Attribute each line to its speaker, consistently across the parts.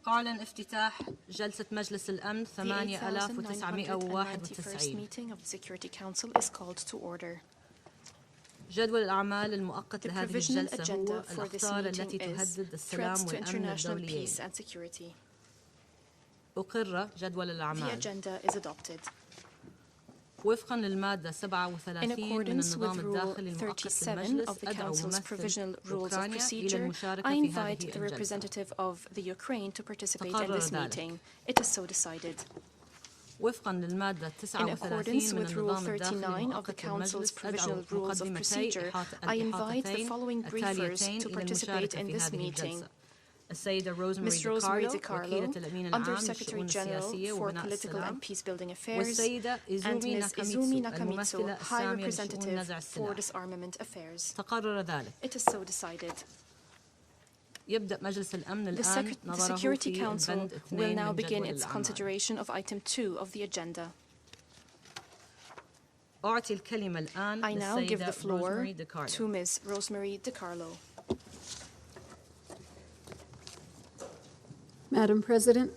Speaker 1: أعلن افتتاح جلسة مجلس الأمن 8991.
Speaker 2: meeting of the Security Council is called to order.
Speaker 1: جدول الأعمال المؤقت لهذه الجلسة هو الأخطار التي تهدد السلام والأمن الدوليين. أقر جدول الأعمال وفقا للمادة 37 من النظام الداخلي المؤقت للمجلس أدعو ممثل أوكرانيا إلى المشاركة في هذه الجلسة. تقرر ذلك. وفقا للمادة 39 من النظام الداخلي المؤقت للمجلس أدعو مقدمتي الإحاطتين التاليتين إلى المشاركة في هذه الجلسة: السيدة روزماري وكيلة الأمين العام للشؤون السياسية وبناء السلام، والسيدة إيزومي ناكاميتسو الممثلة السامية لشؤون نزع السلاح. تقرر ذلك. يبدأ مجلس الأمن الآن نظره في البند 2 من جدول الأعمال. أعطي الكلمة الآن للسيدة روزماري ديكارلو.
Speaker 3: Madam President,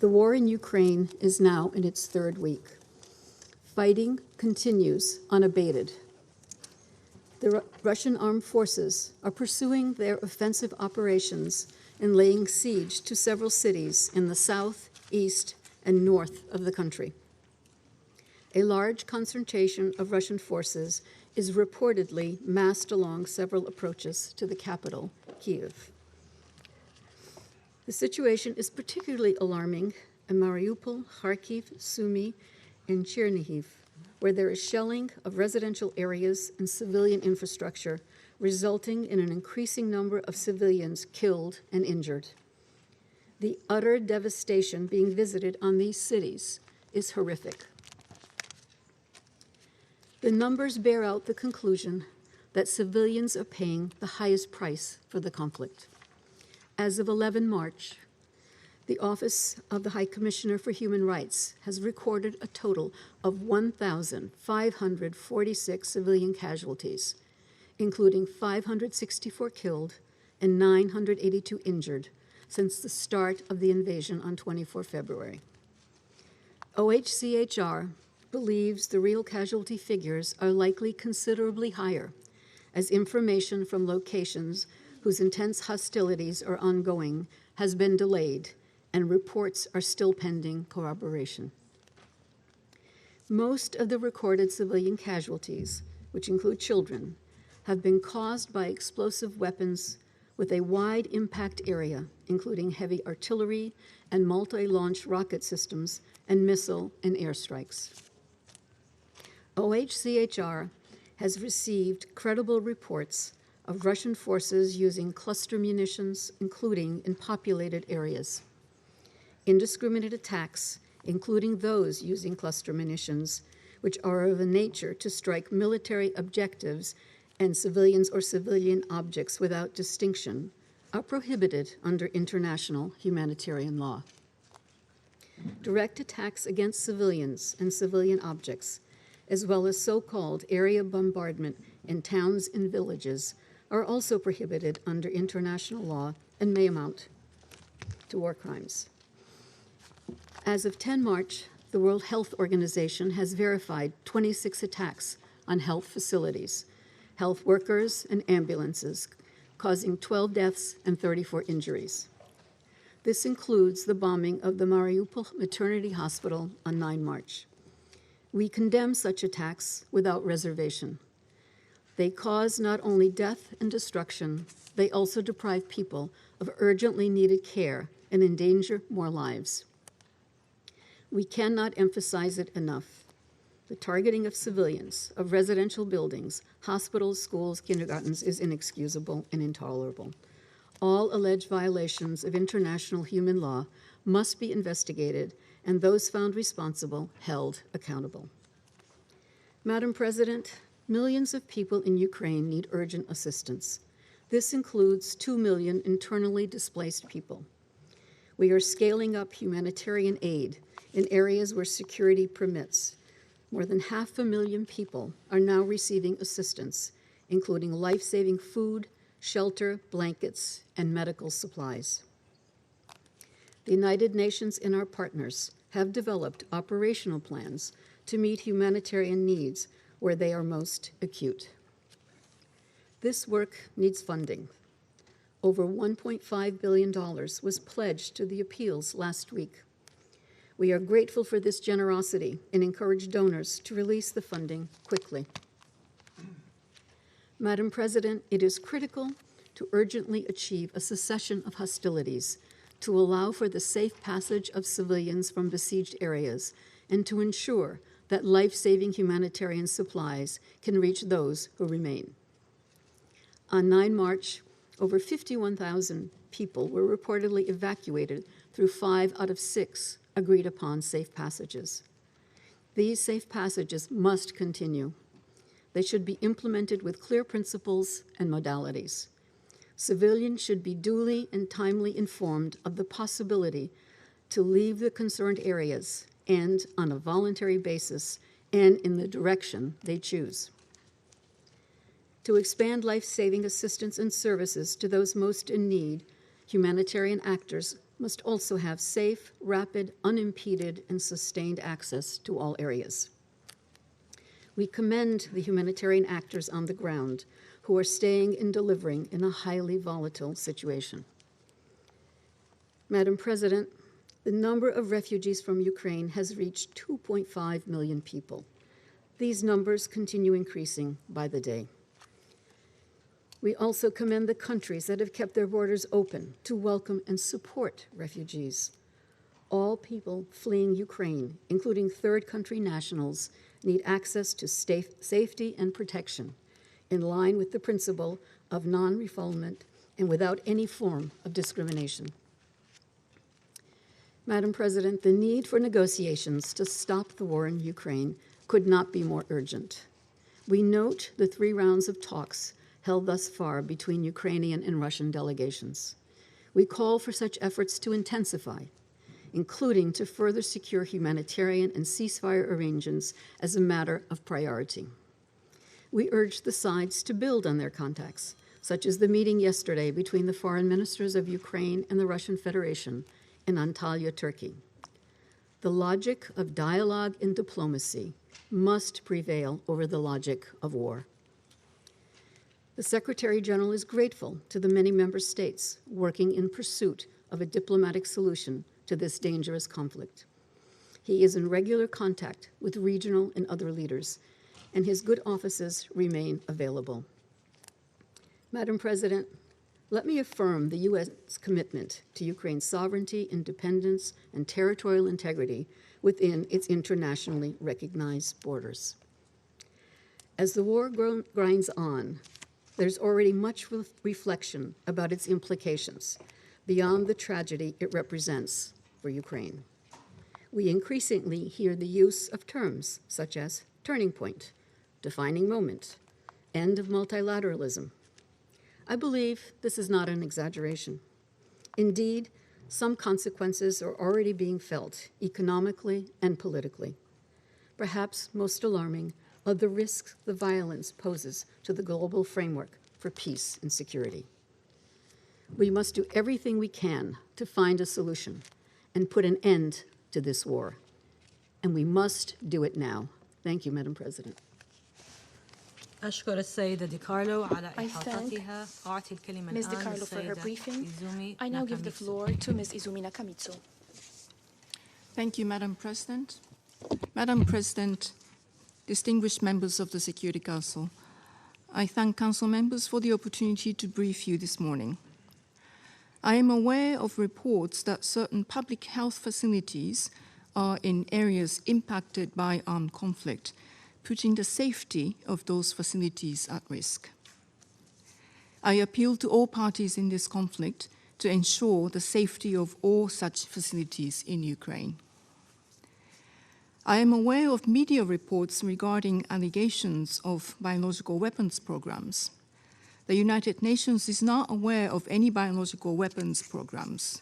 Speaker 3: the war in Ukraine is now in its third week. Fighting continues unabated. The Russian armed forces are pursuing their offensive operations and laying siege to several cities in the south, east, and north of the country. A large concentration of Russian forces is reportedly massed along several approaches to the capital, Kyiv. The situation is particularly alarming in Mariupol, Kharkiv, Sumy, and Chernihiv, where there is shelling of residential areas and civilian infrastructure, resulting in an increasing number of civilians killed and injured. The utter devastation being visited on these cities is horrific. The numbers bear out the conclusion that civilians are paying the highest price for the conflict. As of 11 March, the Office of the High Commissioner for Human Rights has recorded a total of 1,546 civilian casualties, including 564 killed and 982 injured since the start of the invasion on 24 February. OHCHR believes the real casualty figures are likely considerably higher, as information from locations whose intense hostilities are ongoing has been delayed, and reports are still pending corroboration. Most of the recorded civilian casualties, which include children, have been caused by explosive weapons with a wide impact area, including heavy artillery and multi-launch rocket systems and missile and airstrikes. OHCHR has received credible reports of Russian forces using cluster munitions, including in populated areas. Indiscriminate attacks, including those using cluster munitions, which are of a nature to strike military objectives and civilians or civilian objects without distinction, are prohibited under international humanitarian law. Direct attacks against civilians and civilian objects, as well as so-called area bombardment in towns and villages, are also prohibited under international law and may amount to war crimes. As of 10 March, the World Health Organization has verified 26 attacks on health facilities, health workers, and ambulances, causing 12 deaths and 34 injuries. This includes the bombing of the Mariupol Maternity Hospital on 9 March. We condemn such attacks without reservation. They cause not only death and destruction, they also deprive people of urgently needed care and endanger more lives. We cannot emphasize it enough. The targeting of civilians, of residential buildings, hospitals, schools, kindergartens is inexcusable and intolerable. All alleged violations of international human law must be investigated and those found responsible held accountable. Madam President, millions of people in Ukraine need urgent assistance. This includes 2 million internally displaced people. We are scaling up humanitarian aid in areas where security permits. More than 500,000 people are now receiving assistance, including life-saving food, shelter, blankets, and medical supplies. the United Nations and our partners have developed operational plans to meet humanitarian needs where they are most acute. This work needs funding. Over $1.5 billion was pledged to the appeals last week. We are grateful for this generosity and encourage donors to release the funding quickly. Madam President, it is critical to urgently achieve a cessation of hostilities, to allow for the safe passage of civilians from besieged areas, and to ensure that life-saving humanitarian supplies can reach those who remain. On 9 March, over 51,000 people were reportedly evacuated through 5 out of 6 agreed-upon safe passages. These safe passages must continue. They should be implemented with clear principles and modalities. Civilians should be duly and timely informed of the possibility to leave the concerned areas and on a voluntary basis and in the direction they choose. To expand life-saving assistance and services to those most in need, humanitarian actors must also have safe, rapid, unimpeded, and sustained access to all areas. We commend the humanitarian actors on the ground who are staying and delivering in a highly volatile situation. Madam President, the number of refugees from Ukraine has reached 2.5 million people. These numbers continue increasing by the day. We also commend the countries that have kept their borders open to welcome and support refugees. All people fleeing Ukraine, including third country nationals, need access to safety and protection in line with the principle of non-refoulement and without any form of discrimination. Madam President, the need for negotiations to stop the war in Ukraine could not be more urgent. We note the 3 rounds of talks held thus far between Ukrainian and Russian delegations. We call for such efforts to intensify, including to further secure humanitarian and ceasefire arrangements as a matter of priority. We urge the sides to build on their contacts, such as the meeting yesterday between the foreign ministers of Ukraine and the Russian Federation in Antalya, Turkey. The logic of dialogue and diplomacy must prevail over the logic of war. The Secretary General is grateful to the many member states working in pursuit of a diplomatic solution to this dangerous conflict. He is in regular contact with regional and other leaders, and his good offices remain available. Madam President, let me affirm the U.S. commitment to Ukraine's sovereignty, independence, and territorial integrity within its internationally recognized borders. As the war grinds on, there's already much reflection about its implications beyond the tragedy it represents for Ukraine. We increasingly hear the use of terms such as turning point, defining moment, end of multilateralism. I believe this is not an exaggeration. Indeed, some consequences are already being felt economically and politically. Perhaps most alarming are the risks the violence poses to the global framework for peace and security. We must do everything we can to find a solution and put an end to this war. And we must do it now. Thank you, Madam President.
Speaker 4: أشكر السيدة دي كارلو على
Speaker 2: I thank
Speaker 4: إحاطتها. أعطي الكلمة
Speaker 2: Ms. Di
Speaker 4: الآن
Speaker 2: Carlo for her
Speaker 4: للسيدة
Speaker 2: briefing.
Speaker 4: إيزومي
Speaker 2: I now give the
Speaker 4: ناكاميتسو.
Speaker 2: floor to Ms. Izumi Nakamitsu.
Speaker 5: Thank you, Madam President. Madam President, distinguished members of the Security Council, I thank Council members for the opportunity to brief you this morning. I am aware of reports that certain public health facilities are in areas impacted by armed conflict, putting the safety of those facilities at risk. I appeal to all parties in this conflict to ensure the safety of all such facilities in Ukraine. I am aware of media reports regarding allegations of biological weapons programs. The United Nations is not aware of any biological weapons programs.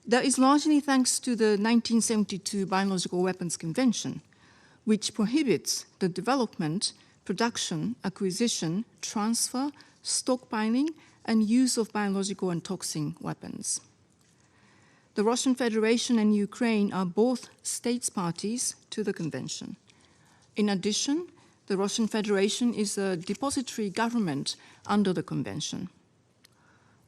Speaker 5: That is largely thanks to the 1972 Biological Weapons Convention, which prohibits the development, production, acquisition, transfer, stockpiling, and use of biological and toxic weapons. the Russian Federation and Ukraine are both states parties to the Convention. In addition, the Russian Federation is a depository government under the Convention.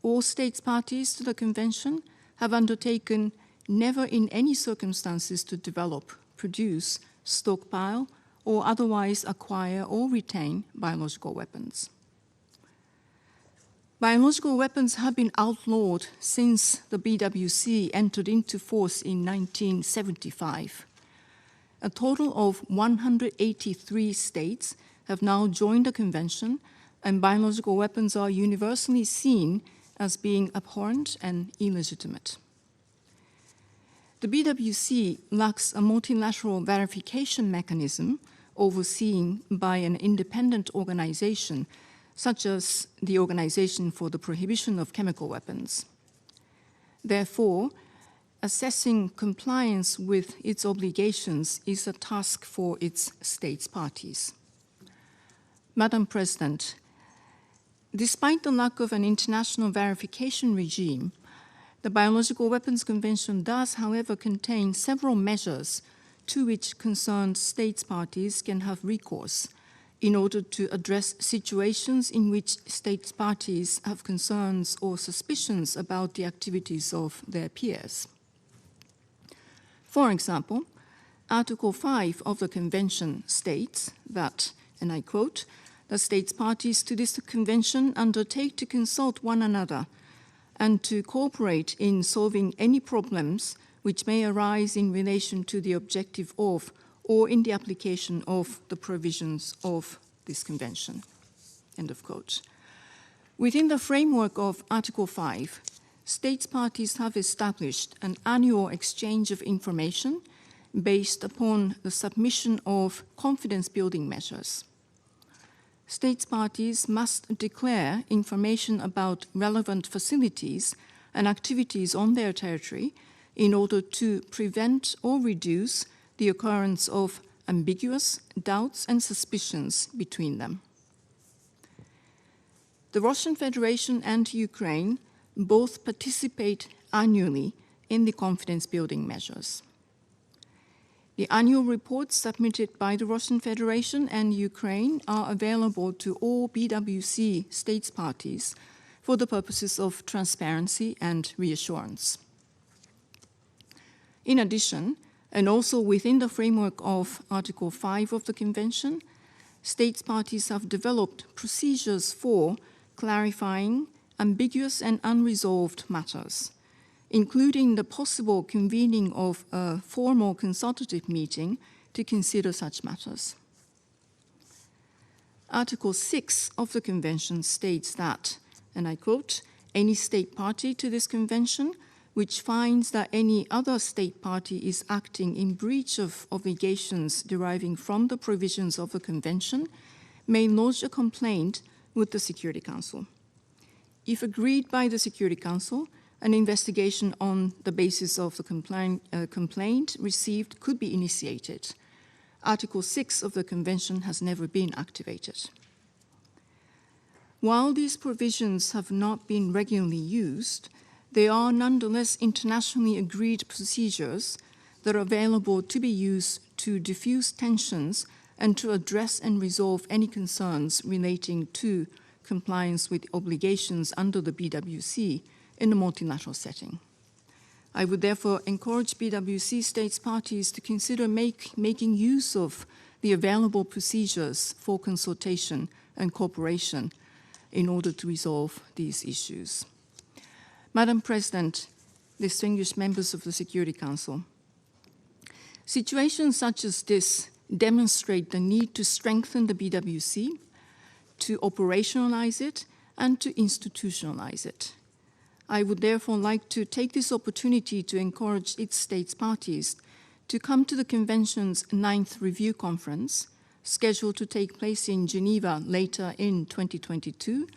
Speaker 5: All states parties to the Convention have undertaken never in any circumstances to develop, produce, stockpile, or otherwise acquire or retain biological weapons. Biological weapons have been outlawed since the BWC entered into force in 1975. A total of 183 states have now joined the Convention, and biological weapons are universally seen as being abhorrent and illegitimate. The BWC lacks a multilateral verification mechanism overseen by an independent organization, such as the Organization for the Prohibition of Chemical Weapons. Therefore, assessing compliance with its obligations is a task for its states parties. Madam President, despite the lack of an international verification regime, the Biological Weapons Convention does, however, contain several measures to which concerned states parties can have recourse in order to address situations in which states parties have concerns or suspicions about the activities of their peers. For example, Article 5 of the Convention states that, and I quote, "The states parties to this convention undertake to consult one another and to cooperate in solving any problems which may arise in relation to the objective of or in the application of the provisions of this convention." End of quote. Within the framework of Article 5, states parties have established an annual exchange of information based upon the submission of confidence-building measures. States parties must declare information about relevant facilities and activities on their territory in order to prevent or reduce the occurrence of ambiguous doubts and suspicions between them. The Russian Federation and Ukraine both participate annually in the confidence-building measures. The annual reports submitted by the Russian Federation and Ukraine are available to all BWC states parties for the purposes of transparency and reassurance. In addition, and also within the framework of Article 5 of the Convention, states parties have developed procedures for clarifying ambiguous and unresolved matters, including the possible convening of a formal consultative meeting to consider such matters. Article 6 of the Convention states that, and I quote, "Any state party to this convention which finds that any other state party is acting in breach of obligations deriving from the provisions of the convention may lodge a complaint with the Security Council. If agreed by the Security Council, an investigation on the basis of the complaint received could be initiated. Article 6 of the Convention has never been activated." While these provisions have not been regularly used, they are nonetheless internationally agreed procedures that are available to be used to diffuse tensions and to address and resolve any concerns relating to compliance with obligations under the BWC in a multilateral setting. I would therefore encourage BWC states parties to consider making use of the available procedures for consultation and cooperation in order to resolve these issues. Madam President, distinguished members of the Security Council, situations such as this demonstrate the need to strengthen the BWC, to operationalize it, and to institutionalize it. I would therefore like to take this opportunity to encourage its states parties to come to the Convention's 9th Review Conference, scheduled to take place in Geneva later in 2022,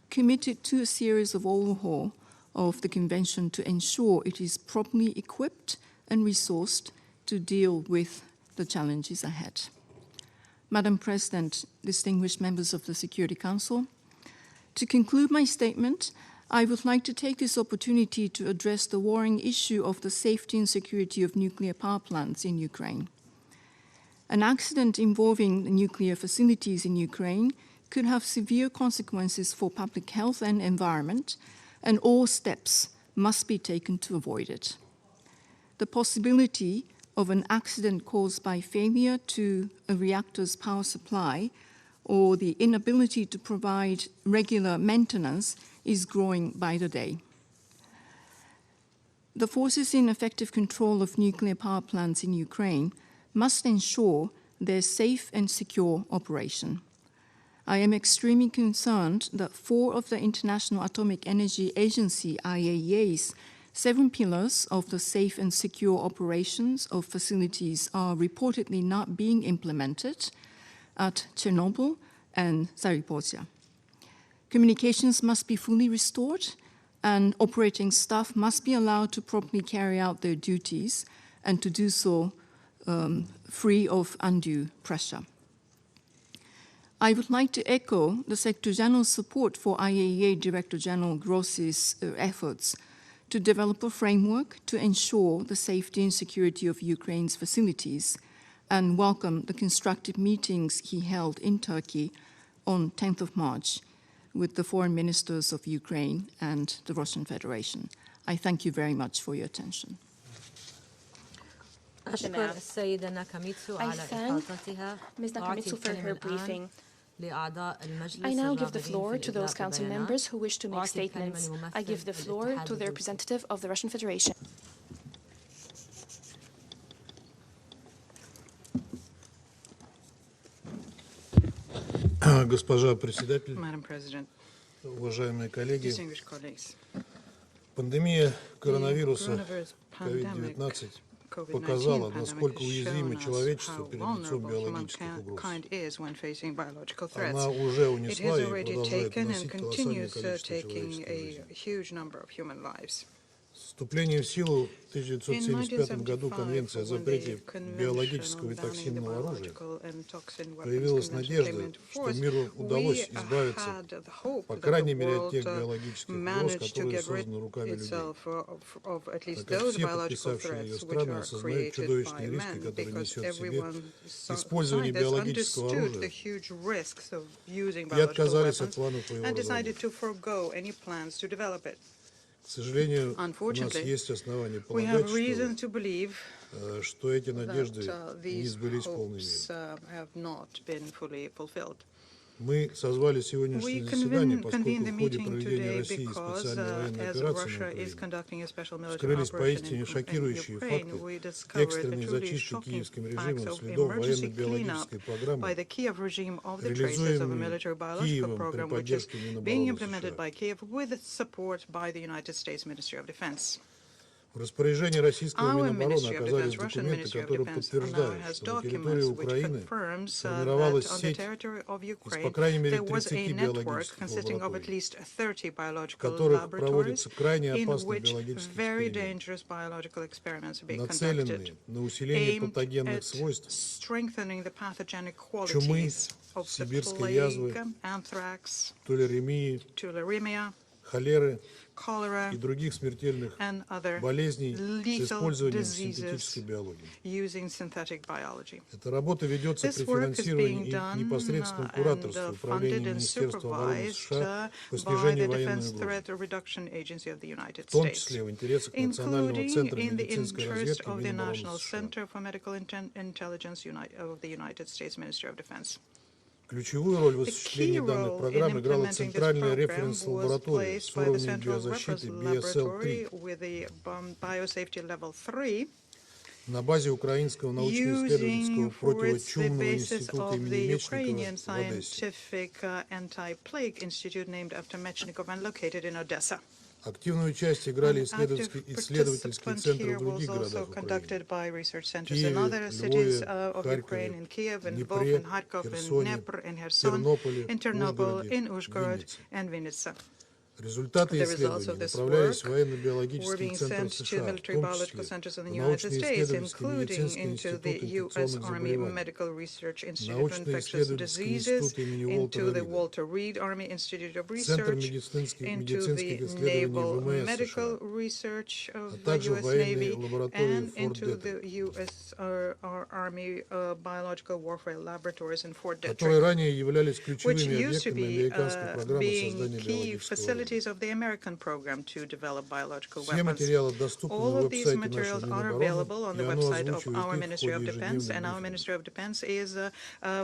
Speaker 5: committed to a series of overhaul of the Convention to ensure it is properly equipped and resourced to deal with the challenges ahead. Madam President, distinguished members of the Security Council, to conclude my statement, I would like to take this opportunity to address the worrying issue of the safety and security of nuclear power plants in Ukraine. An accident involving the nuclear facilities in Ukraine could have severe consequences for public health and environment, and all steps must be taken to avoid it. The possibility of an accident caused by failure to a reactor's power supply or the inability to provide regular maintenance is growing by the day. The forces in effective control of nuclear power plants in Ukraine must ensure their safe and secure operation. I am extremely concerned that 4 of the International Atomic Energy Agency, IAEA's, 7 pillars of the safe and secure operations of facilities are reportedly not being implemented at Chernobyl and Zaporizhzhia. Communications must be fully restored, and operating staff must be allowed to properly carry out their duties and to do so free of undue pressure. I would like to echo the Secretary General's support for IAEA Director General Grossi's efforts to develop a framework to ensure the safety and security of Ukraine's facilities, and welcome the constructive meetings he held in Turkey on 10th of March with the foreign ministers of Ukraine and the Russian Federation. I thank you very much for your attention.
Speaker 4: أشكر السيدة ناكاميتسو على إفاضتها.
Speaker 2: Ms. Nakamitsu for her briefing.
Speaker 4: لأعضاء المجلس
Speaker 2: I now give the
Speaker 4: الراغبين
Speaker 2: floor
Speaker 4: في
Speaker 2: to those
Speaker 4: إطلاق
Speaker 2: council
Speaker 4: بيانات.
Speaker 2: members who wish to make
Speaker 4: أعطي الكلمة
Speaker 2: statements.
Speaker 4: لممثل
Speaker 2: I give the floor
Speaker 4: الاتحاد
Speaker 2: to the
Speaker 4: الروسي.
Speaker 2: representative of the Russian Federation.
Speaker 6: Госпожа председатель,
Speaker 7: Madam President,
Speaker 6: уважаемые коллеги,
Speaker 7: distinguished colleagues,
Speaker 6: пандемия коронавируса
Speaker 7: coronavirus pandemic,
Speaker 6: COVID-19
Speaker 7: COVID-19
Speaker 6: показала,
Speaker 7: pandemic
Speaker 6: насколько
Speaker 7: has
Speaker 6: уязвимо
Speaker 7: shown us
Speaker 6: человечество
Speaker 7: how
Speaker 6: перед лицом
Speaker 7: vulnerable
Speaker 6: биологических угроз.
Speaker 7: humankind is when facing biological threats.
Speaker 6: Она уже
Speaker 7: It
Speaker 6: унесла
Speaker 7: has
Speaker 6: и
Speaker 7: already
Speaker 6: продолжает
Speaker 7: taken and
Speaker 6: уносить колоссальное
Speaker 7: continues
Speaker 6: количество
Speaker 7: taking
Speaker 6: человеческой
Speaker 7: a
Speaker 6: жизни.
Speaker 7: huge number of human lives.
Speaker 6: С вступлением в силу в 1975 году Конвенции о запрете биологического и токсинного оружия появилась надежда, что миру удалось избавиться, по крайней мере, от тех биологических угроз, которые созданы руками людей. Так как все подписавшие ее страны осознают чудовищные риски, которые несет в себе использование биологического оружия, и отказались от планов по его разработке. К сожалению, у нас есть основания полагать, что эти надежды не сбылись в полной мере. Мы созвали сегодняшнее заседание, поскольку в ходе проведения России специальной военной операции на Украине вскрылись поистине шокирующие факты экстренной зачистки киевским режимом следов военно-биологической программы, реализуемой Киевом при поддержке Минобороны США. В распоряжении российского Минобороны оказались документы, которые подтверждают, что на территории Украины формировалась сеть из, по крайней мере, 30 биологических лабораторий, в которых проводятся крайне опасные биологические эксперименты, нацеленные на усиление патогенных свойств чумы, сибирской язвы, тулеремии, холеры и других смертельных болезней с использованием синтетической биологии. Эта работа ведется при финансировании и непосредственном кураторстве Управления Министерства обороны США по снижению военной угрозы, в том числе в интересах Национального центра медицинской разведки Минобороны США. Ключевую роль в осуществлении данных программ играла Центральная референс-лаборатория с уровнем биозащиты BSL-3 на базе Украинского научно-исследовательского противочумного института имени Мечникова в Одессе. Активное участие играли исследовательские центры в других городах Украины – Киеве, Львове, Харькове, Днепре, Херсоне, Тернополе, Ужгороде, Виннице. Результаты
Speaker 7: The results
Speaker 6: исследований
Speaker 7: of this
Speaker 6: направлялись в
Speaker 7: work were
Speaker 6: военно-биологический
Speaker 7: being
Speaker 6: центр
Speaker 7: sent to
Speaker 6: США, в
Speaker 7: military
Speaker 6: том
Speaker 7: biological
Speaker 6: числе
Speaker 7: centers in the
Speaker 6: в
Speaker 7: United States,
Speaker 6: научно-исследовательский
Speaker 7: including
Speaker 6: медицинский
Speaker 7: into
Speaker 6: институт
Speaker 7: the U.S.
Speaker 6: инфекционных
Speaker 7: Army
Speaker 6: заболеваний,
Speaker 7: Medical Research Institute of Infectious
Speaker 6: научно-исследовательский
Speaker 7: Diseases,
Speaker 6: институт имени
Speaker 7: into
Speaker 6: Уолтера
Speaker 7: the
Speaker 6: Рида,
Speaker 7: Walter Reed Army Institute of
Speaker 6: Центр
Speaker 7: Research, into
Speaker 6: медицинских
Speaker 7: the
Speaker 6: исследований
Speaker 7: Naval
Speaker 6: ВМС
Speaker 7: Medical
Speaker 6: США,
Speaker 7: Research
Speaker 6: а
Speaker 7: of the
Speaker 6: также в
Speaker 7: U.S.
Speaker 6: военной
Speaker 7: Navy,
Speaker 6: лаборатории
Speaker 7: and
Speaker 6: в
Speaker 7: into
Speaker 6: Форт-Детрик,
Speaker 7: the U.S. Army Biological Warfare Laboratories in Fort
Speaker 6: которые
Speaker 7: Detrick,
Speaker 6: ранее являлись
Speaker 7: which
Speaker 6: ключевыми
Speaker 7: used to
Speaker 6: объектами
Speaker 7: be
Speaker 6: американской программы
Speaker 7: being
Speaker 6: создания
Speaker 7: key
Speaker 6: биологического оружия.
Speaker 7: facilities of the American program to develop biological
Speaker 6: Все
Speaker 7: weapons.
Speaker 6: материалы доступны
Speaker 7: All
Speaker 6: на
Speaker 7: of these
Speaker 6: веб-сайте нашего
Speaker 7: materials are
Speaker 6: Минобороны,
Speaker 7: available on
Speaker 6: и
Speaker 7: the
Speaker 6: оно
Speaker 7: website of
Speaker 6: озвучивает
Speaker 7: our
Speaker 6: их в
Speaker 7: Ministry
Speaker 6: ходе
Speaker 7: of Defense, and our
Speaker 6: ежедневных
Speaker 7: Ministry
Speaker 6: брифингов.
Speaker 7: of Defense is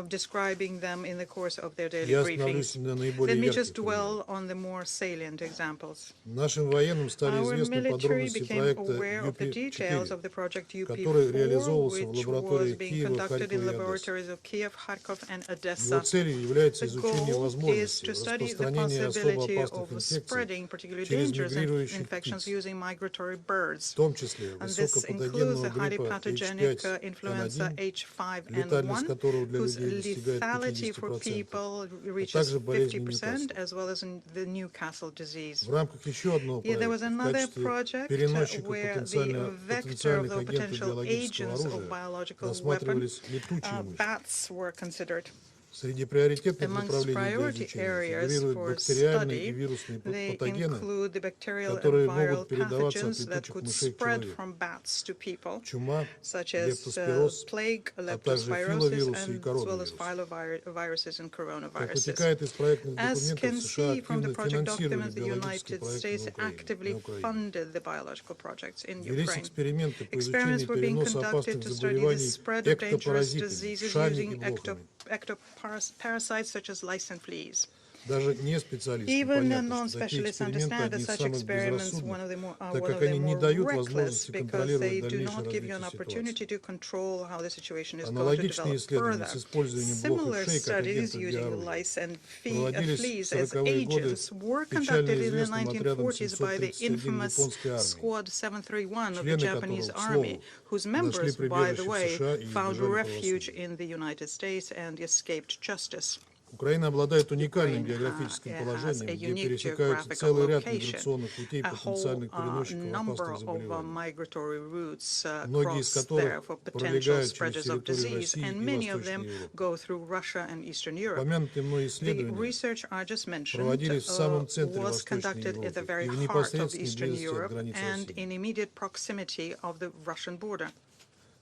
Speaker 7: describing them in the course of their daily
Speaker 6: Я остановлюсь
Speaker 7: briefings.
Speaker 6: на наиболее
Speaker 7: Let me
Speaker 6: ярких
Speaker 7: just dwell on the more salient examples.
Speaker 6: Нашим военным стали
Speaker 7: Our
Speaker 6: известны
Speaker 7: military
Speaker 6: подробности
Speaker 7: became
Speaker 6: проекта
Speaker 7: aware of the details
Speaker 6: UP-4,
Speaker 7: of the project
Speaker 6: который
Speaker 7: UP4,
Speaker 6: реализовывался в
Speaker 7: which
Speaker 6: лаборатории
Speaker 7: was being
Speaker 6: Киева,
Speaker 7: conducted in
Speaker 6: Харькова и Одессы.
Speaker 7: laboratories of Kiev, Kharkov, and
Speaker 6: Его
Speaker 7: Odessa.
Speaker 6: целью является
Speaker 7: The
Speaker 6: изучение
Speaker 7: goal is
Speaker 6: возможностей
Speaker 7: to study the
Speaker 6: распространения особо
Speaker 7: possibility
Speaker 6: опасных
Speaker 7: of
Speaker 6: инфекций
Speaker 7: spreading particularly
Speaker 6: через
Speaker 7: dangerous
Speaker 6: мигрирующих
Speaker 7: infections
Speaker 6: птиц,
Speaker 7: using migratory
Speaker 6: в
Speaker 7: birds.
Speaker 6: том числе
Speaker 7: And this includes the
Speaker 6: высокопатогенного
Speaker 7: highly
Speaker 6: гриппа
Speaker 7: pathogenic influenza
Speaker 6: H5N1,
Speaker 7: H5N1,
Speaker 6: летальность которого для
Speaker 7: whose
Speaker 6: людей достигает
Speaker 7: lethality for
Speaker 6: 50%,
Speaker 7: people
Speaker 6: а
Speaker 7: reaches
Speaker 6: также болезни
Speaker 7: 50%,
Speaker 6: Ньюкасла.
Speaker 7: as well as in the Newcastle disease.
Speaker 6: В рамках еще одного
Speaker 7: There was
Speaker 6: проекта в
Speaker 7: another
Speaker 6: качестве
Speaker 7: project
Speaker 6: переносчика
Speaker 7: where the vector of
Speaker 6: потенциальных
Speaker 7: the
Speaker 6: агентов
Speaker 7: potential
Speaker 6: биологического
Speaker 7: agents of
Speaker 6: оружия
Speaker 7: biological weapon,
Speaker 6: рассматривались летучие мыши.
Speaker 7: bats were considered.
Speaker 6: Среди приоритетных
Speaker 7: Amongst
Speaker 6: направлений для
Speaker 7: priority
Speaker 6: изучения
Speaker 7: areas
Speaker 6: фигурируют
Speaker 7: for
Speaker 6: бактериальные и
Speaker 7: study,
Speaker 6: вирусные
Speaker 7: they
Speaker 6: патогены,
Speaker 7: include the bacterial and
Speaker 6: которые
Speaker 7: viral
Speaker 6: могут передаваться от
Speaker 7: pathogens that
Speaker 6: летучих
Speaker 7: could
Speaker 6: мышей к
Speaker 7: spread
Speaker 6: человеку.
Speaker 7: from bats to people,
Speaker 6: Чума,
Speaker 7: such as
Speaker 6: лептоспироз,
Speaker 7: plague,
Speaker 6: а также
Speaker 7: leptospirosis,
Speaker 6: филовирусы и
Speaker 7: and as well as
Speaker 6: коронавирусы.
Speaker 7: filoviruses and
Speaker 6: Как
Speaker 7: coronaviruses.
Speaker 6: вытекает из проектных
Speaker 7: As
Speaker 6: документов,
Speaker 7: can
Speaker 6: США
Speaker 7: see from the
Speaker 6: активно
Speaker 7: project
Speaker 6: финансировали
Speaker 7: documents, the
Speaker 6: биологические
Speaker 7: United
Speaker 6: проекты
Speaker 7: States
Speaker 6: на
Speaker 7: actively
Speaker 6: Украине.
Speaker 7: funded the biological projects in
Speaker 6: Велись
Speaker 7: Ukraine.
Speaker 6: эксперименты по
Speaker 7: Experiments
Speaker 6: изучению
Speaker 7: were being
Speaker 6: переноса
Speaker 7: conducted
Speaker 6: опасных
Speaker 7: to study the
Speaker 6: заболеваний
Speaker 7: spread of dangerous
Speaker 6: эктопаразитами,
Speaker 7: diseases
Speaker 6: вшами и
Speaker 7: using
Speaker 6: блохами.
Speaker 7: ectoparasites such as lice and fleas.
Speaker 6: Даже не специалистам
Speaker 7: Even
Speaker 6: понятно, что такие
Speaker 7: non-specialists
Speaker 6: эксперименты
Speaker 7: understand that
Speaker 6: одни из
Speaker 7: such
Speaker 6: самых
Speaker 7: experiments
Speaker 6: безрассудных,
Speaker 7: are
Speaker 6: так
Speaker 7: one
Speaker 6: как
Speaker 7: of the
Speaker 6: они не
Speaker 7: more
Speaker 6: дают
Speaker 7: reckless
Speaker 6: возможности
Speaker 7: because
Speaker 6: контролировать
Speaker 7: they do
Speaker 6: дальнейшее
Speaker 7: not give you an
Speaker 6: развитие
Speaker 7: opportunity
Speaker 6: ситуации.
Speaker 7: to control how the situation is going to
Speaker 6: Аналогичные
Speaker 7: develop
Speaker 6: исследования
Speaker 7: further.
Speaker 6: с использованием блох и
Speaker 7: Similar
Speaker 6: вшей как
Speaker 7: studies
Speaker 6: агентов
Speaker 7: using
Speaker 6: биоружия
Speaker 7: lice and
Speaker 6: проводились
Speaker 7: fleas
Speaker 6: в
Speaker 7: as
Speaker 6: 40-е годы
Speaker 7: agents were
Speaker 6: печально
Speaker 7: conducted in the
Speaker 6: известным отрядом
Speaker 7: 1940s by the
Speaker 6: 731
Speaker 7: infamous
Speaker 6: японской армии,
Speaker 7: Squad 731 of the
Speaker 6: члены
Speaker 7: Japanese
Speaker 6: которого, к
Speaker 7: army,
Speaker 6: слову,
Speaker 7: whose
Speaker 6: нашли
Speaker 7: members, by the
Speaker 6: прибежище в
Speaker 7: way,
Speaker 6: США и
Speaker 7: found
Speaker 6: избежали
Speaker 7: refuge
Speaker 6: правосудия.
Speaker 7: in the United States and escaped justice.
Speaker 6: Украина обладает уникальным
Speaker 7: Ukraine
Speaker 6: географическим
Speaker 7: has
Speaker 6: положением,
Speaker 7: a
Speaker 6: где
Speaker 7: unique
Speaker 6: пересекаются
Speaker 7: geographical
Speaker 6: целый ряд
Speaker 7: location,
Speaker 6: миграционных путей
Speaker 7: a whole
Speaker 6: потенциальных переносчиков
Speaker 7: number
Speaker 6: опасных
Speaker 7: of
Speaker 6: заболеваний,
Speaker 7: migratory routes
Speaker 6: многие из
Speaker 7: cross there
Speaker 6: которых
Speaker 7: for potential
Speaker 6: пролегают через
Speaker 7: spreaders of
Speaker 6: территорию
Speaker 7: disease,
Speaker 6: России
Speaker 7: and
Speaker 6: и
Speaker 7: many of
Speaker 6: Восточной
Speaker 7: them
Speaker 6: Европы.
Speaker 7: go through Russia and Eastern Europe.
Speaker 6: Упомянутые мной
Speaker 7: The
Speaker 6: исследования
Speaker 7: research I just mentioned
Speaker 6: проводились в самом центре
Speaker 7: was
Speaker 6: Восточной
Speaker 7: conducted at the
Speaker 6: Европы
Speaker 7: very
Speaker 6: и в
Speaker 7: heart of
Speaker 6: непосредственной
Speaker 7: Eastern
Speaker 6: близости от
Speaker 7: Europe
Speaker 6: границ
Speaker 7: and
Speaker 6: России.
Speaker 7: in immediate proximity of the Russian border.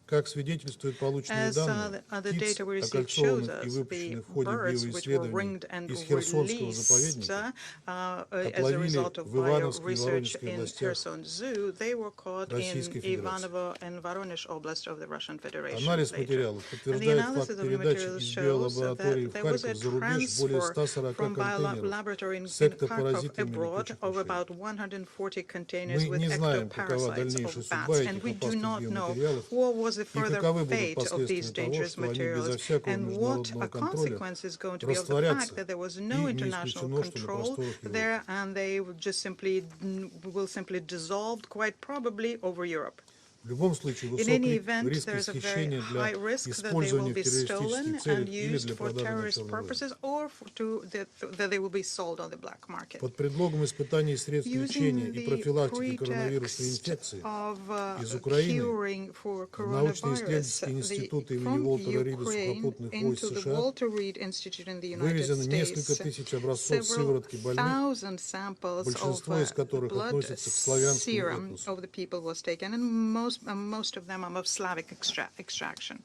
Speaker 6: Как свидетельствуют полученные
Speaker 7: As
Speaker 6: данные,
Speaker 7: the
Speaker 6: птиц,
Speaker 7: data we received shows
Speaker 6: окольцованных и
Speaker 7: us, the
Speaker 6: выпущенных в ходе
Speaker 7: birds which were
Speaker 6: биоисследований
Speaker 7: ringed and
Speaker 6: из Херсонского
Speaker 7: released
Speaker 6: заповедника
Speaker 7: as a
Speaker 6: отловили
Speaker 7: result of
Speaker 6: в Ивановской и
Speaker 7: bio-research
Speaker 6: Воронежской
Speaker 7: in
Speaker 6: областях
Speaker 7: Kherson Zoo, they were caught in
Speaker 6: Российской Федерации.
Speaker 7: Ivanovo and Voronezh Oblast of the Russian Federation
Speaker 6: Анализ
Speaker 7: later.
Speaker 6: материалов
Speaker 7: And the
Speaker 6: подтверждает
Speaker 7: analysis
Speaker 6: факт
Speaker 7: of the
Speaker 6: передачи
Speaker 7: materials
Speaker 6: из
Speaker 7: shows
Speaker 6: биолаборатории
Speaker 7: that
Speaker 6: в
Speaker 7: there was a
Speaker 6: Харьков за рубеж более
Speaker 7: transfer
Speaker 6: 140
Speaker 7: from
Speaker 6: контейнеров
Speaker 7: biolaboratory in
Speaker 6: с
Speaker 7: Kharkov
Speaker 6: эктопаразитами
Speaker 7: abroad
Speaker 6: летучих
Speaker 7: of
Speaker 6: мышей.
Speaker 7: about 140 containers
Speaker 6: Мы
Speaker 7: with
Speaker 6: не знаем, какова
Speaker 7: ectoparasites
Speaker 6: дальнейшая
Speaker 7: of
Speaker 6: судьба
Speaker 7: bats, and
Speaker 6: этих
Speaker 7: we do
Speaker 6: опасных
Speaker 7: not know
Speaker 6: биоматериалов
Speaker 7: what was the
Speaker 6: и
Speaker 7: further
Speaker 6: каковы будут
Speaker 7: fate of these
Speaker 6: последствия того,
Speaker 7: dangerous
Speaker 6: что они безо
Speaker 7: materials,
Speaker 6: всякого
Speaker 7: and what
Speaker 6: международного
Speaker 7: a
Speaker 6: контроля
Speaker 7: consequence is going to be of the
Speaker 6: растворятся
Speaker 7: fact that there was
Speaker 6: и
Speaker 7: no
Speaker 6: не
Speaker 7: international
Speaker 6: исключено, что на
Speaker 7: control
Speaker 6: просторах
Speaker 7: there,
Speaker 6: Европы.
Speaker 7: and they will just simply dissolve, quite probably, over Europe.
Speaker 6: В любом случае,
Speaker 7: In any
Speaker 6: высокий
Speaker 7: event,
Speaker 6: риск
Speaker 7: there is a very
Speaker 6: исхищения для
Speaker 7: high risk that they will
Speaker 6: использования в
Speaker 7: be stolen
Speaker 6: террористических целях
Speaker 7: and
Speaker 6: или
Speaker 7: used
Speaker 6: для
Speaker 7: for
Speaker 6: продажи на
Speaker 7: terrorist
Speaker 6: черном рынке.
Speaker 7: purposes, or that they will be sold on the black market.
Speaker 6: Под предлогом испытаний средств лечения
Speaker 7: Using
Speaker 6: и
Speaker 7: the
Speaker 6: профилактики коронавирусной
Speaker 7: pretext
Speaker 6: инфекции
Speaker 7: of
Speaker 6: из Украины
Speaker 7: curing for
Speaker 6: в научно-исследовательский
Speaker 7: coronavirus,
Speaker 6: институт имени
Speaker 7: from
Speaker 6: Уолтера Рида
Speaker 7: Ukraine
Speaker 6: сухопутных войск
Speaker 7: into the
Speaker 6: США
Speaker 7: Walter Reed Institute in the United
Speaker 6: вывезено несколько
Speaker 7: States,
Speaker 6: тысяч образцов
Speaker 7: several
Speaker 6: сыворотки больных,
Speaker 7: thousand samples of
Speaker 6: большинство из которых
Speaker 7: blood
Speaker 6: относятся к славянскому
Speaker 7: serum
Speaker 6: этносу.
Speaker 7: of the people was taken, and most of them are of Slavic extraction.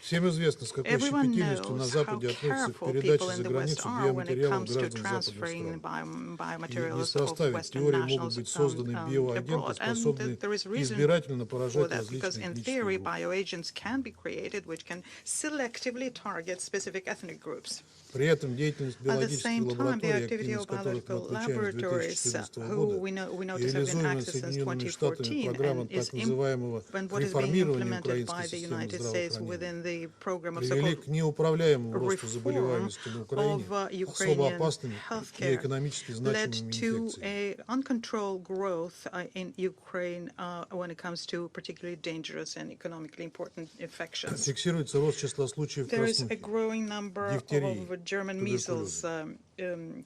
Speaker 6: Всем известно, с какой
Speaker 7: Everyone
Speaker 6: щепетильностью на
Speaker 7: knows how
Speaker 6: Западе относятся к
Speaker 7: careful
Speaker 6: передаче
Speaker 7: people in
Speaker 6: за
Speaker 7: the West
Speaker 6: границу
Speaker 7: are when it
Speaker 6: биоматериалов
Speaker 7: comes to
Speaker 6: граждан западных
Speaker 7: transferring
Speaker 6: стран. И
Speaker 7: biomaterials of
Speaker 6: неспроста ведь в
Speaker 7: Western
Speaker 6: теории могут
Speaker 7: nationals
Speaker 6: быть созданы биоагенты,
Speaker 7: abroad. And
Speaker 6: способные
Speaker 7: there is reason
Speaker 6: избирательно
Speaker 7: for
Speaker 6: поражать
Speaker 7: that, because
Speaker 6: различные
Speaker 7: in
Speaker 6: этнические
Speaker 7: theory,
Speaker 6: группы.
Speaker 7: bioagents can be created which can selectively target specific ethnic groups.
Speaker 6: При этом деятельность
Speaker 7: At the
Speaker 6: биологических
Speaker 7: same time, the
Speaker 6: лабораторий,
Speaker 7: activity
Speaker 6: активность
Speaker 7: of
Speaker 6: которых мы
Speaker 7: biological
Speaker 6: отмечаем с
Speaker 7: laboratories,
Speaker 6: 2014
Speaker 7: who
Speaker 6: года,
Speaker 7: we
Speaker 6: и
Speaker 7: notice have been
Speaker 6: реализуемая
Speaker 7: active since
Speaker 6: Соединенными Штатами
Speaker 7: 2014
Speaker 6: программа
Speaker 7: and is
Speaker 6: так называемого
Speaker 7: and what is being
Speaker 6: реформирования
Speaker 7: implemented by
Speaker 6: украинской
Speaker 7: the
Speaker 6: системы
Speaker 7: United States
Speaker 6: здравоохранения,
Speaker 7: within the program of
Speaker 6: привели
Speaker 7: so-called
Speaker 6: к неуправляемому росту
Speaker 7: reform
Speaker 6: заболеваемости на Украине
Speaker 7: of
Speaker 6: особо
Speaker 7: Ukrainian
Speaker 6: опасными и
Speaker 7: healthcare
Speaker 6: экономически
Speaker 7: led
Speaker 6: значимыми
Speaker 7: to
Speaker 6: инфекциями.
Speaker 7: a uncontrolled growth in Ukraine when it comes to particularly dangerous and economically important infections.
Speaker 6: Фиксируется рост числа случаев
Speaker 7: There is a
Speaker 6: краснухи,
Speaker 7: growing number
Speaker 6: дифтерии,
Speaker 7: of German measles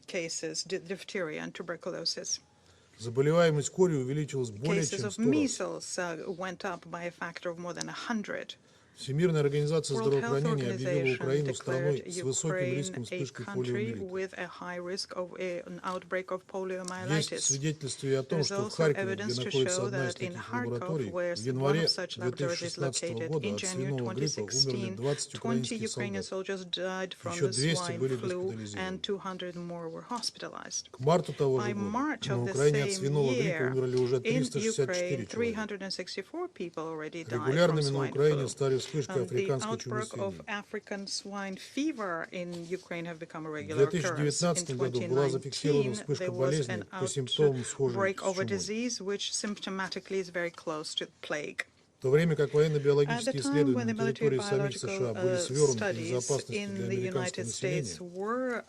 Speaker 7: cases, diphtheria and tuberculosis.
Speaker 6: Заболеваемость корью увеличилась более
Speaker 7: Cases
Speaker 6: чем
Speaker 7: of
Speaker 6: 100 раз.
Speaker 7: measles went up by a factor of more than 100.
Speaker 6: Всемирная организация
Speaker 7: World Health
Speaker 6: здравоохранения объявила
Speaker 7: Organization
Speaker 6: Украину страной
Speaker 7: declared
Speaker 6: с высоким
Speaker 7: Ukraine
Speaker 6: риском
Speaker 7: a
Speaker 6: вспышки
Speaker 7: country
Speaker 6: полиомиелита.
Speaker 7: with a high risk of an outbreak of
Speaker 6: Есть
Speaker 7: poliomyelitis.
Speaker 6: свидетельства и о том,
Speaker 7: There's
Speaker 6: что в
Speaker 7: also
Speaker 6: Харькове,
Speaker 7: evidence
Speaker 6: где
Speaker 7: to
Speaker 6: находится
Speaker 7: show
Speaker 6: одна из
Speaker 7: that in
Speaker 6: таких
Speaker 7: Kharkov,
Speaker 6: лабораторий,
Speaker 7: where
Speaker 6: в
Speaker 7: one
Speaker 6: январе
Speaker 7: of such laboratories is
Speaker 6: 2016
Speaker 7: located,
Speaker 6: года
Speaker 7: in
Speaker 6: от
Speaker 7: January
Speaker 6: свиного гриппа умерли
Speaker 7: 2016,
Speaker 6: 20
Speaker 7: 20
Speaker 6: украинских
Speaker 7: Ukrainian
Speaker 6: солдат.
Speaker 7: soldiers died from
Speaker 6: Еще
Speaker 7: the
Speaker 6: 200
Speaker 7: swine
Speaker 6: были
Speaker 7: flu,
Speaker 6: госпитализированы.
Speaker 7: and 200 more were hospitalized.
Speaker 6: К марту того же
Speaker 7: By
Speaker 6: года
Speaker 7: March
Speaker 6: на
Speaker 7: of the
Speaker 6: Украине от
Speaker 7: same
Speaker 6: свиного гриппа
Speaker 7: year,
Speaker 6: умерли уже
Speaker 7: in
Speaker 6: 364
Speaker 7: Ukraine,
Speaker 6: человека.
Speaker 7: 364 people already died from
Speaker 6: Регулярными на
Speaker 7: swine
Speaker 6: Украине
Speaker 7: flu.
Speaker 6: стали вспышки
Speaker 7: The
Speaker 6: африканской чумы
Speaker 7: outbreak of
Speaker 6: свиней.
Speaker 7: African swine fever in Ukraine have become a
Speaker 6: В
Speaker 7: regular occurrence. In
Speaker 6: 2019 году была зафиксирована
Speaker 7: 2019,
Speaker 6: вспышка
Speaker 7: there was
Speaker 6: болезни
Speaker 7: an
Speaker 6: по симптомам схожей
Speaker 7: outbreak
Speaker 6: с
Speaker 7: of a
Speaker 6: чумой.
Speaker 7: disease which symptomatically is very close to plague.
Speaker 6: В то время как
Speaker 7: At
Speaker 6: военно-биологические
Speaker 7: the time
Speaker 6: исследования
Speaker 7: when the
Speaker 6: на территории самих
Speaker 7: military-biological
Speaker 6: США были свернуты
Speaker 7: studies
Speaker 6: из-за опасности
Speaker 7: in
Speaker 6: для
Speaker 7: the
Speaker 6: американского
Speaker 7: United States
Speaker 6: населения,
Speaker 7: were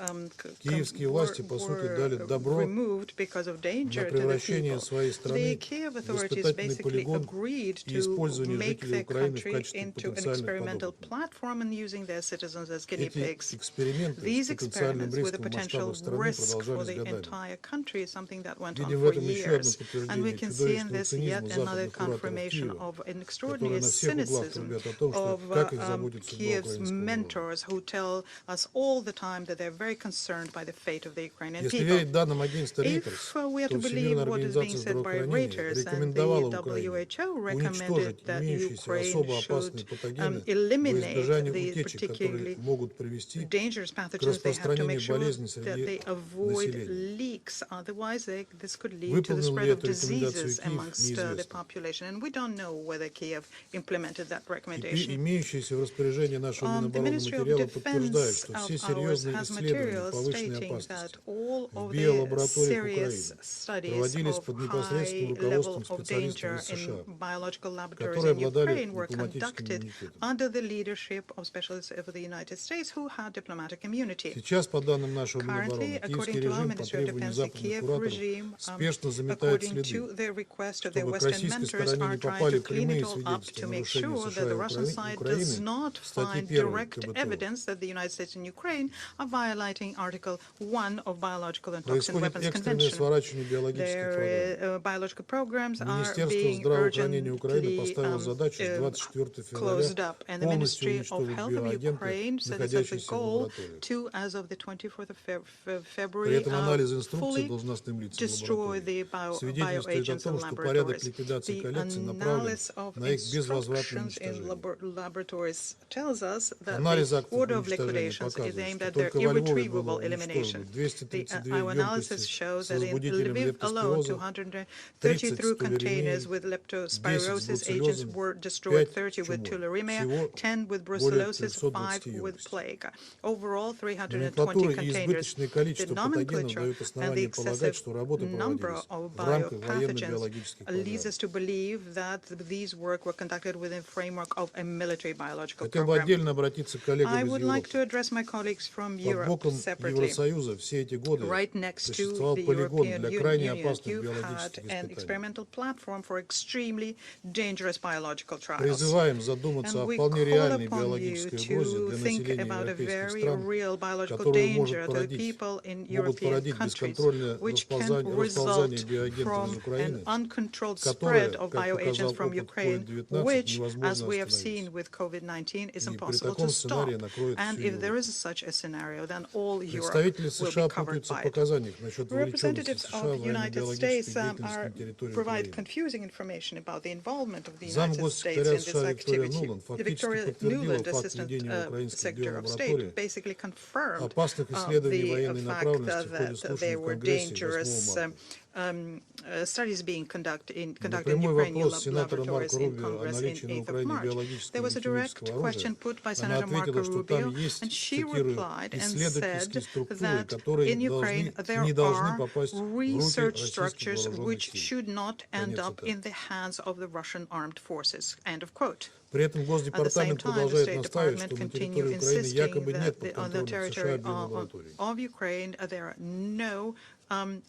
Speaker 6: киевские власти, по сути, дали добро
Speaker 7: removed because of danger
Speaker 6: на
Speaker 7: to the
Speaker 6: превращение
Speaker 7: people.
Speaker 6: своей
Speaker 7: The
Speaker 6: страны
Speaker 7: Kiev
Speaker 6: в
Speaker 7: authorities
Speaker 6: испытательный
Speaker 7: basically
Speaker 6: полигон
Speaker 7: agreed
Speaker 6: и
Speaker 7: to
Speaker 6: использование
Speaker 7: make
Speaker 6: жителей
Speaker 7: their
Speaker 6: Украины в
Speaker 7: country
Speaker 6: качестве
Speaker 7: into an
Speaker 6: потенциальных
Speaker 7: experimental
Speaker 6: подопытных.
Speaker 7: platform and using their citizens as guinea
Speaker 6: Эти
Speaker 7: pigs.
Speaker 6: эксперименты
Speaker 7: These
Speaker 6: с потенциальным
Speaker 7: experiments with a
Speaker 6: риском в
Speaker 7: potential
Speaker 6: масштабах страны
Speaker 7: risk for
Speaker 6: продолжались
Speaker 7: the
Speaker 6: годами.
Speaker 7: entire country is something that went on
Speaker 6: Видим в
Speaker 7: for
Speaker 6: этом еще одно
Speaker 7: years. And we
Speaker 6: подтверждение
Speaker 7: can see in
Speaker 6: чудовищного
Speaker 7: this yet
Speaker 6: цинизма
Speaker 7: another
Speaker 6: западных кураторов
Speaker 7: confirmation
Speaker 6: Киева,
Speaker 7: of an
Speaker 6: которые
Speaker 7: extraordinary
Speaker 6: на всех углах
Speaker 7: cynicism
Speaker 6: трубят о том, что
Speaker 7: of
Speaker 6: как их заботит судьба
Speaker 7: Kiev's
Speaker 6: украинского народа.
Speaker 7: mentors who tell us all the time that they're very concerned by the fate of the Ukrainian
Speaker 6: Если
Speaker 7: people.
Speaker 6: верить данным агентства Reuters,
Speaker 7: If we are
Speaker 6: то
Speaker 7: to believe
Speaker 6: Всемирная
Speaker 7: what is being
Speaker 6: организация
Speaker 7: said by
Speaker 6: здравоохранения
Speaker 7: Reuters, and the
Speaker 6: рекомендовала Украине
Speaker 7: WHO
Speaker 6: уничтожить
Speaker 7: recommended that
Speaker 6: имеющиеся
Speaker 7: Ukraine
Speaker 6: особо опасные
Speaker 7: should
Speaker 6: патогены во
Speaker 7: eliminate
Speaker 6: избежание
Speaker 7: the
Speaker 6: утечек, которые
Speaker 7: particularly
Speaker 6: могут привести
Speaker 7: dangerous
Speaker 6: к
Speaker 7: pathogens. They have to make
Speaker 6: распространению
Speaker 7: sure
Speaker 6: болезней
Speaker 7: that
Speaker 6: среди
Speaker 7: they avoid
Speaker 6: населения.
Speaker 7: leaks. Otherwise, this could lead to the
Speaker 6: Выполнил
Speaker 7: spread
Speaker 6: ли
Speaker 7: of
Speaker 6: эту рекомендацию
Speaker 7: diseases
Speaker 6: Киев,
Speaker 7: amongst the
Speaker 6: неизвестно.
Speaker 7: population. And we don't know whether Kiev implemented that
Speaker 6: И
Speaker 7: recommendation.
Speaker 6: имеющиеся в распоряжении нашего
Speaker 7: The
Speaker 6: Минобороны
Speaker 7: Ministry of
Speaker 6: материалы подтверждают,
Speaker 7: Defense
Speaker 6: что
Speaker 7: of
Speaker 6: все
Speaker 7: ours
Speaker 6: серьезные
Speaker 7: has
Speaker 6: исследования
Speaker 7: materials
Speaker 6: повышенной
Speaker 7: stating
Speaker 6: опасности
Speaker 7: that all
Speaker 6: в
Speaker 7: of the
Speaker 6: биолабораториях
Speaker 7: serious
Speaker 6: Украины
Speaker 7: studies
Speaker 6: проводились
Speaker 7: of
Speaker 6: под непосредственным
Speaker 7: high level
Speaker 6: руководством
Speaker 7: of
Speaker 6: специалистов
Speaker 7: danger
Speaker 6: из США,
Speaker 7: in biological laboratories
Speaker 6: которые
Speaker 7: in
Speaker 6: обладали
Speaker 7: Ukraine were
Speaker 6: дипломатическим
Speaker 7: conducted
Speaker 6: иммунитетом.
Speaker 7: under the leadership of specialists of the United States who had diplomatic immunity.
Speaker 6: Сейчас, по данным нашего
Speaker 7: Currently,
Speaker 6: Минобороны,
Speaker 7: according
Speaker 6: киевский
Speaker 7: to our
Speaker 6: режим по
Speaker 7: Ministry of
Speaker 6: требованию
Speaker 7: Defense, the
Speaker 6: западных
Speaker 7: Kiev
Speaker 6: кураторов
Speaker 7: regime,
Speaker 6: спешно заметает
Speaker 7: according to
Speaker 6: следы,
Speaker 7: the request of the
Speaker 6: чтобы к
Speaker 7: Western
Speaker 6: российской
Speaker 7: mentors,
Speaker 6: стороне
Speaker 7: are
Speaker 6: не
Speaker 7: trying
Speaker 6: попали
Speaker 7: to clean
Speaker 6: прямые
Speaker 7: it all up
Speaker 6: свидетельства
Speaker 7: to make
Speaker 6: нарушения
Speaker 7: sure that
Speaker 6: США
Speaker 7: the
Speaker 6: и
Speaker 7: Russian side
Speaker 6: Украины
Speaker 7: does not
Speaker 6: в статье
Speaker 7: find
Speaker 6: 1
Speaker 7: direct
Speaker 6: КБТО.
Speaker 7: evidence that the United States and Ukraine are violating Article 1 of Biological and Toxin
Speaker 6: Происходит
Speaker 7: Weapons
Speaker 6: экстренное
Speaker 7: Convention.
Speaker 6: сворачивание биологических программ.
Speaker 7: Their biological programs are
Speaker 6: Министерство
Speaker 7: being
Speaker 6: здравоохранения Украины
Speaker 7: urgently
Speaker 6: поставило задачу с 24
Speaker 7: closed
Speaker 6: февраля
Speaker 7: up, and the
Speaker 6: полностью
Speaker 7: Ministry of
Speaker 6: уничтожить
Speaker 7: Health of
Speaker 6: биоагенты,
Speaker 7: Ukraine set as a
Speaker 6: находящиеся в
Speaker 7: goal
Speaker 6: лабораториях.
Speaker 7: to, as of the 24th of
Speaker 6: При
Speaker 7: February,
Speaker 6: этом анализ инструкций
Speaker 7: fully
Speaker 6: должностным лицам
Speaker 7: destroy
Speaker 6: лабораторий
Speaker 7: the
Speaker 6: свидетельствует о
Speaker 7: bioagents in
Speaker 6: том, что порядок
Speaker 7: laboratories.
Speaker 6: ликвидации
Speaker 7: The
Speaker 6: коллекций направлен
Speaker 7: analysis of
Speaker 6: на их безвозвратное
Speaker 7: instructions in
Speaker 6: уничтожение.
Speaker 7: laboratories tells us that
Speaker 6: Анализ
Speaker 7: the
Speaker 6: актов
Speaker 7: order of
Speaker 6: уничтожения
Speaker 7: liquidations is
Speaker 6: показывает,
Speaker 7: aimed
Speaker 6: что
Speaker 7: at their
Speaker 6: только во Львове было
Speaker 7: irretrievable elimination.
Speaker 6: уничтожено 232
Speaker 7: Our analysis
Speaker 6: емкости
Speaker 7: shows
Speaker 6: с
Speaker 7: that in
Speaker 6: возбудителем
Speaker 7: Lviv alone,
Speaker 6: лептоспироза,
Speaker 7: 233
Speaker 6: 30
Speaker 7: containers with leptospirosis agents were destroyed, 30 with tularemia, 10 with brucellosis, 5 with plague. Overall, 320
Speaker 6: Номенклатура и
Speaker 7: containers.
Speaker 6: избыточное
Speaker 7: The
Speaker 6: количество патогенов
Speaker 7: nomenclature
Speaker 6: дают
Speaker 7: and the
Speaker 6: основание полагать,
Speaker 7: excessive
Speaker 6: что работы
Speaker 7: number
Speaker 6: проводились
Speaker 7: of
Speaker 6: в рамках
Speaker 7: biopathogens
Speaker 6: военно-биологических
Speaker 7: leads
Speaker 6: программ.
Speaker 7: us to believe that these work were conducted within the framework of a military biological
Speaker 6: Хотел бы
Speaker 7: program.
Speaker 6: отдельно обратиться к коллегам
Speaker 7: I
Speaker 6: из
Speaker 7: would like to
Speaker 6: Европы.
Speaker 7: address my colleagues from
Speaker 6: Под
Speaker 7: Europe
Speaker 6: боком
Speaker 7: separately.
Speaker 6: Евросоюза все эти годы
Speaker 7: Right next to
Speaker 6: существовал
Speaker 7: the
Speaker 6: полигон
Speaker 7: European
Speaker 6: для крайне
Speaker 7: Union,
Speaker 6: опасных
Speaker 7: you've had
Speaker 6: биологических
Speaker 7: an
Speaker 6: испытаний.
Speaker 7: experimental platform for extremely dangerous biological trials.
Speaker 6: Призываем задуматься
Speaker 7: And
Speaker 6: о
Speaker 7: we
Speaker 6: вполне
Speaker 7: call
Speaker 6: реальной
Speaker 7: upon you
Speaker 6: биологической угрозе
Speaker 7: to
Speaker 6: для
Speaker 7: think
Speaker 6: населения
Speaker 7: about a
Speaker 6: европейских
Speaker 7: very
Speaker 6: стран,
Speaker 7: real biological
Speaker 6: которую
Speaker 7: danger to the people in
Speaker 6: могут
Speaker 7: European
Speaker 6: породить
Speaker 7: countries,
Speaker 6: бесконтрольное
Speaker 7: which can
Speaker 6: расползание
Speaker 7: result
Speaker 6: биоагентов из
Speaker 7: from
Speaker 6: Украины,
Speaker 7: an uncontrolled
Speaker 6: которое,
Speaker 7: spread of
Speaker 6: как показал
Speaker 7: bioagents from
Speaker 6: опыт
Speaker 7: Ukraine,
Speaker 6: COVID-19,
Speaker 7: which,
Speaker 6: невозможно
Speaker 7: as we have
Speaker 6: остановить.
Speaker 7: seen with COVID-19, is
Speaker 6: И при
Speaker 7: impossible to
Speaker 6: таком
Speaker 7: stop.
Speaker 6: сценарии накроет
Speaker 7: And
Speaker 6: всю
Speaker 7: if there
Speaker 6: Европу.
Speaker 7: is such a scenario, then all Europe
Speaker 6: Представители
Speaker 7: will
Speaker 6: США
Speaker 7: be covered
Speaker 6: путаются в
Speaker 7: by it.
Speaker 6: показаниях насчет вовлеченности
Speaker 7: Representatives
Speaker 6: США
Speaker 7: of
Speaker 6: в
Speaker 7: United
Speaker 6: военно-биологической
Speaker 7: States
Speaker 6: деятельности на территории
Speaker 7: provide
Speaker 6: Украины.
Speaker 7: confusing information about the involvement of the
Speaker 6: Зам
Speaker 7: United States
Speaker 6: госсекретаря
Speaker 7: in
Speaker 6: США
Speaker 7: this
Speaker 6: Виктория
Speaker 7: activity.
Speaker 6: Нуланд фактически
Speaker 7: Victoria
Speaker 6: подтвердила
Speaker 7: Nuland,
Speaker 6: факт
Speaker 7: Assistant
Speaker 6: ведения в украинских
Speaker 7: Secretary of State,
Speaker 6: биолабораториях
Speaker 7: basically confirmed
Speaker 6: опасных исследований
Speaker 7: the
Speaker 6: военной
Speaker 7: fact
Speaker 6: направленности в ходе
Speaker 7: that
Speaker 6: слушаний
Speaker 7: there
Speaker 6: в
Speaker 7: were
Speaker 6: Конгрессе
Speaker 7: dangerous
Speaker 6: 8 марта.
Speaker 7: studies being conducted in
Speaker 6: Прямой
Speaker 7: Ukrainian
Speaker 6: вопрос сенатора
Speaker 7: laboratories
Speaker 6: Марко
Speaker 7: in
Speaker 6: Рубио о
Speaker 7: Congress in
Speaker 6: наличии на
Speaker 7: 8th of
Speaker 6: Украине
Speaker 7: March.
Speaker 6: биологического
Speaker 7: There was
Speaker 6: и
Speaker 7: a direct
Speaker 6: химического
Speaker 7: question
Speaker 6: оружия.
Speaker 7: put by
Speaker 6: Она
Speaker 7: Senator Marco
Speaker 6: ответила, что там
Speaker 7: Rubio,
Speaker 6: есть,
Speaker 7: and she
Speaker 6: цитирую,
Speaker 7: replied and
Speaker 6: исследовательские
Speaker 7: said
Speaker 6: структуры,
Speaker 7: that
Speaker 6: которые
Speaker 7: in Ukraine there
Speaker 6: не должны
Speaker 7: are
Speaker 6: попасть в руки
Speaker 7: research
Speaker 6: российских
Speaker 7: structures
Speaker 6: вооруженных
Speaker 7: which
Speaker 6: сил.
Speaker 7: should not end
Speaker 6: Конец
Speaker 7: up
Speaker 6: цитаты.
Speaker 7: in the hands of the Russian armed forces. End of quote.
Speaker 6: При этом
Speaker 7: At the same
Speaker 6: Госдепартамент
Speaker 7: time, the
Speaker 6: продолжает
Speaker 7: State
Speaker 6: настаивать,
Speaker 7: Department
Speaker 6: что на
Speaker 7: continue
Speaker 6: территории Украины
Speaker 7: insisting
Speaker 6: якобы нет
Speaker 7: that
Speaker 6: под
Speaker 7: on the
Speaker 6: контролем США
Speaker 7: territory
Speaker 6: биолабораторий.
Speaker 7: of Ukraine there are no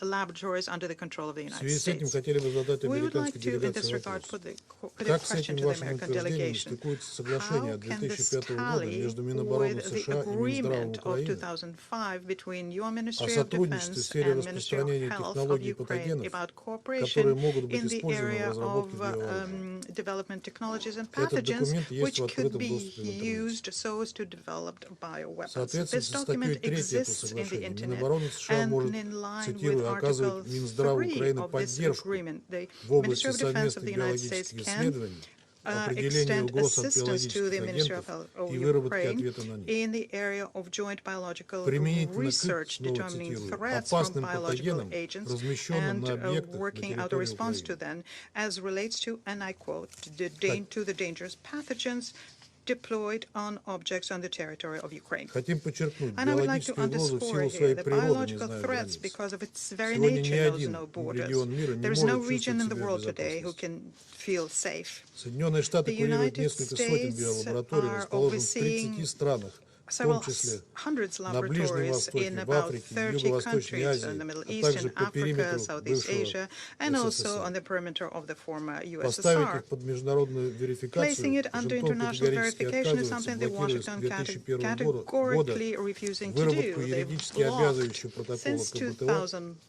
Speaker 7: laboratories under the control of the
Speaker 6: В
Speaker 7: United
Speaker 6: связи с этим
Speaker 7: States.
Speaker 6: хотели бы задать
Speaker 7: We would like
Speaker 6: американской
Speaker 7: to, in
Speaker 6: делегации
Speaker 7: this regard,
Speaker 6: вопрос.
Speaker 7: put a
Speaker 6: Как с
Speaker 7: question
Speaker 6: этим
Speaker 7: to the
Speaker 6: вашим
Speaker 7: American
Speaker 6: утверждением
Speaker 7: delegation.
Speaker 6: стыкуется соглашение
Speaker 7: How
Speaker 6: от
Speaker 7: can this
Speaker 6: 2005 года
Speaker 7: tally
Speaker 6: между Минобороны
Speaker 7: with the
Speaker 6: США и Минздравом
Speaker 7: agreement of
Speaker 6: Украины
Speaker 7: 2005 between your
Speaker 6: о
Speaker 7: Ministry of
Speaker 6: сотрудничестве в
Speaker 7: Defense
Speaker 6: сфере
Speaker 7: and Ministry of
Speaker 6: распространения
Speaker 7: Health of
Speaker 6: технологий и
Speaker 7: Ukraine
Speaker 6: патогенов,
Speaker 7: about
Speaker 6: которые
Speaker 7: cooperation
Speaker 6: могут быть
Speaker 7: in the
Speaker 6: использованы в
Speaker 7: area
Speaker 6: разработке
Speaker 7: of
Speaker 6: биооружия?
Speaker 7: development technologies and
Speaker 6: Этот
Speaker 7: pathogens
Speaker 6: документ есть
Speaker 7: which
Speaker 6: в
Speaker 7: could
Speaker 6: открытом
Speaker 7: be
Speaker 6: доступе в интернете.
Speaker 7: used so as to develop
Speaker 6: В
Speaker 7: bioweapons.
Speaker 6: соответствии
Speaker 7: This
Speaker 6: со статьей
Speaker 7: document
Speaker 6: 3 этого
Speaker 7: exists in the
Speaker 6: соглашения,
Speaker 7: internet,
Speaker 6: Минобороны США
Speaker 7: and
Speaker 6: может,
Speaker 7: in line with
Speaker 6: цитирую,
Speaker 7: Article
Speaker 6: оказывать Минздраву
Speaker 7: 3
Speaker 6: Украины
Speaker 7: of this
Speaker 6: поддержку
Speaker 7: agreement. The
Speaker 6: в области
Speaker 7: Ministry of Defense of
Speaker 6: совместных
Speaker 7: the United States
Speaker 6: биологических
Speaker 7: can
Speaker 6: исследований, определения
Speaker 7: extend
Speaker 6: угроз от
Speaker 7: assistance to the
Speaker 6: биологических
Speaker 7: Ministry of
Speaker 6: агентов
Speaker 7: Health of
Speaker 6: и выработки
Speaker 7: Ukraine
Speaker 6: ответа на них.
Speaker 7: in the area of joint biological
Speaker 6: Применительно к,
Speaker 7: research,
Speaker 6: снова
Speaker 7: determining
Speaker 6: цитирую,
Speaker 7: threats from
Speaker 6: опасным
Speaker 7: biological
Speaker 6: патогенам,
Speaker 7: agents
Speaker 6: размещенным на
Speaker 7: and
Speaker 6: объектах на
Speaker 7: working out a
Speaker 6: территории
Speaker 7: response to
Speaker 6: Украины.
Speaker 7: them as relates to, and I quote, to the dangerous pathogens deployed on objects on the territory of Ukraine.
Speaker 6: Хотим подчеркнуть,
Speaker 7: And I would like to
Speaker 6: биологическая угроза в
Speaker 7: underscore
Speaker 6: силу
Speaker 7: here
Speaker 6: своей
Speaker 7: the
Speaker 6: природы не
Speaker 7: biological
Speaker 6: знает
Speaker 7: threats,
Speaker 6: границ.
Speaker 7: because of its very
Speaker 6: Сегодня ни
Speaker 7: nature, knows
Speaker 6: один
Speaker 7: no borders.
Speaker 6: регион мира не
Speaker 7: There is no
Speaker 6: может
Speaker 7: region in
Speaker 6: чувствовать
Speaker 7: the
Speaker 6: себя в
Speaker 7: world today who
Speaker 6: безопасности.
Speaker 7: can feel safe.
Speaker 6: Соединенные Штаты
Speaker 7: The
Speaker 6: курируют
Speaker 7: United
Speaker 6: несколько сотен
Speaker 7: States
Speaker 6: биолабораторий,
Speaker 7: are
Speaker 6: расположенных в
Speaker 7: overseeing
Speaker 6: 30 странах, в
Speaker 7: several
Speaker 6: том числе
Speaker 7: hundreds
Speaker 6: на Ближнем
Speaker 7: laboratories
Speaker 6: Востоке,
Speaker 7: in
Speaker 6: в
Speaker 7: about
Speaker 6: Африке, в
Speaker 7: 30
Speaker 6: Юго-Восточной
Speaker 7: countries in
Speaker 6: Азии,
Speaker 7: the Middle
Speaker 6: а
Speaker 7: East,
Speaker 6: также
Speaker 7: in
Speaker 6: по
Speaker 7: Africa,
Speaker 6: периметру
Speaker 7: Southeast
Speaker 6: бывшего
Speaker 7: Asia, and also on
Speaker 6: СССР.
Speaker 7: the perimeter of the former
Speaker 6: Поставить
Speaker 7: USSR.
Speaker 6: их под международную
Speaker 7: Placing
Speaker 6: верификацию
Speaker 7: it under
Speaker 6: Вашингтон
Speaker 7: international
Speaker 6: категорически
Speaker 7: verification is
Speaker 6: отказывается,
Speaker 7: something that
Speaker 6: блокируя с
Speaker 7: Washington
Speaker 6: 2001 года
Speaker 7: categorically refusing to
Speaker 6: выработку
Speaker 7: do. They've
Speaker 6: юридически
Speaker 7: blocked
Speaker 6: обязывающего протокола
Speaker 7: since
Speaker 6: КБТО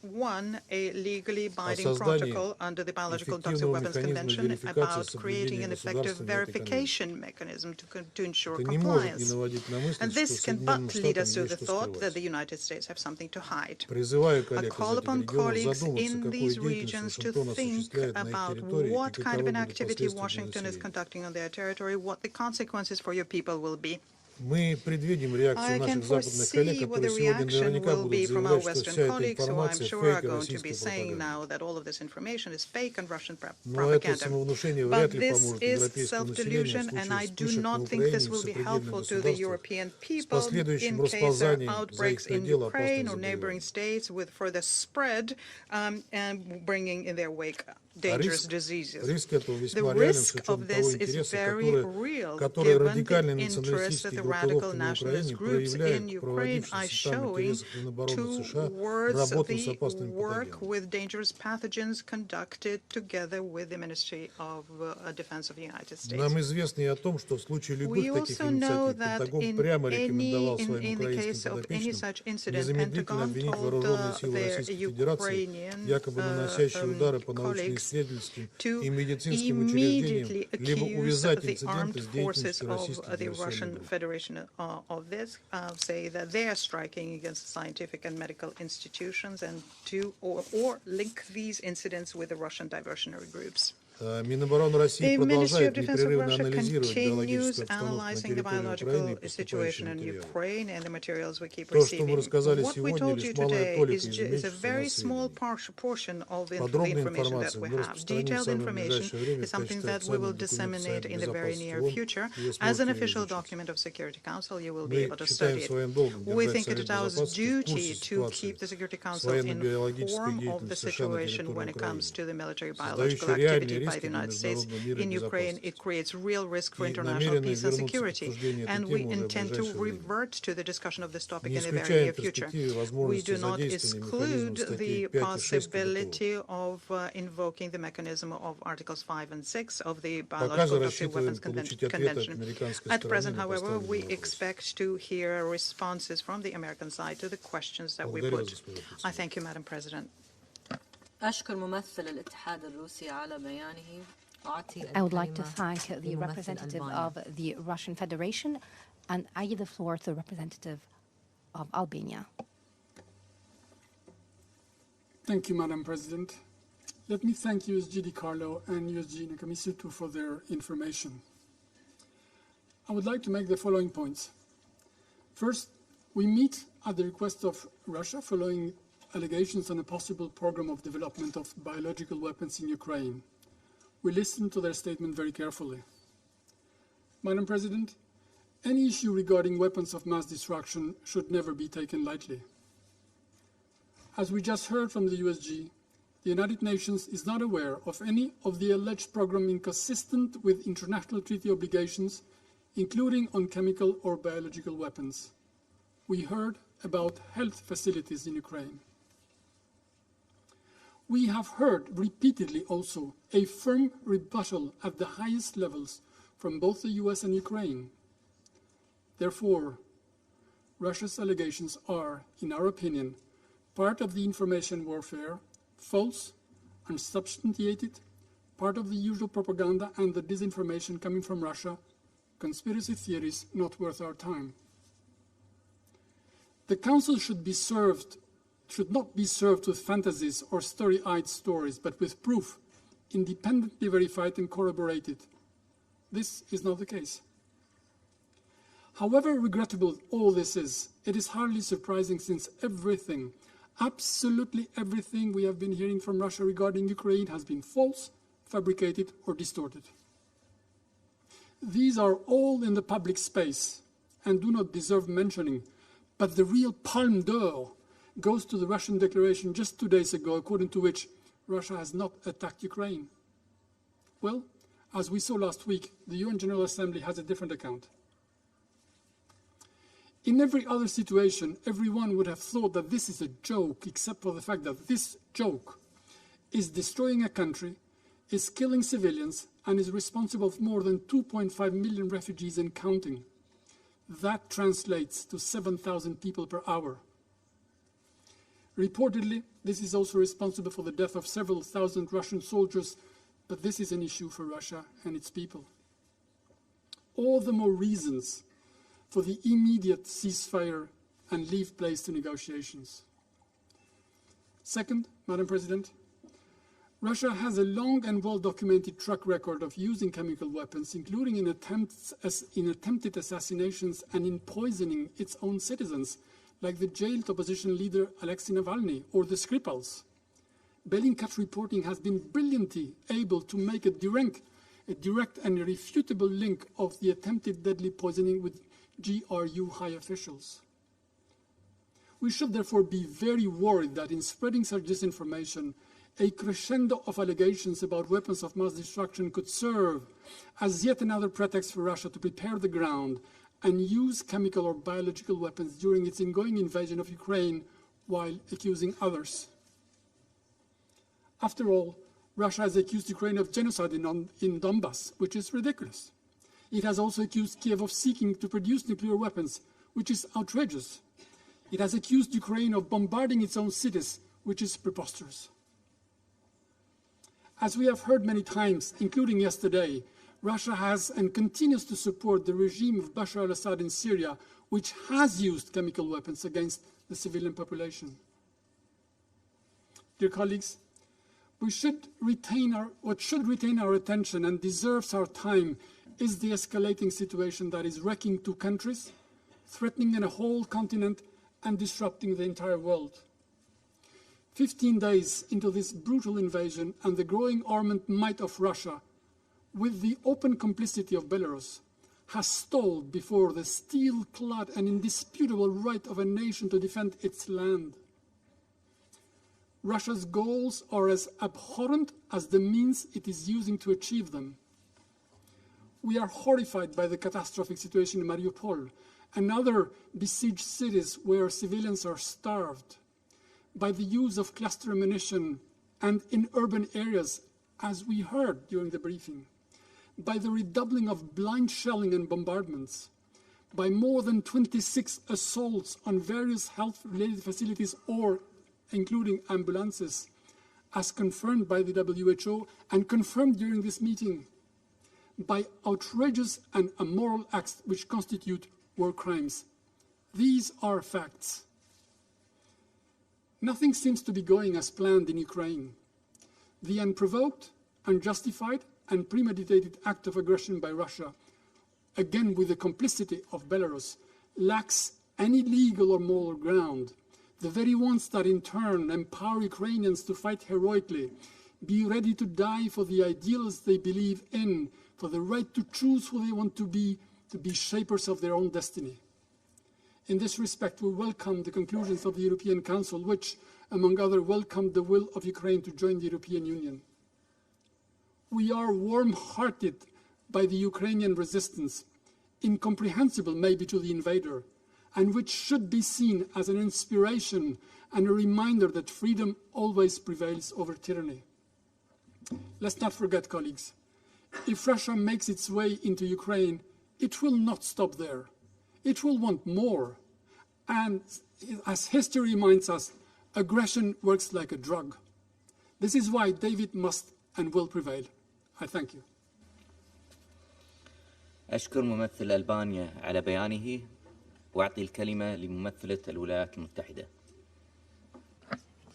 Speaker 7: 2001 a legally
Speaker 6: о
Speaker 7: binding
Speaker 6: создании
Speaker 7: protocol under the Biological and Toxic
Speaker 6: эффективного
Speaker 7: Weapons
Speaker 6: механизма
Speaker 7: Convention
Speaker 6: верификации
Speaker 7: about creating
Speaker 6: соблюдения
Speaker 7: an effective
Speaker 6: государствами этой конвенции.
Speaker 7: verification mechanism to ensure
Speaker 6: Это не может не
Speaker 7: compliance.
Speaker 6: наводить на мысль,
Speaker 7: And
Speaker 6: что
Speaker 7: this can
Speaker 6: Соединенным
Speaker 7: but lead
Speaker 6: Штатам
Speaker 7: us to
Speaker 6: есть
Speaker 7: the
Speaker 6: что
Speaker 7: thought that
Speaker 6: скрывать.
Speaker 7: the United States have something to hide.
Speaker 6: Призываю
Speaker 7: I
Speaker 6: коллег из
Speaker 7: call
Speaker 6: этих
Speaker 7: upon
Speaker 6: регионов
Speaker 7: colleagues
Speaker 6: задуматься,
Speaker 7: in
Speaker 6: какую
Speaker 7: these
Speaker 6: деятельность
Speaker 7: regions to
Speaker 6: Вашингтон
Speaker 7: think
Speaker 6: осуществляет на их
Speaker 7: about
Speaker 6: территории и
Speaker 7: what kind of
Speaker 6: каковы
Speaker 7: an
Speaker 6: будут
Speaker 7: activity
Speaker 6: последствия для
Speaker 7: Washington is
Speaker 6: населения.
Speaker 7: conducting on their territory, what the consequences for your people will be.
Speaker 6: Мы предвидим реакцию
Speaker 7: I can
Speaker 6: наших западных коллег,
Speaker 7: foresee what
Speaker 6: которые
Speaker 7: the
Speaker 6: сегодня
Speaker 7: reaction
Speaker 6: наверняка
Speaker 7: will
Speaker 6: будут
Speaker 7: be from our
Speaker 6: заявлять, что
Speaker 7: Western
Speaker 6: вся эта
Speaker 7: colleagues, who I'm
Speaker 6: информация
Speaker 7: sure
Speaker 6: фейк
Speaker 7: are
Speaker 6: и
Speaker 7: going to be
Speaker 6: российская
Speaker 7: saying
Speaker 6: пропаганда.
Speaker 7: now that all of this information is fake and Russian
Speaker 6: Но это
Speaker 7: propaganda.
Speaker 6: самовнушение
Speaker 7: But
Speaker 6: вряд ли
Speaker 7: this
Speaker 6: поможет
Speaker 7: is
Speaker 6: европейскому населению в
Speaker 7: self-delusion, and I
Speaker 6: случае
Speaker 7: do
Speaker 6: вспышек на
Speaker 7: not think
Speaker 6: Украине
Speaker 7: this
Speaker 6: и в
Speaker 7: will be
Speaker 6: сопредельных
Speaker 7: helpful to the
Speaker 6: государствах
Speaker 7: European
Speaker 6: с
Speaker 7: people
Speaker 6: последующим
Speaker 7: in case there are
Speaker 6: расползанием за их
Speaker 7: outbreaks in
Speaker 6: пределы
Speaker 7: Ukraine
Speaker 6: опасных
Speaker 7: or neighboring
Speaker 6: заболеваний.
Speaker 7: states with further spread and bringing in their wake dangerous diseases.
Speaker 6: Риск этого
Speaker 7: The
Speaker 6: весьма реален с
Speaker 7: risk
Speaker 6: учетом
Speaker 7: of
Speaker 6: того
Speaker 7: this is
Speaker 6: интереса,
Speaker 7: very real,
Speaker 6: который
Speaker 7: given
Speaker 6: радикальные
Speaker 7: the interest that
Speaker 6: националистические
Speaker 7: the radical
Speaker 6: группировки на
Speaker 7: nationalist
Speaker 6: Украине
Speaker 7: groups
Speaker 6: проявляют
Speaker 7: in
Speaker 6: к
Speaker 7: Ukraine are
Speaker 6: проводившимся там
Speaker 7: showing
Speaker 6: интересах Минобороны США
Speaker 7: towards
Speaker 6: работу с
Speaker 7: the
Speaker 6: опасными
Speaker 7: work
Speaker 6: патогенами.
Speaker 7: with dangerous pathogens conducted together with the Ministry of Defense of the United States.
Speaker 6: Нам известно и о том, что в случае
Speaker 7: We
Speaker 6: любых таких
Speaker 7: also know
Speaker 6: инициатив
Speaker 7: that
Speaker 6: Пентагон прямо рекомендовал своим
Speaker 7: in the
Speaker 6: украинским
Speaker 7: case of any
Speaker 6: подопечным
Speaker 7: such incident,
Speaker 6: незамедлительно
Speaker 7: Pentagon
Speaker 6: обвинить
Speaker 7: told
Speaker 6: вооруженные силы
Speaker 7: their
Speaker 6: Российской Федерации,
Speaker 7: Ukrainian
Speaker 6: якобы наносящие удары по
Speaker 7: colleagues
Speaker 6: научно-исследовательским
Speaker 7: to
Speaker 6: и медицинским учреждениям,
Speaker 7: immediately
Speaker 6: либо
Speaker 7: accuse
Speaker 6: увязать
Speaker 7: the armed
Speaker 6: инциденты с
Speaker 7: forces
Speaker 6: деятельностью
Speaker 7: of
Speaker 6: российских
Speaker 7: the
Speaker 6: диверсионных
Speaker 7: Russian
Speaker 6: групп.
Speaker 7: Federation of this, say that they are striking against scientific and medical institutions and or link these incidents with the Russian diversionary groups.
Speaker 6: Минобороны России
Speaker 7: The Ministry of
Speaker 6: продолжает
Speaker 7: Defense of
Speaker 6: непрерывно
Speaker 7: Russia
Speaker 6: анализировать
Speaker 7: continues
Speaker 6: биологическую обстановку на
Speaker 7: analyzing the
Speaker 6: территории Украины и
Speaker 7: biological situation
Speaker 6: поступающие
Speaker 7: in
Speaker 6: материалы.
Speaker 7: Ukraine and the materials we keep
Speaker 6: То, что мы
Speaker 7: receiving.
Speaker 6: рассказали
Speaker 7: What we
Speaker 6: сегодня,
Speaker 7: told
Speaker 6: лишь
Speaker 7: you
Speaker 6: малая
Speaker 7: today
Speaker 6: толика
Speaker 7: is
Speaker 6: из
Speaker 7: a very
Speaker 6: имеющихся
Speaker 7: small
Speaker 6: сведений.
Speaker 7: portion of the
Speaker 6: Подробную
Speaker 7: information that
Speaker 6: информацию
Speaker 7: we
Speaker 6: мы
Speaker 7: have.
Speaker 6: распространим в
Speaker 7: Detailed
Speaker 6: самое
Speaker 7: information
Speaker 6: ближайшее время
Speaker 7: is
Speaker 6: в
Speaker 7: something
Speaker 6: качестве
Speaker 7: that we will
Speaker 6: официального документа
Speaker 7: disseminate
Speaker 6: Совета
Speaker 7: in the very
Speaker 6: Безопасности
Speaker 7: near
Speaker 6: ООН,
Speaker 7: future.
Speaker 6: и вы
Speaker 7: As an
Speaker 6: сможете
Speaker 7: official
Speaker 6: изучить.
Speaker 7: document of Security Council, you will be
Speaker 6: Мы
Speaker 7: able to
Speaker 6: считаем
Speaker 7: study it.
Speaker 6: своим долгом
Speaker 7: We
Speaker 6: держать
Speaker 7: think
Speaker 6: Совет
Speaker 7: it is our
Speaker 6: Безопасности в
Speaker 7: duty
Speaker 6: курсе
Speaker 7: to
Speaker 6: ситуации
Speaker 7: keep the Security
Speaker 6: с
Speaker 7: Council in
Speaker 6: военно-биологической
Speaker 7: inform of the
Speaker 6: деятельностью США на
Speaker 7: situation when
Speaker 6: территории
Speaker 7: it comes
Speaker 6: Украины,
Speaker 7: to the military biological
Speaker 6: создающей реальные
Speaker 7: activity by
Speaker 6: риски
Speaker 7: the
Speaker 6: для
Speaker 7: United States
Speaker 6: международного мира и
Speaker 7: in Ukraine. It
Speaker 6: безопасности.
Speaker 7: creates real risk for
Speaker 6: И
Speaker 7: international
Speaker 6: намерены
Speaker 7: peace and
Speaker 6: вернуться к
Speaker 7: security.
Speaker 6: обсуждению этой
Speaker 7: And we
Speaker 6: темы уже в
Speaker 7: intend to
Speaker 6: ближайшее время.
Speaker 7: revert to the discussion of this topic
Speaker 6: Не
Speaker 7: in the very
Speaker 6: исключаем
Speaker 7: near future.
Speaker 6: перспективы
Speaker 7: We
Speaker 6: возможности
Speaker 7: do not
Speaker 6: задействования механизмов
Speaker 7: exclude
Speaker 6: статей
Speaker 7: the
Speaker 6: 5 и 6 КБТО.
Speaker 7: possibility of invoking the mechanism of Articles 5 and 6 of the
Speaker 6: Пока же
Speaker 7: Biological Toxic
Speaker 6: рассчитываем
Speaker 7: Weapons
Speaker 6: получить ответы от
Speaker 7: Convention.
Speaker 6: американской
Speaker 7: At
Speaker 6: стороны
Speaker 7: present,
Speaker 6: на
Speaker 7: however,
Speaker 6: поставленные
Speaker 7: we
Speaker 6: вопросы.
Speaker 7: expect to hear responses from the American side to the questions that we
Speaker 6: Благодарю вас,
Speaker 7: put.
Speaker 6: господин
Speaker 7: I
Speaker 6: председатель.
Speaker 7: thank you, Madam President.
Speaker 4: أشكر ممثل الاتحاد الروسي على بيانه.
Speaker 1: I would like to thank the representative of the Russian Federation, and I give the floor to the representative of Albania.
Speaker 8: Thank you, Madam President. Let me thank USG Di Carlo and USG Necamisitu for their information. I would like to make the following points. First, we meet at the request of Russia following allegations on a possible program of development of biological weapons in Ukraine. We listened to their statement very carefully. Madam President, any issue regarding weapons of mass destruction should never be taken lightly. As we just heard from the USG, the United Nations is not aware of any of the alleged program inconsistent with international treaty obligations, including on chemical or biological weapons. We heard about health facilities in Ukraine. We have heard repeatedly also a firm rebuttal at the highest levels from both the US and Ukraine. Therefore, Russia's allegations are, in our opinion, part of the information warfare, false, unsubstantiated, part of the usual propaganda and the disinformation coming from Russia, conspiracy theories not worth our time. The Council should not be served with fantasies or story-eyed stories, but with proof, independently verified and corroborated. This is not the case. However regrettable all this is, it is hardly surprising since everything, absolutely everything we have been hearing from Russia regarding Ukraine has been false, fabricated, or distorted. These are all in the public space and do not deserve mentioning, but the real palme d'or goes to the Russian declaration just 2 days ago, according to which Russia has not attacked Ukraine. Well, as we saw last week, the UN General Assembly has a different account. In every other situation, everyone would have thought that this is a joke, except for the fact that this joke is destroying a country, is killing civilians, and is responsible for more than 2.5 million refugees and counting. That translates to 7,000 people per hour. Reportedly, this is also responsible for the death of several thousand Russian soldiers, but this is an issue for Russia and its people. All the more reasons for the immediate ceasefire and leave place to negotiations. Second, Madam President, Russia has a long and well-documented track record of using chemical weapons, including in attempted assassinations and in poisoning its own citizens, like the jailed opposition leader Alexei Navalny or the Skripals. Bellingcat reporting has been brilliantly able to make a direct and irrefutable link of the attempted deadly poisoning with GRU high officials. We should therefore be very worried that in spreading such disinformation, a crescendo of allegations about weapons of mass destruction could serve as yet another pretext for Russia to prepare the ground and use chemical or biological weapons during its ongoing invasion of Ukraine while accusing others. After all, Russia has accused Ukraine of genocide in Donbass, which is ridiculous. It has also accused Kiev of seeking to produce nuclear weapons, which is outrageous. It has accused Ukraine of bombarding its own cities, which is preposterous. As we have heard many times, including yesterday, Russia has and continues to support the regime of Bashar al-Assad in Syria, which has used chemical weapons against the civilian population. Dear colleagues, what should retain our attention and deserves our time is the escalating situation that is wrecking 2 countries, threatening a whole continent, and disrupting the entire world. 15 days into this brutal invasion and the growing armed might of Russia, with the open complicity of Belarus, has stalled before the steel-clad and indisputable right of a nation to defend its land. Russia's goals are as abhorrent as the means it is using to achieve them. We are horrified by the catastrophic situation in Mariupol and other besieged cities where civilians are starved, by the use of cluster ammunition and in urban areas, as we heard during the briefing, by the redoubling of blind shelling and bombardments, by more than 26 assaults on various health-related facilities or including ambulances, as confirmed by the WHO and confirmed during this meeting, by outrageous and immoral acts which constitute war crimes. These are facts. Nothing seems to be going as planned in Ukraine. The unprovoked, unjustified, and premeditated act of aggression by Russia, again with the complicity of Belarus, lacks any legal or moral ground. The very ones that in turn empower Ukrainians to fight heroically, be ready to die for the ideals they believe in, for the right to choose who they want to be shapers of their own destiny. In this respect, we welcome the conclusions of the European Council, which, among others, welcomed the will of Ukraine to join the European Union. We are warm-hearted by the Ukrainian resistance, incomprehensible maybe to the invader, and which should be seen as an inspiration and a reminder that freedom always prevails over tyranny. Let's not forget, colleagues, if Russia makes its way into Ukraine, it will not stop there. It will want more. And as history reminds us, aggression works like a drug. This is why David must and will prevail. I thank you.
Speaker 9: أشكر ممثل ألبانيا على بيانه وأعطي الكلمة لممثلة الولايات المتحدة.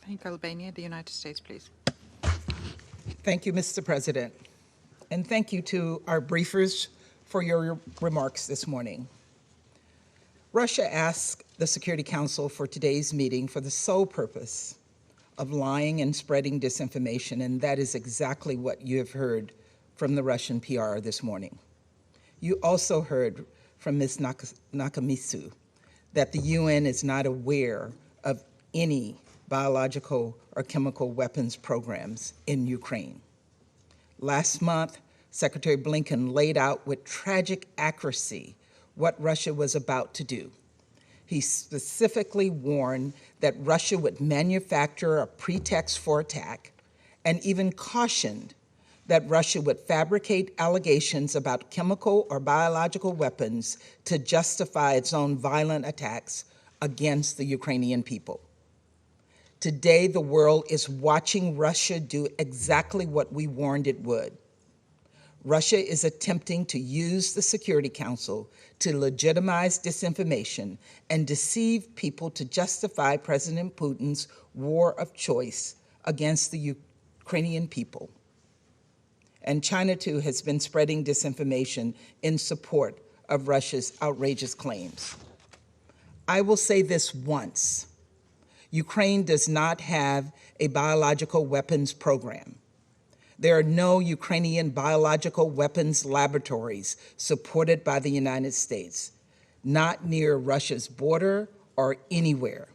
Speaker 7: Thank Albania. The United States, please.
Speaker 10: Thank you, Mr. President. And thank you to our briefers for your remarks this morning. Russia asked the Security Council for today's meeting for the sole purpose of lying and spreading disinformation, and that is exactly what you have heard from the Russian PR this morning. You also heard from Ms. Nakamitsu that the UN is not aware of any biological or chemical weapons programs in Ukraine. Last month, Secretary Blinken laid out with tragic accuracy what Russia was about to do. He specifically warned that Russia would manufacture a pretext for attack and even cautioned that Russia would fabricate allegations about chemical or biological weapons to justify its own violent attacks against the Ukrainian people. Today, the world is watching Russia do exactly what we warned it would. Russia is attempting to use the Security Council to legitimize disinformation and deceive people to justify President Putin's war of choice against the Ukrainian people. And China, too, has been spreading disinformation in support of Russia's outrageous claims. I will say this once. Ukraine does not have a biological weapons program. There are no Ukrainian biological weapons laboratories supported by the United States, not near Russia's border or anywhere.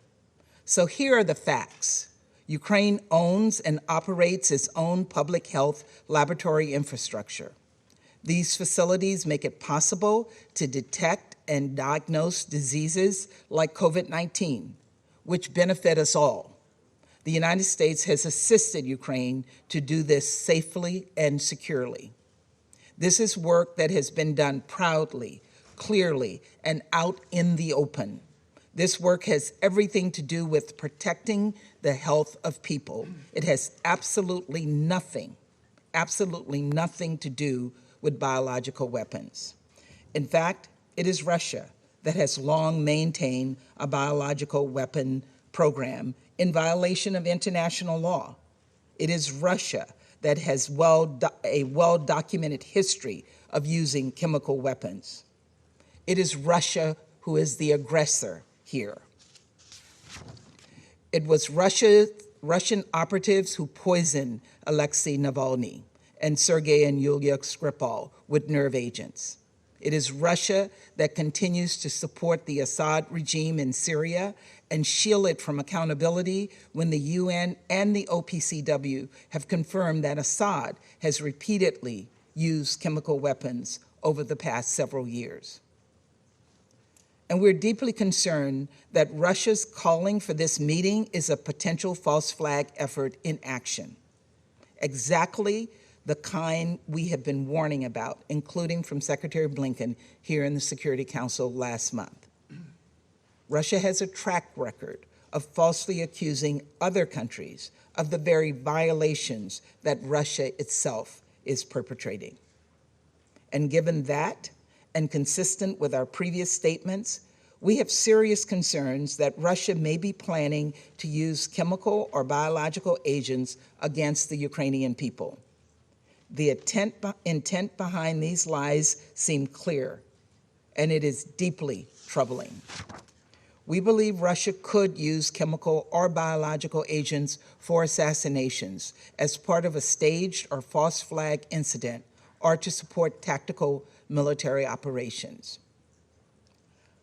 Speaker 10: So here are the facts. Ukraine owns and operates its own public health laboratory infrastructure. These facilities make it possible to detect and diagnose diseases like COVID-19, which benefit us all. The United States has assisted Ukraine to do this safely and securely. This is work that has been done proudly, clearly, and out in the open. This work has everything to do with protecting the health of people. It has absolutely nothing to do with biological weapons. In fact, it is Russia that has long maintained a biological weapon program in violation of international law. It is Russia that has a well-documented history of using chemical weapons. It is Russia who is the aggressor here. It was Russian operatives who poisoned Alexei Navalny and Sergei and Yulia Skripal with nerve agents. It is Russia that continues to support the Assad regime in Syria and shield it from accountability when the UN and the OPCW have confirmed that Assad has repeatedly used chemical weapons over the past several years. And we're deeply concerned that Russia's calling for this meeting is a potential false flag effort in action. Exactly the kind we have been warning about, including from Secretary Blinken here in the Security Council last month. Russia has a track record of falsely accusing other countries of the very violations that Russia itself is perpetrating. And given that, and consistent with our previous statements, we have serious concerns that Russia may be planning to use chemical or biological agents against the Ukrainian people. The intent behind these lies seem clear, and it is deeply troubling. We believe Russia could use chemical or biological agents for assassinations as part of a staged or false flag incident or to support tactical military operations.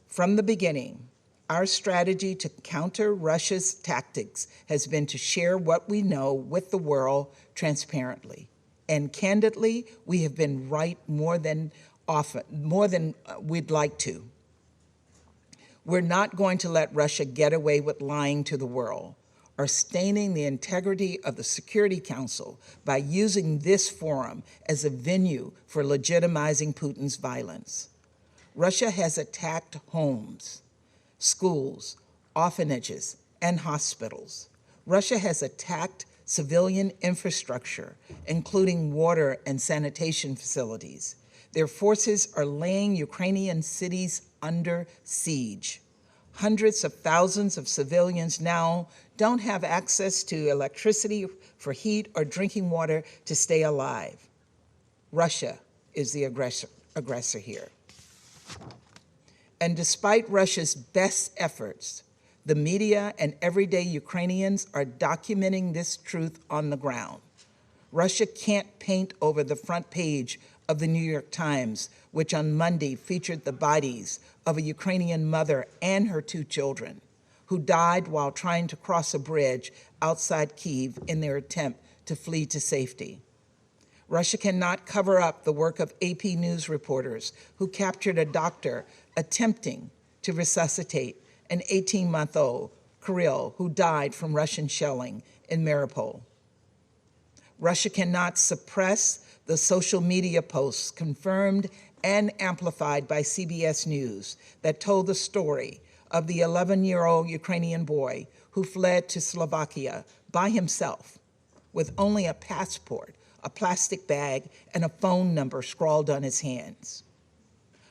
Speaker 10: From the beginning, our strategy to counter Russia's tactics has been to share what we know with the world transparently. And candidly, we have been right more than we'd like to. We're not going to let Russia get away with lying to the world or staining the integrity of the Security Council by using this forum as a venue for legitimizing Putin's violence. Russia has attacked homes, schools, orphanages, and hospitals. Russia has attacked civilian infrastructure, including water and sanitation facilities. Their forces are laying Ukrainian cities under siege. Hundreds of thousands of civilians now don't have access to electricity for heat or drinking water to stay alive. Russia is the aggressor here. And despite Russia's best efforts, the media and everyday Ukrainians are documenting this truth on the ground. Russia can't paint over the front page of the New York Times, which on Monday featured the bodies of a Ukrainian mother and her 2 children who died while trying to cross a bridge outside Kyiv in their attempt to flee to safety. Russia cannot cover up the work of AP News reporters who captured a doctor attempting to resuscitate an 18-month-old Kirill who died from Russian shelling in Mariupol. Russia cannot suppress the social media posts confirmed and amplified by CBS News that told the story of the 11-year-old Ukrainian boy who fled to Slovakia by himself with only a passport, a plastic bag, and a phone number scrawled on his hands.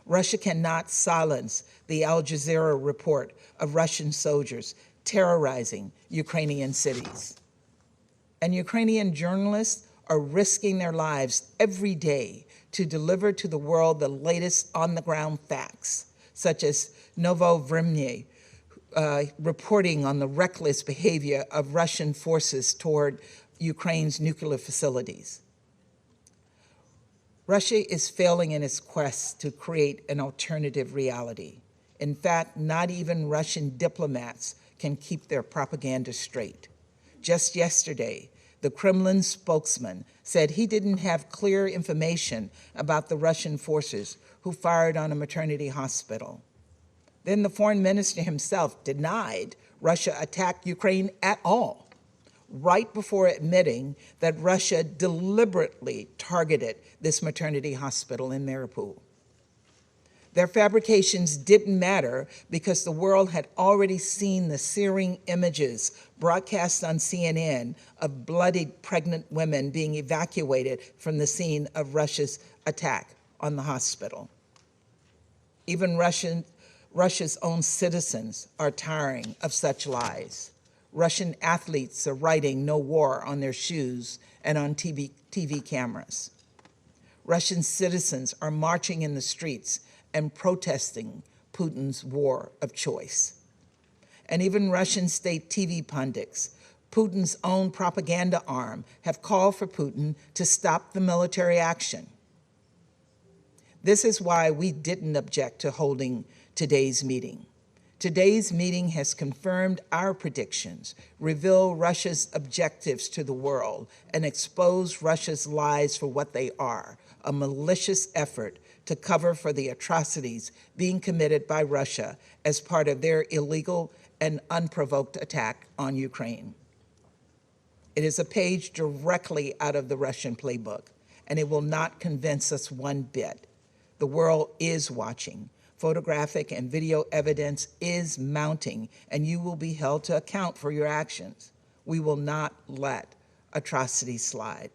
Speaker 10: Russia cannot silence the Al Jazeera report of Russian soldiers terrorizing Ukrainian cities. And Ukrainian journalists are risking their lives every day to deliver to the world the latest on-the-ground facts, such as Novo Vremye reporting on the reckless behavior of Russian forces toward Ukraine's nuclear facilities. Russia is failing in its quest to create an alternative reality. In fact, not even Russian diplomats can keep their propaganda straight. Just yesterday, the Kremlin spokesman said he didn't have clear information about the Russian forces who fired on a maternity hospital. Then the foreign minister himself denied Russia attacked Ukraine at all, right before admitting that Russia deliberately targeted this maternity hospital in Mariupol. Their fabrications didn't matter because the world had already seen the searing images broadcast on CNN of bloodied pregnant women being evacuated from the scene of Russia's attack on the hospital. Even Russia's own citizens are tiring of such lies. Russian athletes are writing "No war" on their shoes and on TV cameras. Russian citizens are marching in the streets and protesting Putin's war of choice. And even Russian state TV pundits, Putin's own propaganda arm, have called for Putin to stop the military action. This is why we didn't object to holding today's meeting. Today's meeting has confirmed our predictions, revealed Russia's objectives to the world, and exposed Russia's lies for what they are, a malicious effort to cover for the atrocities being committed by Russia as part of their illegal and unprovoked attack on Ukraine. It is a page directly out of the Russian playbook, and it will not convince us one bit. The world is watching. Photographic and video evidence is mounting, and you will be held to account for your actions. We will not let atrocities slide.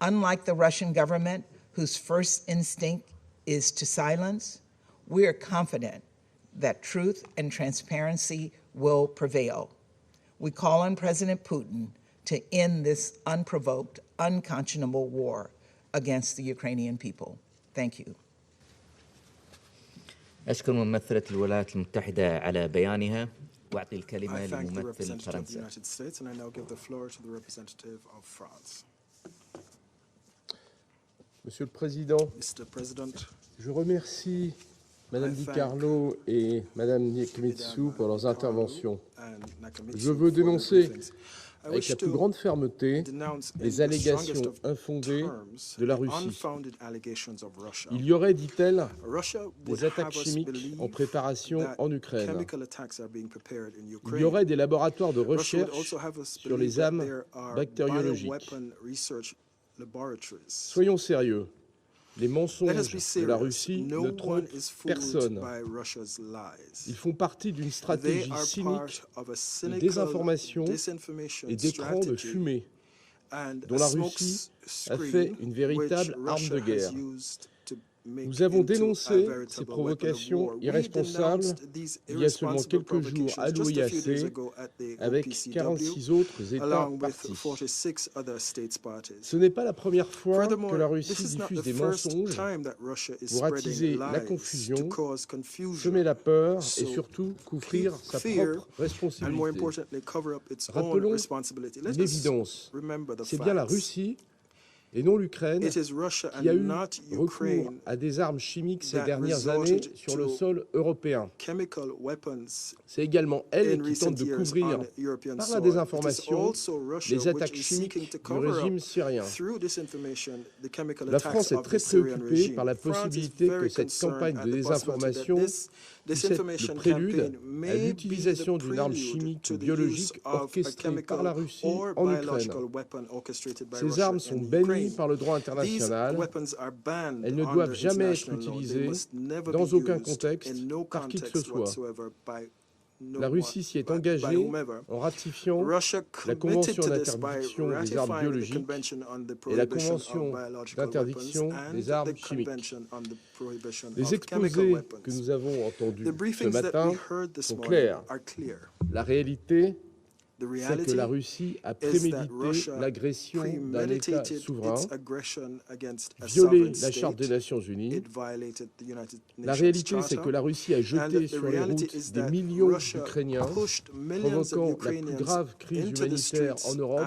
Speaker 10: Unlike the Russian government, whose first instinct is to silence, we are confident that truth and transparency will prevail. We call on President Putin to end this unprovoked, unconscionable war against the Ukrainian people. Thank you.
Speaker 9: أشكر ممثلة الولايات المتحدة على بيانها وأعطي الكلمة لممثل فرنسا.
Speaker 11: Monsieur le Président, je remercie Madame Di Carlo et Madame Nebemzya pour leurs interventions. Je veux dénoncer avec la plus grande fermeté les allégations infondées de la Russie. Il y aurait, dit-elle, des attaques chimiques en préparation en Ukraine. Il y aurait des laboratoires de recherche sur les armes bactériologiques. Soyons sérieux. Les mensonges de la Russie ne trompent personne. Ils font partie d'une stratégie cynique de désinformation et d'écran de fumée, dont la Russie a fait une véritable arme de guerre. Nous avons dénoncé ces provocations irresponsables il y a seulement quelques jours à l'OIAC avec 46 autres États partis. Ce n'est pas la première fois que la Russie diffuse des mensonges pour attiser la confusion, semer la peur et surtout couvrir sa propre responsabilité. Rappelons une évidence, c'est bien la Russie et non l'Ukraine, qui a eu recours à des armes chimiques ces dernières années sur le sol européen. C'est également elle qui tente de couvrir, par la désinformation, les attaques chimiques du régime syrien. La France est très préoccupée par la possibilité que cette campagne de désinformation puisse être le prélude à l'utilisation d'une arme chimique ou biologique orchestrée par la Russie en Ukraine. Ces armes sont bannies par le droit international. Elles ne doivent jamais être utilisées dans aucun contexte par qui que ce soit. La Russie s'y est engagée en ratifiant la Convention d'interdiction des armes biologiques et la Convention d'interdiction des armes chimiques. Les exposés que nous avons entendus ce matin sont clairs. La réalité, c'est que la Russie a prémédité l'agression d'un État souverain, violé la Charte des Nations Unies. La réalité, c'est que la Russie a jeté sur les routes des millions d'Ukrainiens, provoquant la plus grave crise humanitaire en Europe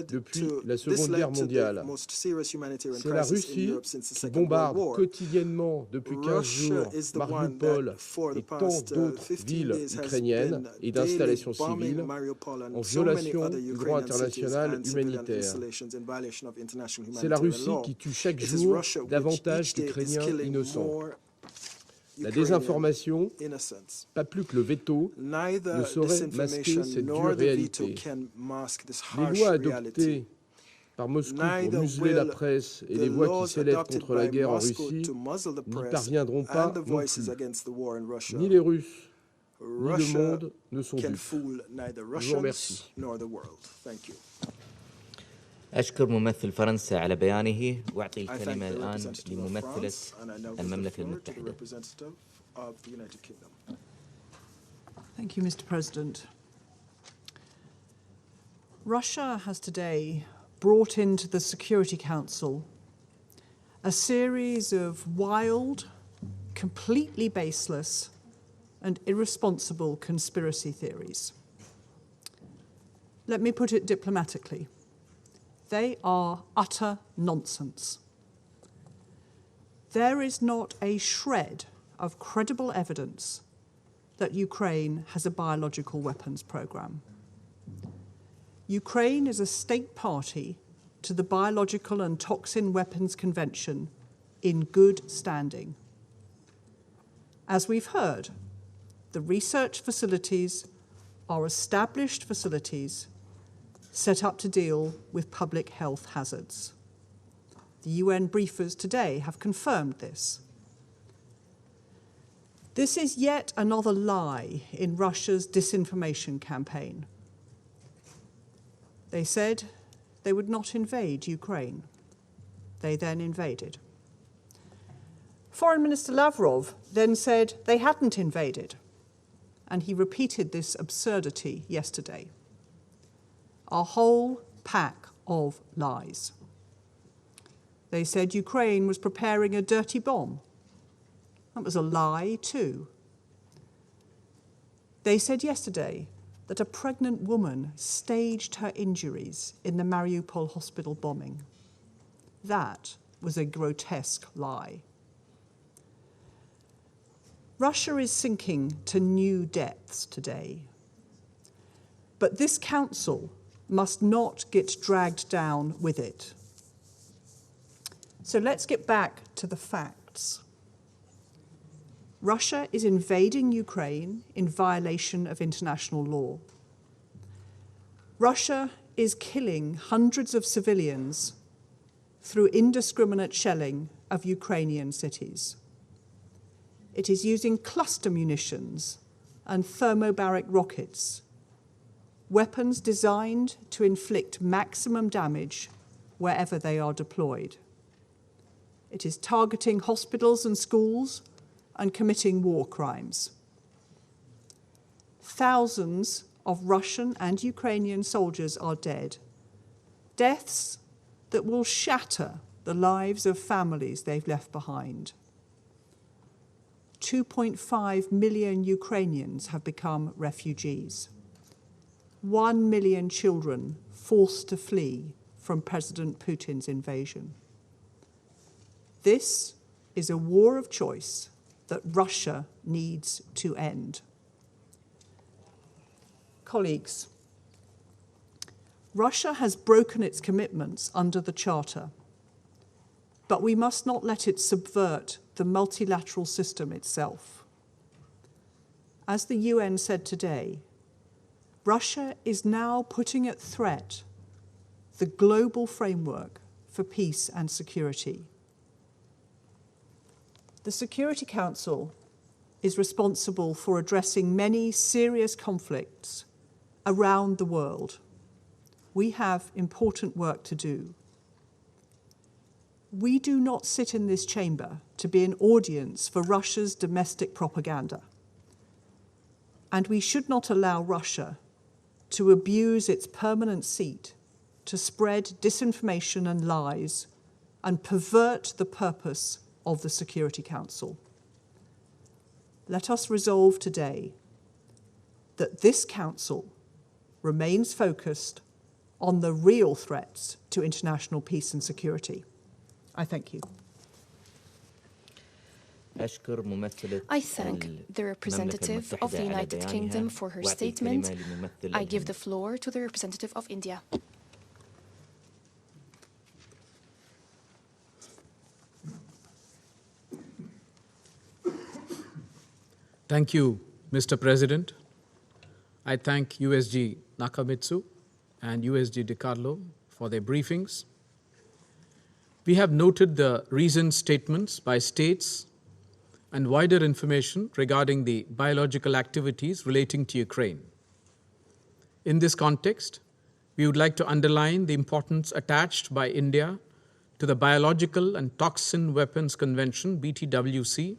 Speaker 11: depuis la Seconde Guerre mondiale. C'est la Russie qui bombarde quotidiennement depuis 15 jours Mariupol et tant d'autres villes ukrainiennes et d'installations civiles, en violation du droit international humanitaire. C'est la Russie qui tue chaque jour davantage d'Ukrainiens innocents. La désinformation, pas plus que le veto, ne saurait masquer cette dure réalité. Les lois adoptées par Moscou pour museler la presse et les voix qui s'élèvent contre la guerre en Russie n'y parviendront pas non plus. Ni les Russes, ni le monde ne sont dupes. Je vous remercie.
Speaker 9: أشكر ممثل فرنسا على بيانه وأعطي الكلمة الآن لممثلة المملكة المتحدة.
Speaker 12: Thank you, Mr. President. Russia has today brought into the Security Council a series of wild, completely baseless, and irresponsible conspiracy theories. Let me put it diplomatically. They are utter nonsense. There is not a shred of credible evidence that Ukraine has a biological weapons program. Ukraine is a state party to the Biological and Toxin Weapons Convention in good standing. As we've heard, the research facilities are established facilities set up to deal with public health hazards. The UN briefers today have confirmed this. This is yet another lie in Russia's disinformation campaign. They said they would not invade Ukraine. They then invaded. Foreign Minister Lavrov then said they hadn't invaded, and he repeated this absurdity yesterday. A whole pack of lies. They said Ukraine was preparing a dirty bomb. That was a lie too. They said yesterday that a pregnant woman staged her injuries in the Mariupol hospital bombing. That was a grotesque lie. Russia is sinking to new depths today. But this council must not get dragged down with it. So let's get back to the facts. Russia is invading Ukraine in violation of international law. Russia is killing hundreds of civilians through indiscriminate shelling of Ukrainian cities. It is using cluster munitions and thermobaric rockets, weapons designed to inflict maximum damage wherever they are deployed. It is targeting hospitals and schools and committing war crimes. Thousands of Russian and Ukrainian soldiers are dead, deaths that will shatter the lives of families they've left behind. 2.5 million Ukrainians have become refugees. 1 million children forced to flee from President Putin's invasion. This is a war of choice that Russia needs to end. Colleagues, Russia has broken its commitments under the Charter, but we must not let it subvert the multilateral system itself. As the UN said today, Russia is now putting at threat the global framework for peace and security. The Security Council is responsible for addressing many serious conflicts around the world. We have important work to do. We do not sit in this chamber to be an audience for Russia's domestic propaganda. And we should not allow Russia to abuse its permanent seat to spread disinformation and lies and pervert the purpose of the Security Council. Let us resolve today that this Council remains focused on the real threats to international peace and security. I thank you.
Speaker 2: I thank the representative of the United Kingdom for her statement. I give the floor to the representative of India.
Speaker 13: Thank you, Mr. President. I thank USG Nakamitsu and USG DiCarlo for their briefings. We have noted the recent statements by states and wider information regarding the biological activities relating to Ukraine. In this context, we would like to underline the importance attached by India to the Biological and Toxin Weapons Convention, BTWC,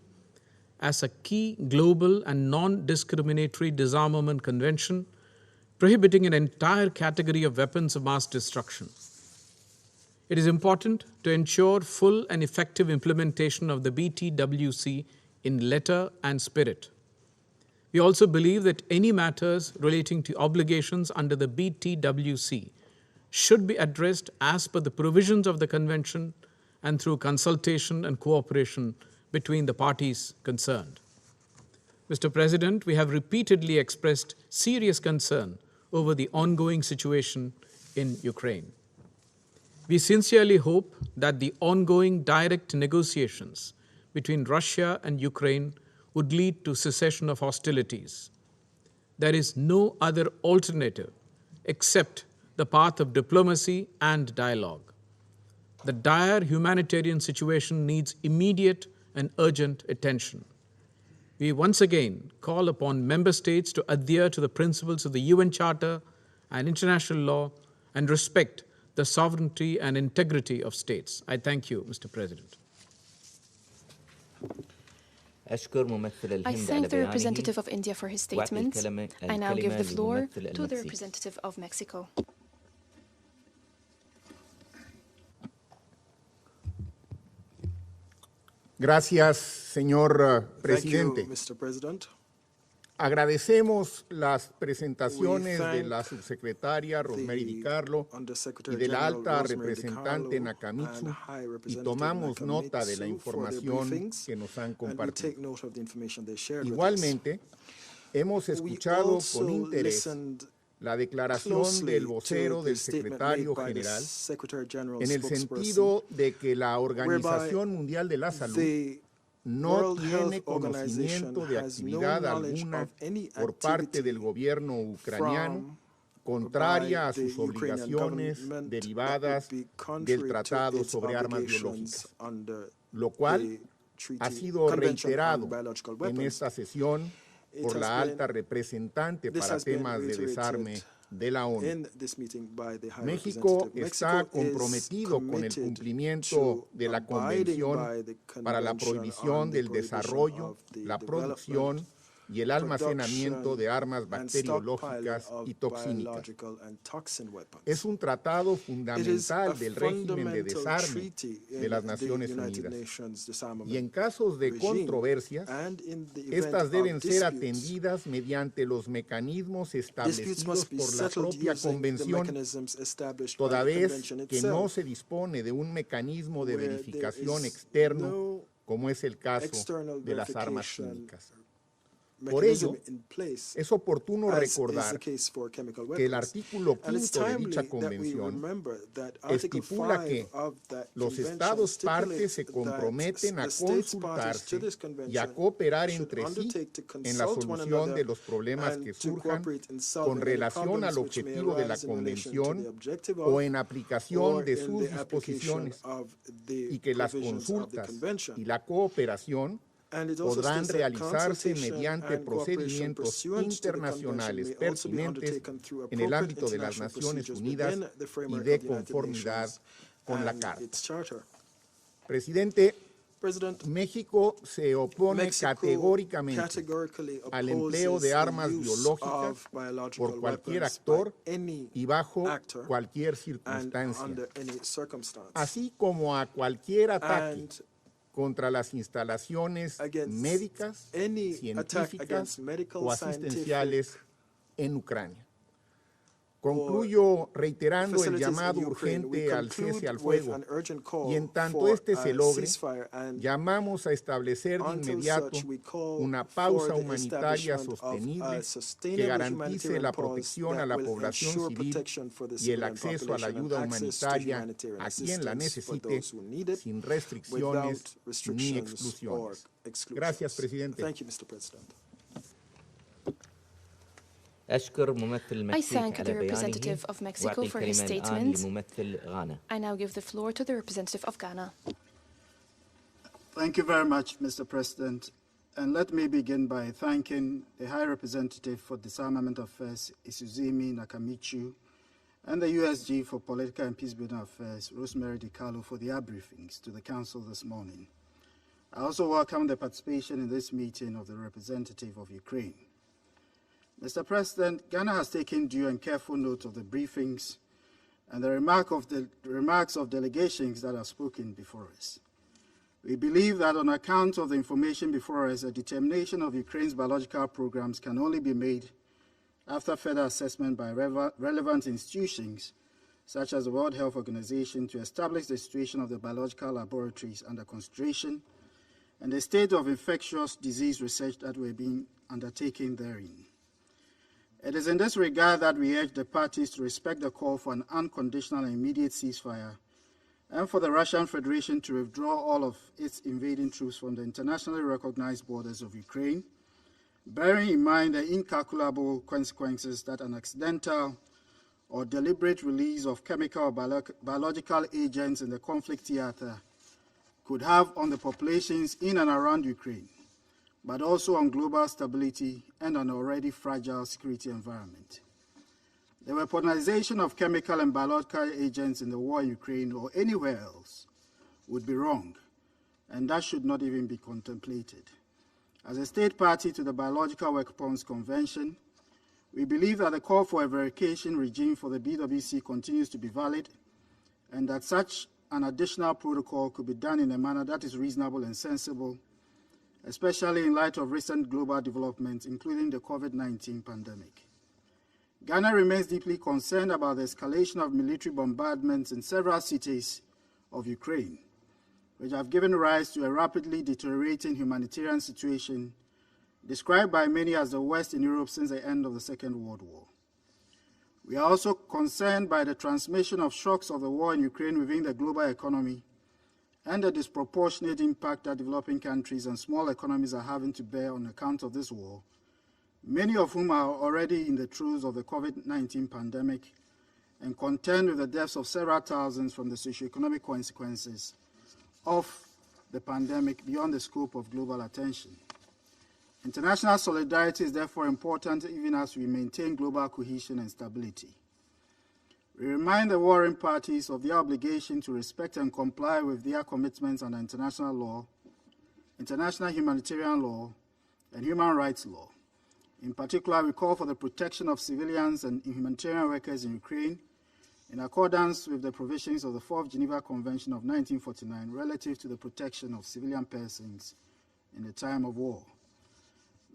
Speaker 13: as a key global and non-discriminatory disarmament convention prohibiting an entire category of weapons of mass destruction. It is important to ensure full and effective implementation of the BTWC in letter and spirit. We also believe that any matters relating to obligations under the BTWC should be addressed as per the provisions of the convention and through consultation and cooperation between the parties concerned. Mr. President, we have repeatedly expressed serious concern over the ongoing situation in Ukraine. We sincerely hope that the ongoing direct negotiations between Russia and Ukraine would lead to cessation of hostilities. There is no other alternative except the path of diplomacy and dialogue. The dire humanitarian situation needs immediate and urgent attention. We once again call upon member states to adhere to the principles of the UN Charter and international law and respect the sovereignty and integrity of states. I thank you, Mr. President.
Speaker 2: I thank the representative of India for his statement. I now give the floor to the representative of Mexico.
Speaker 14: Gracias, señor presidente.
Speaker 15: Thank you, Mr. President.
Speaker 14: Agradecemos las presentaciones de la subsecretaria Rosemary DiCarlo y de la alta representante Nakamitsu y tomamos nota de la información que nos han compartido. Igualmente, hemos escuchado con interés la declaración del vocero del secretario general en el sentido de que la Organización Mundial de la Salud no tiene conocimiento de actividad alguna por parte del gobierno ucraniano contraria a sus obligaciones derivadas del Tratado sobre Armas Biológicas, lo cual ha sido reiterado en esta sesión por la alta representante para temas de desarme de la ONU. México está comprometido con el cumplimiento de la Convención para la prohibición del desarrollo, la producción y el almacenamiento de armas bacteriológicas y toxínicas. Es un tratado fundamental del régimen de desarme de las Naciones Unidas. Y en casos de controversias, estas deben ser atendidas mediante los mecanismos establecidos por la propia Convención, toda vez que no se dispone de un mecanismo de verificación externo, como es el caso de las armas químicas. Por ello, es oportuno recordar que el artículo 5 de dicha convención estipula que los Estados partes se comprometen a consultarse y a cooperar entre sí en la solución de los problemas que surjan con relación al objetivo de la convención o en aplicación de sus disposiciones, y que las consultas y la cooperación podrán realizarse mediante procedimientos internacionales pertinentes en el ámbito de las Naciones Unidas y de conformidad con la Carta. Presidente, México se opone categóricamente al empleo de armas biológicas por cualquier actor y bajo cualquier circunstancia, así como a cualquier ataque contra las instalaciones médicas, científicas o asistenciales en Ucrania. Concluyo reiterando el llamado urgente al cese al fuego, y en tanto este se logre, llamamos a establecer de inmediato una pausa humanitaria sostenible que garantice la protección a la población civil y el acceso a la ayuda humanitaria a quien la necesite, sin restricciones ni exclusiones. Gracias, presidente.
Speaker 2: I thank the representative of Mexico for his statement. I now give the floor to the representative of Ghana.
Speaker 15: Thank you very much, Mr. President. And let me begin by thanking the High Representative for Disarmament Affairs, Isuzimi Nakamitsu, and the USG for Political and Peacebuilding Affairs, Rosemary DiCarlo, for their briefings to the Council this morning. I also welcome the participation in this meeting of the representative of Ukraine. Mr. President, Ghana has taken due and careful note of the briefings and the remarks of delegations that have spoken before us. We believe that on account of the information before us, a determination of Ukraine's biological programs can only be made after further assessment by relevant institutions, such as the World Health Organization, to establish the situation of the biological laboratories under consideration and the state of infectious disease research that were being undertaken therein. It is in this regard that we urge the parties to respect the call for an unconditional and immediate ceasefire, and for the Russian Federation to withdraw all of its invading troops from the internationally recognized borders of Ukraine, bearing in mind the incalculable consequences that an accidental or deliberate release of chemical or biological agents in the conflict theater could have on the populations in and around Ukraine, but also on global stability and an already fragile security environment. The weaponization of chemical and biological agents in the war in Ukraine or anywhere else would be wrong, and that should not even be contemplated. As a state party to the Biological Weapons Convention, we believe that the call for a verification regime for the BWC continues to be valid, and that such an additional protocol could be done in a manner that is reasonable and sensible, especially in light of recent global developments, including the COVID-19 pandemic. Ghana remains deeply concerned about the escalation of military bombardments in several cities of Ukraine, which have given rise to a rapidly deteriorating humanitarian situation described by many as the worst in Europe since the end of the Second World War. We are also concerned by the transmission of shocks of the war in Ukraine within the global economy and the disproportionate impact that developing countries and small economies are having to bear on account of this war, many of whom are already in the throes of the COVID-19 pandemic and contend with the deaths of several thousands from the socioeconomic consequences of the pandemic beyond the scope of global attention. International solidarity is therefore important even as we maintain global cohesion and stability. We remind the warring parties of their obligation to respect and comply with their commitments under international law, international humanitarian law, and human rights law. In particular, we call for the protection of civilians and humanitarian workers in Ukraine in accordance with the provisions of the 4th Geneva Convention of 1949 relative to the protection of civilian persons in the time of war.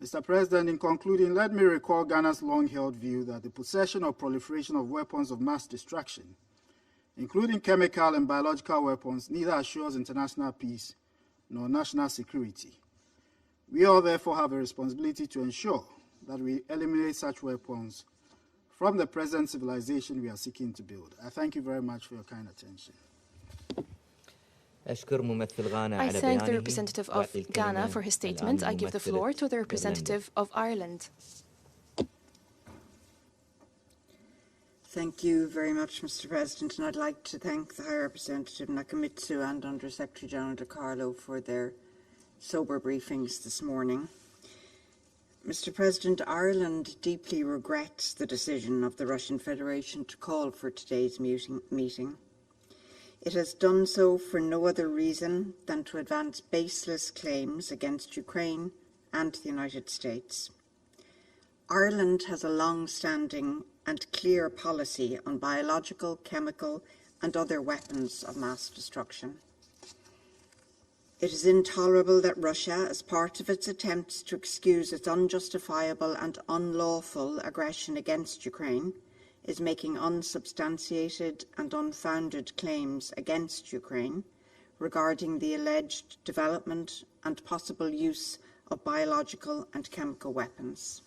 Speaker 15: Mr. President, in concluding, let me recall Ghana's long-held view that the possession or proliferation of weapons of mass destruction, including chemical and biological weapons, neither assures international peace nor national security. We all therefore have a responsibility to ensure that we eliminate such weapons from the present civilization we are seeking to build. I thank you very much for your kind attention.
Speaker 2: I thank the representative of Ghana for his statement. I give the floor to the representative of Ireland.
Speaker 16: Thank you very much, Mr. President, and I'd like to thank the High Representative Nakamitsu and Under Secretary General De Carlo for their sober briefings this morning. Mr. President, Ireland deeply regrets the decision of the Russian Federation to call for today's meeting. It has done so for no other reason than to advance baseless claims against Ukraine and the United States. Ireland has a long-standing and clear policy on biological, chemical, and other weapons of mass destruction. It is intolerable that Russia, as part of its attempts to excuse its unjustifiable and unlawful aggression against Ukraine, is making unsubstantiated and unfounded claims against Ukraine regarding the alleged development and possible use of biological and chemical weapons.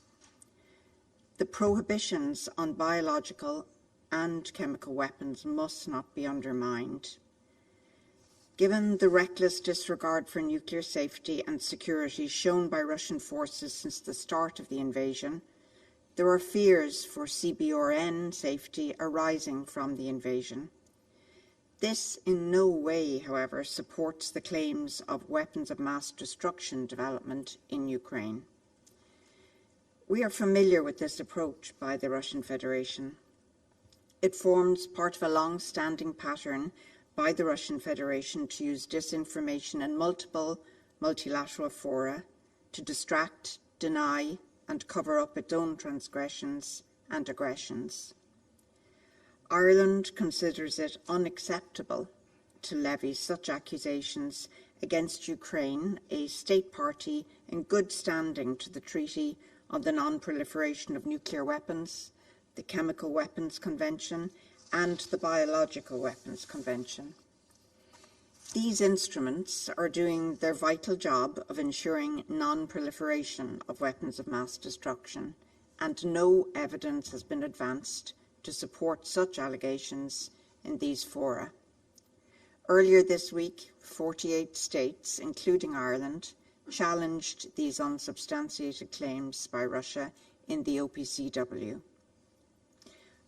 Speaker 16: The prohibitions on biological and chemical weapons must not be undermined. Given the reckless disregard for nuclear safety and security shown by Russian forces since the start of the invasion, there are fears for CBRN safety arising from the invasion. This in no way, however, supports the claims of weapons of mass destruction development in Ukraine. We are familiar with this approach by the Russian Federation. It forms part of a long-standing pattern by the Russian Federation to use disinformation in multiple multilateral fora to distract, deny, and cover up its own transgressions and aggressions. Ireland considers it unacceptable to levy such accusations against Ukraine, a state party in good standing to the Treaty on the Non-Proliferation of Nuclear Weapons, the Chemical Weapons Convention, and the Biological Weapons Convention. These instruments are doing their vital job of ensuring non-proliferation of weapons of mass destruction, and no evidence has been advanced to support such allegations in these fora. Earlier this week, 48 states, including Ireland, challenged these unsubstantiated claims by Russia in the OPCW.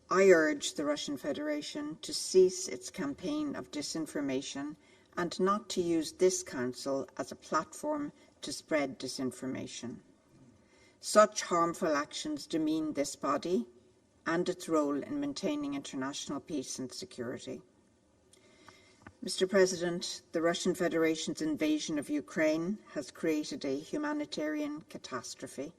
Speaker 16: I urge the Russian Federation to cease its campaign of disinformation and not to use this Council as a platform to spread disinformation. Such harmful actions demean this body and its role in maintaining international peace and security. Mr. President, the Russian Federation's invasion of Ukraine has created a humanitarian catastrophe.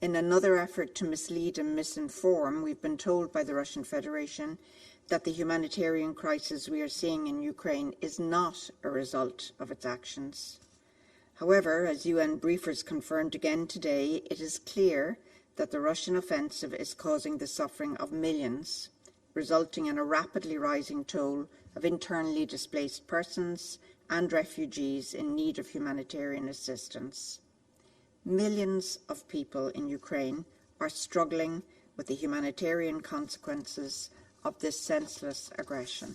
Speaker 16: In another effort to mislead and misinform, we've been told by the Russian Federation that the humanitarian crisis we are seeing in Ukraine is not a result of its actions. However, as UN briefers confirmed again today, it is clear that the Russian offensive is causing the suffering of millions, resulting in a rapidly rising toll of internally displaced persons and refugees in need of humanitarian assistance. Millions of people in Ukraine are struggling with the humanitarian consequences of this senseless aggression.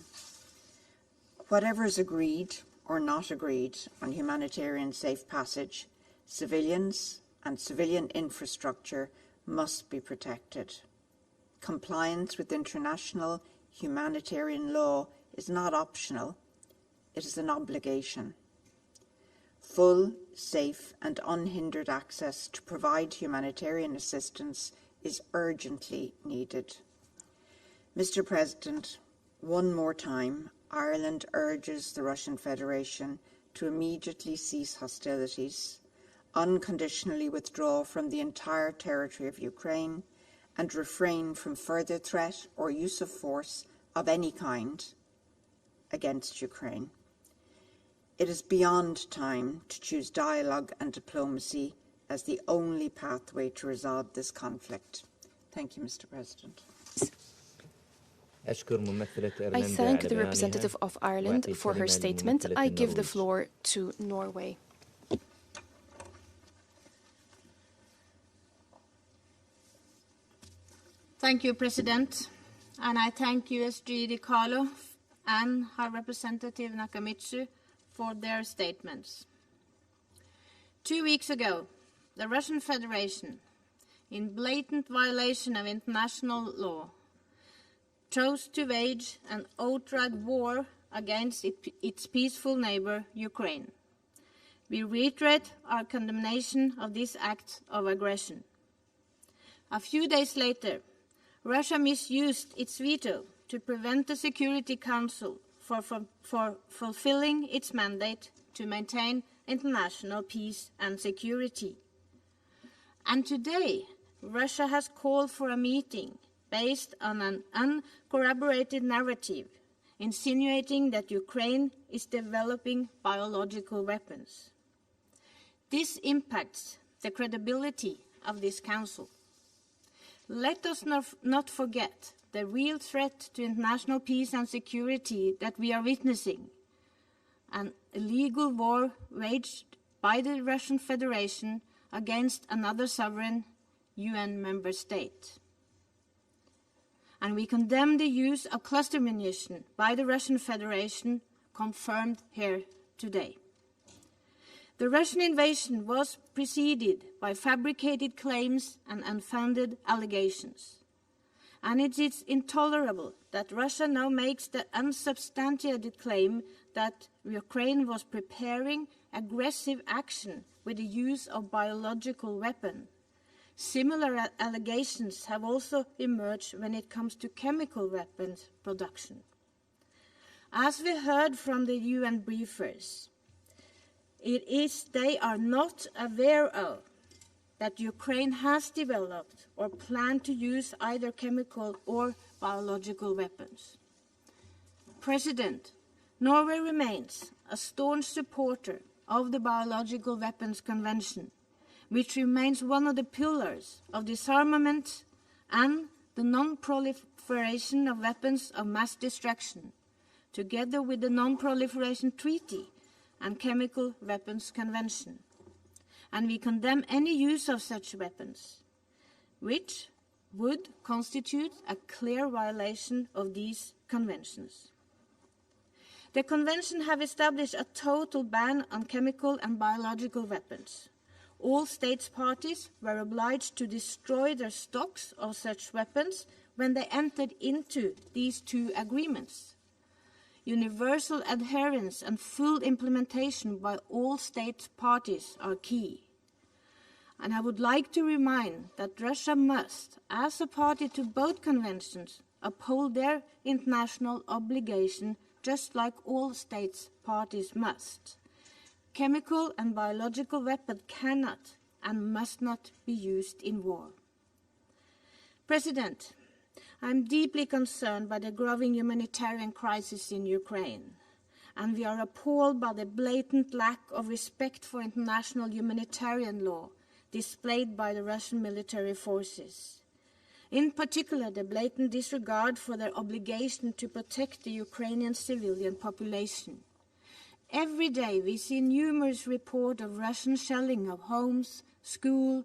Speaker 16: Whatever is agreed or not agreed on humanitarian safe passage, civilians and civilian infrastructure must be protected. Compliance with international humanitarian law is not optional, it is an obligation. Full, safe and unhindered access to provide humanitarian assistance is urgently needed. Mr. President, one more time, Ireland urges the Russian Federation to immediately cease hostilities, unconditionally withdraw from the entire territory of Ukraine, and refrain from further threat or use of force of any kind against Ukraine. It is beyond time to choose dialogue and diplomacy as the only pathway to resolve this conflict. Thank you, Mr. President.
Speaker 2: I thank the representative of Ireland for her statement. I give the floor to Norway.
Speaker 17: Thank you, President. And I thank USG DiCarlo and High Representative Nakamitsu for their statements. 2 weeks ago, the Russian Federation, in blatant violation of international law, chose to wage an outright war against its peaceful neighbor, Ukraine. We reiterate our condemnation of this act of aggression. A few days later, Russia misused its veto to prevent the Security Council for fulfilling its mandate to maintain international peace and security. And today, Russia has called for a meeting based on an uncorroborated narrative, insinuating that Ukraine is developing biological weapons. This impacts the credibility of this Council. Let us not forget the real threat to international peace and security that we are witnessing, an illegal war waged by the Russian Federation against another sovereign UN member state. And we condemn the use of cluster munition by the Russian Federation, confirmed here today. The Russian invasion was preceded by fabricated claims and unfounded allegations. And it is intolerable that Russia now makes the unsubstantiated claim that Ukraine was preparing aggressive action with the use of biological weapons. Similar allegations have also emerged when it comes to chemical weapons production. As we heard from the UN briefers, they are not aware of that Ukraine has developed or planned to use either chemical or biological weapons. President, Norway remains a staunch supporter of the Biological Weapons Convention, which remains one of the pillars of disarmament and the non-proliferation of weapons of mass destruction, together with the Non-Proliferation Treaty and Chemical Weapons Convention. And we condemn any use of such weapons, which would constitute a clear violation of these conventions. The convention have established a total ban on chemical and biological weapons. All states parties were obliged to destroy their stocks of such weapons when they entered into these two agreements. Universal adherence and full implementation by all state parties are key. And I would like to remind that Russia must, as a party to both conventions, uphold their international obligation just like all states parties must. Chemical and biological weapons cannot and must not be used in war. President, I am deeply concerned by the growing humanitarian crisis in Ukraine, and we are appalled by the blatant lack of respect for international humanitarian law displayed by the Russian military forces. In particular, the blatant disregard for their obligation to protect the Ukrainian civilian population. Every day we see numerous reports of Russian shelling of homes, schools,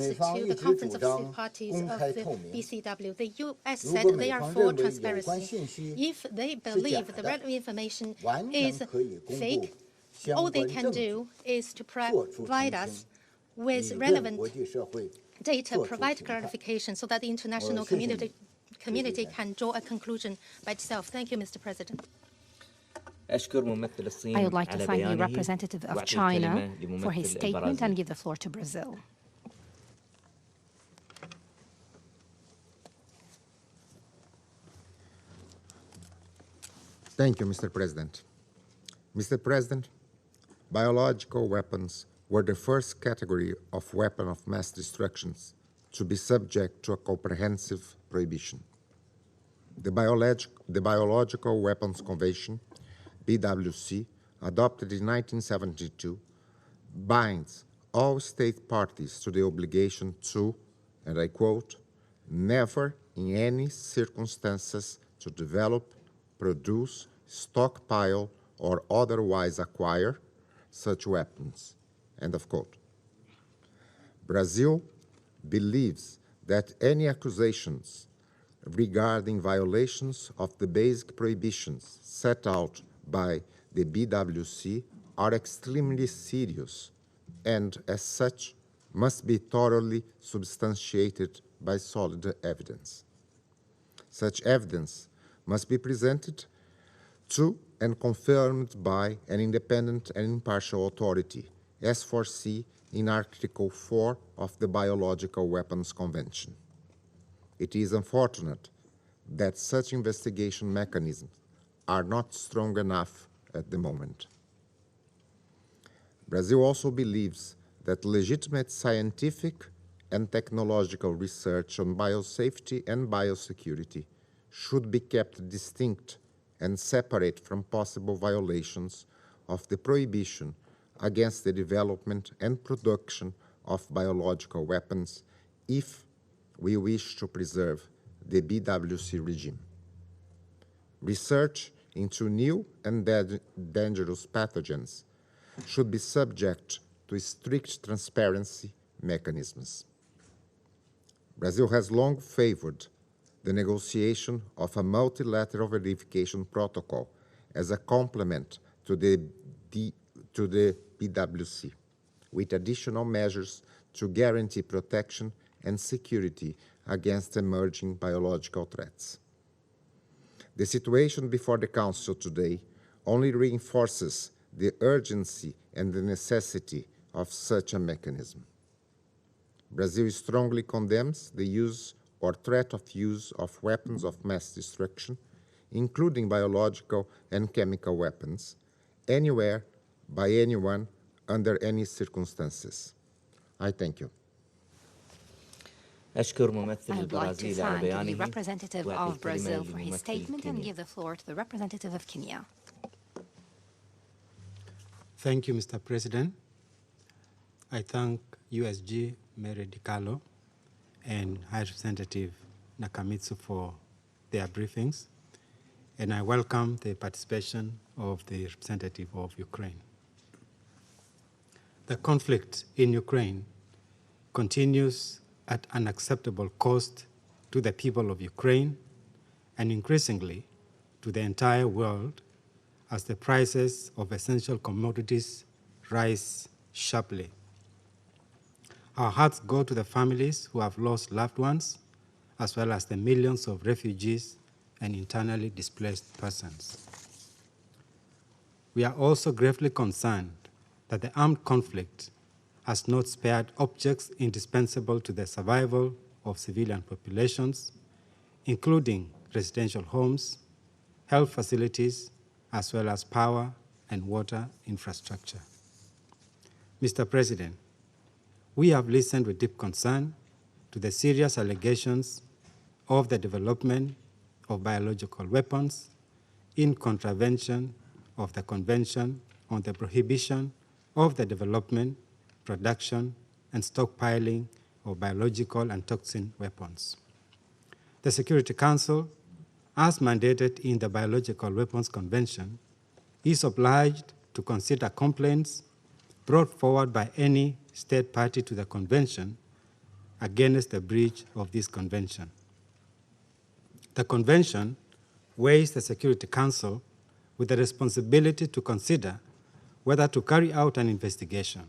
Speaker 2: addressed to the Conference of State Parties of the BCW. The U.S. said they are for transparency. If they believe the relevant information is fake, all they can do is to provide us with relevant data provide clarification so that the international community can draw a conclusion by itself. Thank you, Mr. President.
Speaker 1: I would like to thank the representative of China for his statement and give the floor to Brazil.
Speaker 18: Thank you, Mr. President. Mr. President, biological weapons were the first category of weapon of mass destruction to be subject to a comprehensive prohibition. The Biological Weapons Convention, BWC, adopted in 1972, binds all state parties to the obligation to, and I quote, never in any circumstances to develop, produce, stockpile, or otherwise acquire such weapons, end of quote. Brazil believes that any accusations regarding violations of the basic prohibitions set out by the BWC are extremely serious and, as such, must be thoroughly substantiated by solid evidence. Such evidence must be presented to and confirmed by an independent and impartial authority, as foreseen in Article 4 of the Biological Weapons Convention. It is unfortunate that such investigation mechanisms are not strong enough at the moment. Brazil also believes that legitimate scientific and technological research on biosafety and biosecurity should be kept distinct and separate from possible violations of the prohibition against the development and production of biological weapons if we wish to preserve the BWC regime. Research into new and dangerous pathogens should be subject to strict transparency mechanisms. Brazil has long favored the negotiation of a multilateral verification protocol as a complement to the BWC, with additional measures to guarantee protection and security against emerging biological threats. The situation before the Council today only reinforces the urgency and the necessity of such a mechanism. Brazil strongly condemns the use or threat of use of weapons of mass destruction, including biological and chemical weapons, anywhere, by anyone, under any circumstances. I thank you.
Speaker 1: I'd like to thank the representative of Brazil for his statement and give the floor to the representative of Kenya.
Speaker 19: Thank you, Mr. President. I thank USG Mary DiCarlo and High Representative Nakamitsu for their briefings, and I welcome the participation of the representative of Ukraine. The conflict in Ukraine continues at unacceptable cost to the people of Ukraine and increasingly to the entire world as the prices of essential commodities rise sharply. Our hearts go to the families who have lost loved ones, as well as the millions of refugees and internally displaced persons. We are also gravely concerned that the armed conflict has not spared objects indispensable to the survival of civilian populations, including residential homes, health facilities, as well as power and water infrastructure. Mr. President, we have listened with deep concern to the serious allegations of the development of biological weapons in contravention of the Convention on the Prohibition of the Development, Production, and Stockpiling of Biological and Toxin Weapons. The Security Council, as mandated in the Biological Weapons Convention, is obliged to consider complaints brought forward by any state party to the Convention against the breach of this Convention. The Convention weighs the Security Council with the responsibility to consider whether to carry out an investigation.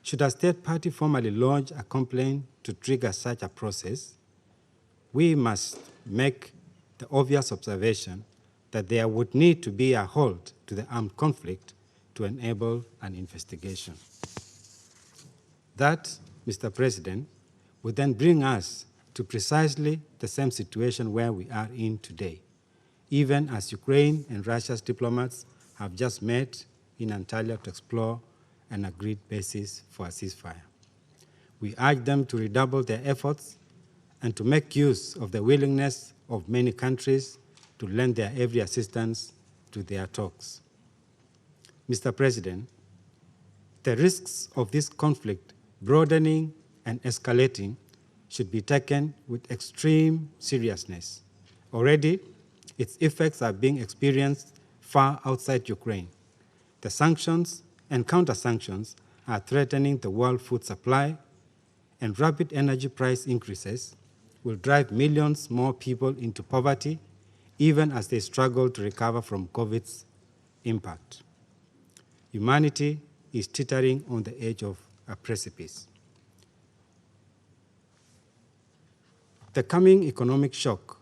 Speaker 19: should a state party formally launch a complaint to trigger such a process, we must make the obvious observation that there would need to be a halt to the armed conflict to enable an investigation. That, Mr. President, would then bring us to precisely the same situation where we are in today, even as Ukraine and Russia's diplomats have just met in Antalya to explore an agreed basis for a ceasefire. We urge them to redouble their efforts and to make use of the willingness of many countries to lend their every assistance to their talks. Mr. President, the risks of this conflict broadening and escalating should be taken with extreme seriousness. Already, its effects are being experienced far outside Ukraine. The sanctions and counter-sanctions are threatening the world food supply, and rapid energy price increases will drive millions more people into poverty, even as they struggle to recover from COVID's impact. Humanity is teetering on the edge of a precipice. The coming economic shock,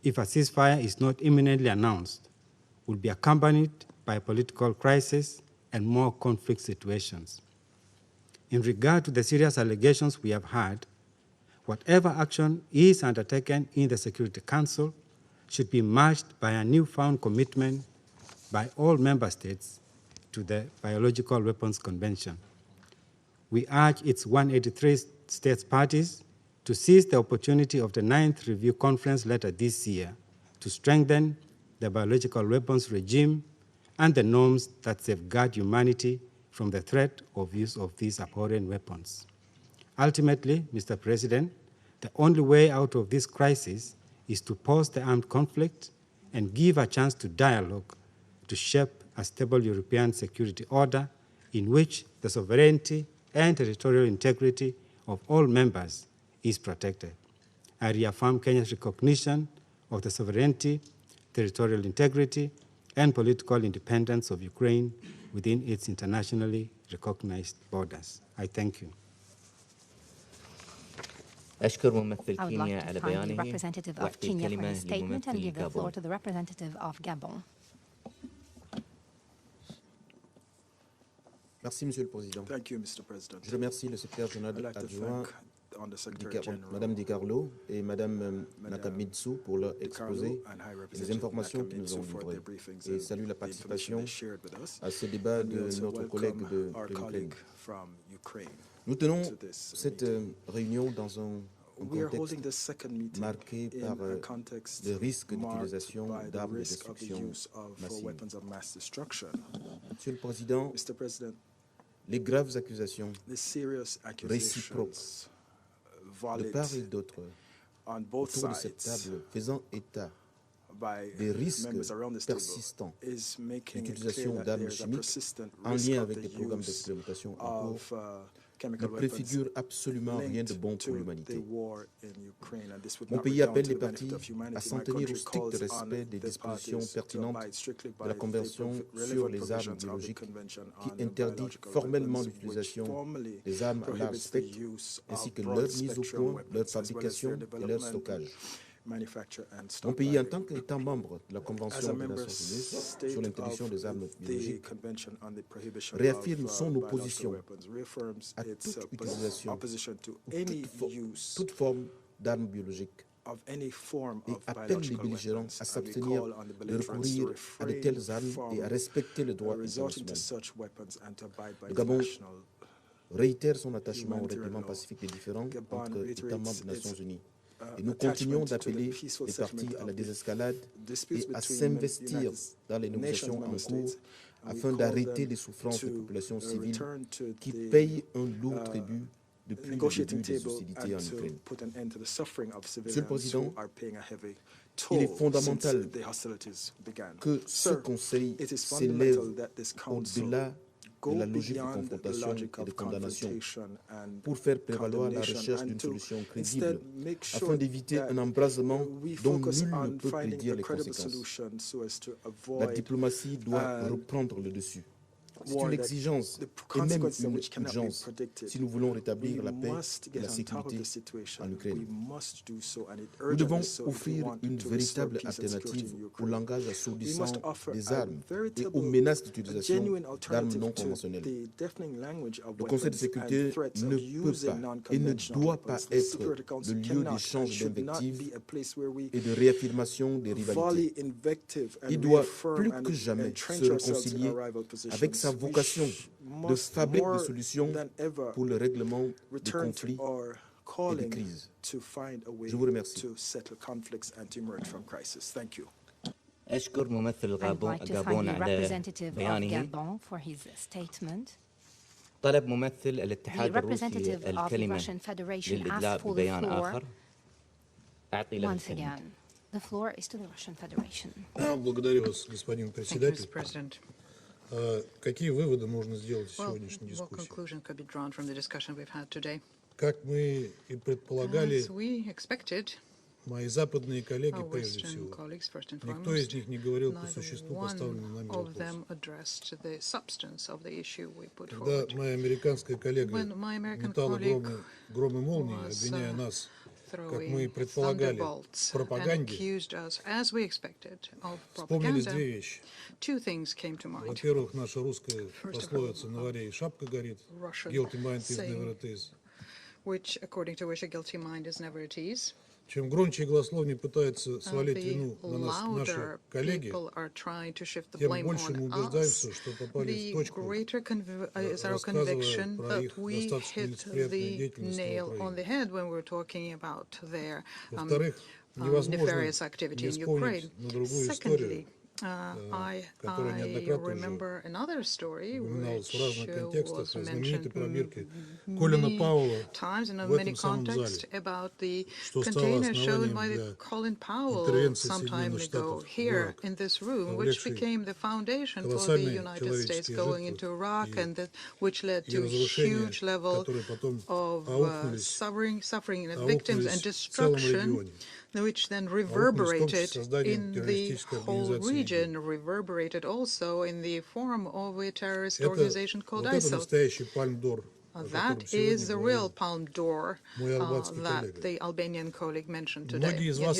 Speaker 19: if a ceasefire is not imminently announced, will be accompanied by a political crisis and more conflict situations. In regard to the serious allegations we have had, whatever action is undertaken in the Security Council should be matched by a newfound commitment by all member states to the Biological Weapons Convention. We urge its 183 states parties to seize the opportunity of the 9th Review Conference later this year to strengthen the biological weapons regime and the norms that safeguard humanity from the threat of use of these abhorrent weapons. Ultimately, Mr. President, the only way out of this crisis is to pause the armed conflict and give a chance to dialogue to shape a stable European security order in which the sovereignty and territorial integrity of all members is protected. I reaffirm Kenya's recognition of the sovereignty, territorial integrity, and political independence of Ukraine within its internationally recognized borders. I thank you.
Speaker 9: أشكر ممثل
Speaker 20: I would
Speaker 9: كينيا
Speaker 20: like
Speaker 9: على
Speaker 20: to thank the
Speaker 9: بيانه
Speaker 20: representative of
Speaker 9: وأعطي
Speaker 20: Kenya for
Speaker 9: الكلمة
Speaker 20: his statement and
Speaker 9: لممثل
Speaker 20: give the floor
Speaker 9: غابون.
Speaker 20: to the representative of Gabon.
Speaker 21: Merci, Monsieur le Président.
Speaker 22: Thank you, Mr. President.
Speaker 21: Je remercie le secrétaire général
Speaker 22: I'd like to
Speaker 21: adjoint,
Speaker 22: thank the Undersecretary General,
Speaker 21: Madame Di Carlo et Madame Nakamitsu pour leur exposé et les informations qu'ils nous ont livrées. Et salue la participation à ce débat de notre collègue de l'Ukraine. Nous tenons cette réunion dans un contexte marqué par le risque d'utilisation d'armes de destruction massive. Monsieur le Président, les graves accusations réciproques de part et d'autre autour de cette table faisant état des risques persistants d'utilisation d'armes chimiques en lien avec des programmes d'expérimentation en cours ne préfigure absolument rien de bon pour l'humanité. Mon pays appelle les parties à s'en tenir au strict respect des dispositions pertinentes de la Convention sur les armes biologiques qui interdit formellement l'utilisation des armes à large spectre ainsi que leur mise au point, leur fabrication et leur stockage. Mon pays, en tant qu'État membre de la Convention des Nations Unies sur l'interdiction des armes biologiques, réaffirme son opposition à toute utilisation ou toute forme d'armes biologiques et appelle les belligérants à s'abstenir de recourir à de telles armes et à respecter le droit international. Le Gabon réitère son attachement au règlement pacifique des différends entre États membres des Nations Unies. Et nous continuons d'appeler les parties à la désescalade et à s'investir dans les négociations en cours afin d'arrêter les souffrances des populations civiles qui payent un lourd tribut depuis le début des hostilités en Ukraine. Monsieur le Président, il est fondamental que ce Conseil s'élève au-delà de la logique de confrontation et de condamnation pour faire prévaloir la recherche d'une solution crédible afin d'éviter un embrasement dont nul ne peut prédire les conséquences. La diplomatie doit reprendre le dessus. C'est une exigence et même une urgence si nous voulons rétablir la paix et la sécurité en Ukraine. Nous devons offrir une véritable alternative au langage assourdissant des armes et aux menaces d'utilisation d'armes non conventionnelles. Le Conseil de sécurité ne peut pas et ne doit pas être le lieu d'échange d'invectives et de réaffirmation des rivalités. Il doit plus que jamais se réconcilier avec sa vocation de fabrique de solutions pour le règlement des conflits et des crises. Je vous remercie.
Speaker 9: أشكر ممثل غابون على بيانه. طلب ممثل الاتحاد الروسي الكلمة للإدلاء ببيان آخر. أعطي له الكلمة.
Speaker 1: The floor is to the Russian Federation.
Speaker 6: Благодарю вас, господин председатель. Какие выводы можно сделать из сегодняшней дискуссии? Как мы и предполагали, мои западные коллеги, прежде всего, никто из них не говорил по существу поставленного нами вопроса. Когда моя американская коллега метала громы молнии, обвиняя нас, как мы и предполагали, в пропаганде, вспомнились две вещи. Во-первых, наша русская пословица «На варе и шапка горит», «Guilty mind is never at ease». Чем громче и голословнее пытаются свалить вину на нас наши коллеги, тем больше мы убеждаемся, что попали в точку, рассказывая про их достаточно нелицеприятную деятельность на Украине. Во-вторых, невозможно не вспомнить на другую историю, которая неоднократно уже упоминалась в разных контекстах, о знаменитой пробирке Колина Пауэлла в этом самом зале, что стало основанием для интервенции Соединенных Штатов в Ирак, повлекшей колоссальные человеческие жертвы и разрушения, которые потом аукнулись в целом регионе.
Speaker 7: Which then reverberated in the whole region, reverberated also in the form of a terrorist organization called ISIL. That is the real palm d'or that the Albanian colleague mentioned today. Many of you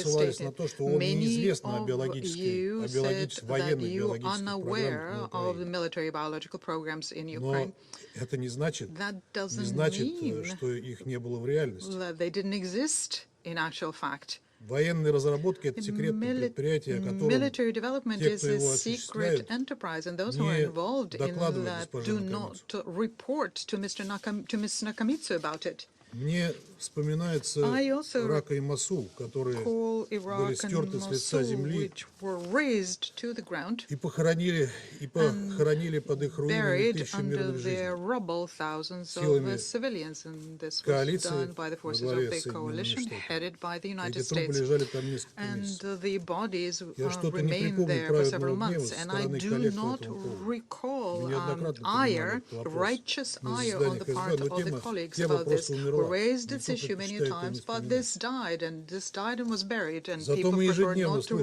Speaker 7: said that you are unaware of the military biological programs in Ukraine. That doesn't mean that they didn't exist in actual fact.
Speaker 6: Военные разработки — это секретное предприятие, о котором
Speaker 7: military development is a secret enterprise, and those who are involved in that do not report to Ms. Nakamitsu about it.
Speaker 6: Мне вспоминается Ирака и Мосул, которые были стерты с лица земли и похоронили под их руинами тысячи мирных жизней. Силами коалиции во главе с Соединенными Штатами. Эти трупы лежали там несколько месяцев. Я что-то не припомню праведного гнева со стороны коллег по этому поводу. Неоднократно поднимали этот вопрос на заседаниях СБ, но тема просто умерла.
Speaker 7: Raised this issue many times, but this died and was buried, and people prefer not to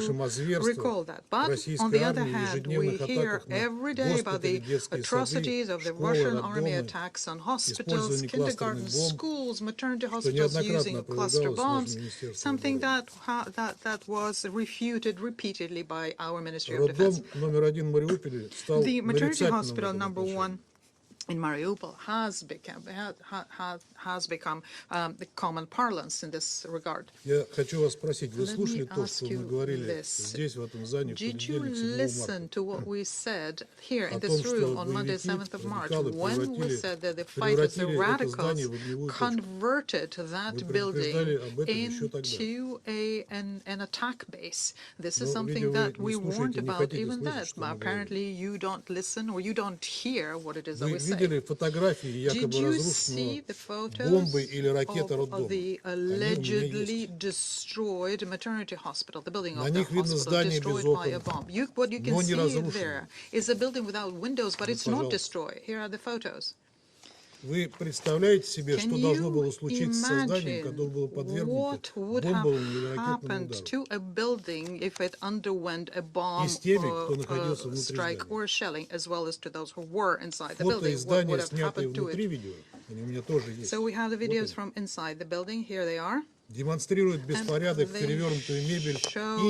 Speaker 7: recall that. But on the other hand, we hear every day about the atrocities of the Russian army attacks on hospitals, kindergartens, schools, maternity hospitals using cluster bombs, something that was refuted repeatedly by our Ministry of Defense. The maternity hospital #1 in Mariupol has become the common parlance in this regard.
Speaker 6: Я хочу вас спросить, вы слушали то, что мы говорили здесь, в этом зале, в
Speaker 7: Did you listen to what we said here in this room on Monday, 7th of March, when we said that the fighters, the radicals, converted that building into an attack base? This is something that we warned about even then. But apparently you don't listen or you don't hear what it is that we say.
Speaker 6: Видели фотографии якобы разрушенного бомбой или ракетой роддома?
Speaker 7: The allegedly destroyed maternity hospital, the building of
Speaker 6: the
Speaker 7: hospital destroyed by a bomb. What you can see there is a building without windows, but it's not destroyed. Here are the photos.
Speaker 6: Вы представляете себе, что должно было случиться с зданием, которое было подвергнуто бомбовому или ракетному удару?
Speaker 7: To a building if it underwent a bomb strike or shelling, as well as to those who were inside the building? What would have happened to it? So we have the videos from inside the building. Here they are.
Speaker 6: Демонстрирует беспорядок, перевернутую мебель и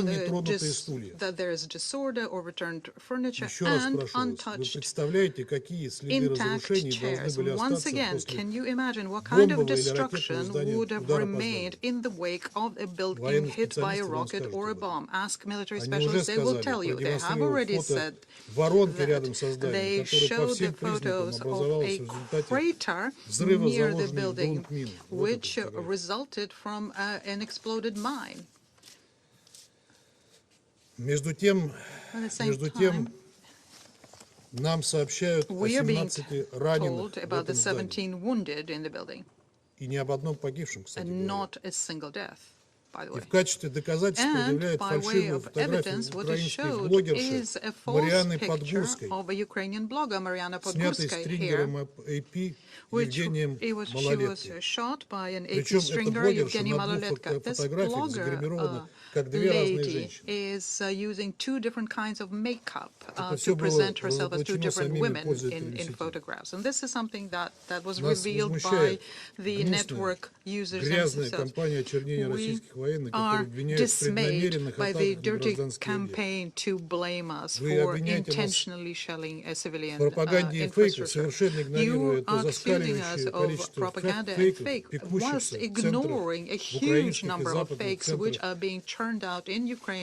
Speaker 6: нетронутые стулья.
Speaker 7: That there is disorder or returned furniture
Speaker 6: Еще раз
Speaker 7: and
Speaker 6: прошу вас, вы
Speaker 7: untouched
Speaker 6: представляете, какие следы разрушений должны были
Speaker 7: Once
Speaker 6: остаться
Speaker 7: again,
Speaker 6: после
Speaker 7: can you imagine what kind of
Speaker 6: бомбового или
Speaker 7: destruction
Speaker 6: ракетного
Speaker 7: would have
Speaker 6: удара по
Speaker 7: remained
Speaker 6: зданию?
Speaker 7: in the wake of a building
Speaker 6: Военные
Speaker 7: hit by a
Speaker 6: специалисты вам
Speaker 7: rocket
Speaker 6: скажут
Speaker 7: or a
Speaker 6: об этом.
Speaker 7: bomb? Ask military
Speaker 6: Они уже
Speaker 7: specialists, they will
Speaker 6: сказали,
Speaker 7: tell you. They have
Speaker 6: продемонстрировав
Speaker 7: already
Speaker 6: фото
Speaker 7: said
Speaker 6: воронки рядом со
Speaker 7: that
Speaker 6: зданием,
Speaker 7: they
Speaker 6: которая по
Speaker 7: showed
Speaker 6: всем
Speaker 7: the
Speaker 6: признакам
Speaker 7: photos of
Speaker 6: образовалась в
Speaker 7: a
Speaker 6: результате
Speaker 7: crater
Speaker 6: взрыва
Speaker 7: near the
Speaker 6: заложенных в
Speaker 7: building,
Speaker 6: грунт мин.
Speaker 7: which resulted from an exploded mine.
Speaker 6: Между тем, нам сообщают о 17 раненых в этом здании. И ни об одном погибшем, кстати говоря. И в качестве доказательства предъявляют фальшивую фотографию украинской блогерши Марианы Подгурской, снятой стрингером AP Евгением Малолеткой. Причем эта блогерша на двух фотографиях загримирована как две разные женщины. Это все было разоблачено самими пользователями сети. Нас возмущает грязная кампания очернения российских военных, которые обвиняют в преднамеренных атаках на гражданские объекты. Вы обвиняете нас в пропаганде и фейках, совершенно игнорируя это заскаливающее количество фейков, пекущихся в центрах, в украинских и западных центрах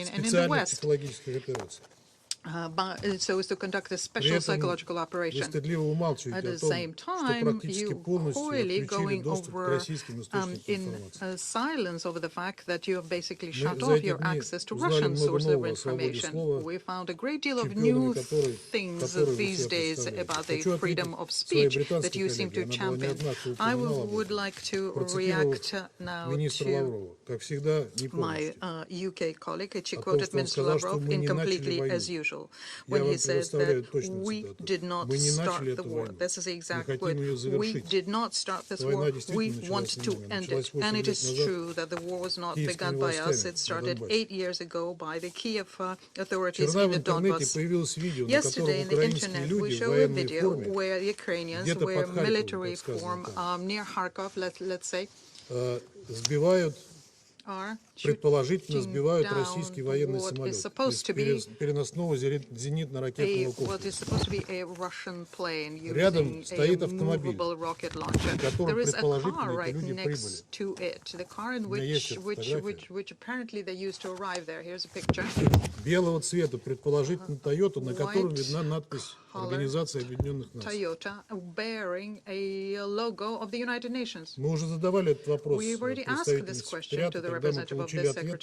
Speaker 6: специальных психологических операций.
Speaker 7: So as to conduct a special psychological operation. At the same time, you coyly going over in silence over the fact that you have basically shut off your access to Russian sources of information. We found a great deal of new things these days about the freedom of speech that you seem to champion. I would like to react now to my UK colleague. She quoted Minister Lavrov incompletely as usual, when he says that we did not start the war. This is the exact quote. We did not start this war. We want to end it. And it is true that the war was not begun by us. It started 8 years ago by the Kiev authorities in the Donbass. Yesterday in the internet we showed a video where the Ukrainians wear military form near Kharkov, let's say,
Speaker 6: предположительно сбивают российский военный самолет из переносного зенитно-ракетного комплекса. Рядом стоит автомобиль, в котором предположительно эти люди прибыли. У меня есть фотография. Белого цвета, предположительно Toyota, на котором видна надпись Организации Объединенных Наций. Мы уже задавали этот вопрос представителям секретариата, когда мы получили ответ,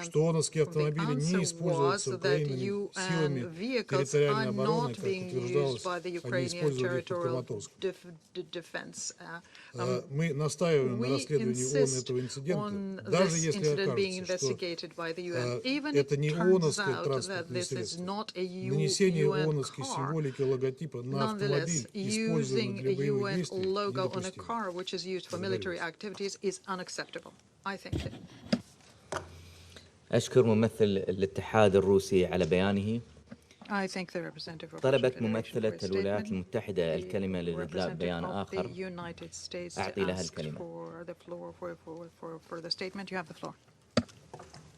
Speaker 6: что ООНовские автомобили не используются украинскими силами территориальной обороны, как утверждалось, они использовали их в Краматорске. Мы настаиваем на расследовании ООН этого инцидента, даже если окажется, что это не ООНовское транспортное средство. Нанесение ООНовской символики логотипа на автомобиль, используемый для боевых действий, недопустимо.
Speaker 9: أشكر ممثل الاتحاد الروسي على بيانه. طلبت ممثلة الولايات المتحدة الكلمة لإدلاء بيان آخر. أعطي لها الكلمة.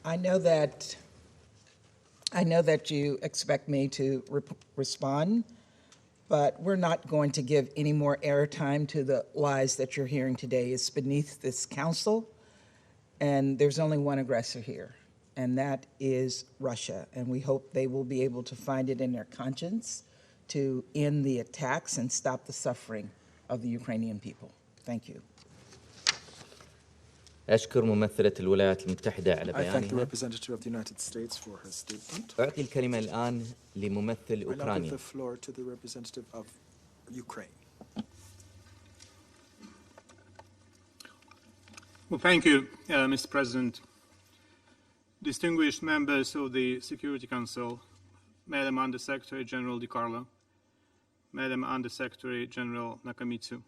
Speaker 10: I know that you expect me to respond, but we're not going to give any more airtime to the lies that you're hearing today. It's beneath this council, and there's only one aggressor here, and that is Russia. And we hope they will be able to find it in their conscience to end the attacks and stop the suffering of the Ukrainian people. Thank you.
Speaker 9: أشكر ممثلة الولايات المتحدة على بيانها. أعطي الكلمة الآن لممثل أوكرانيا.
Speaker 3: Well, thank you, Mr. President. Distinguished members of the Security Council, Madam Under-Secretary General DiCarlo, Madam Under-Secretary General Nakamitsu,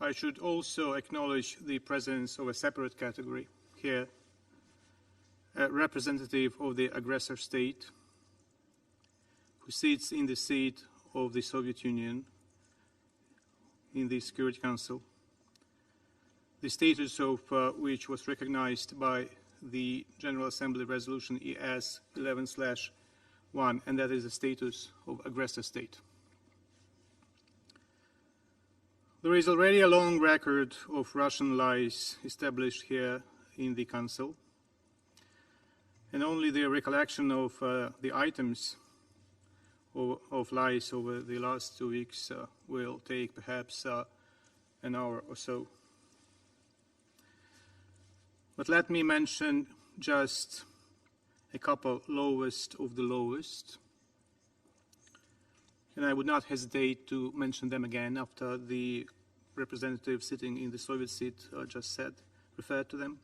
Speaker 3: I should also acknowledge the presence of a separate category here, a representative of the aggressor state who sits in the seat of the Soviet Union in the Security Council, the status of which was recognized by the General Assembly Resolution ES 11/1, and that is the status of aggressor state. There is already a long record of Russian lies established here in the Council, and only the recollection of the items of lies over the last 2 weeks will take perhaps an hour or so. But let me mention just a couple lowest of the lowest, and I would not hesitate to mention them again after the representative sitting in the Soviet seat just referred to them.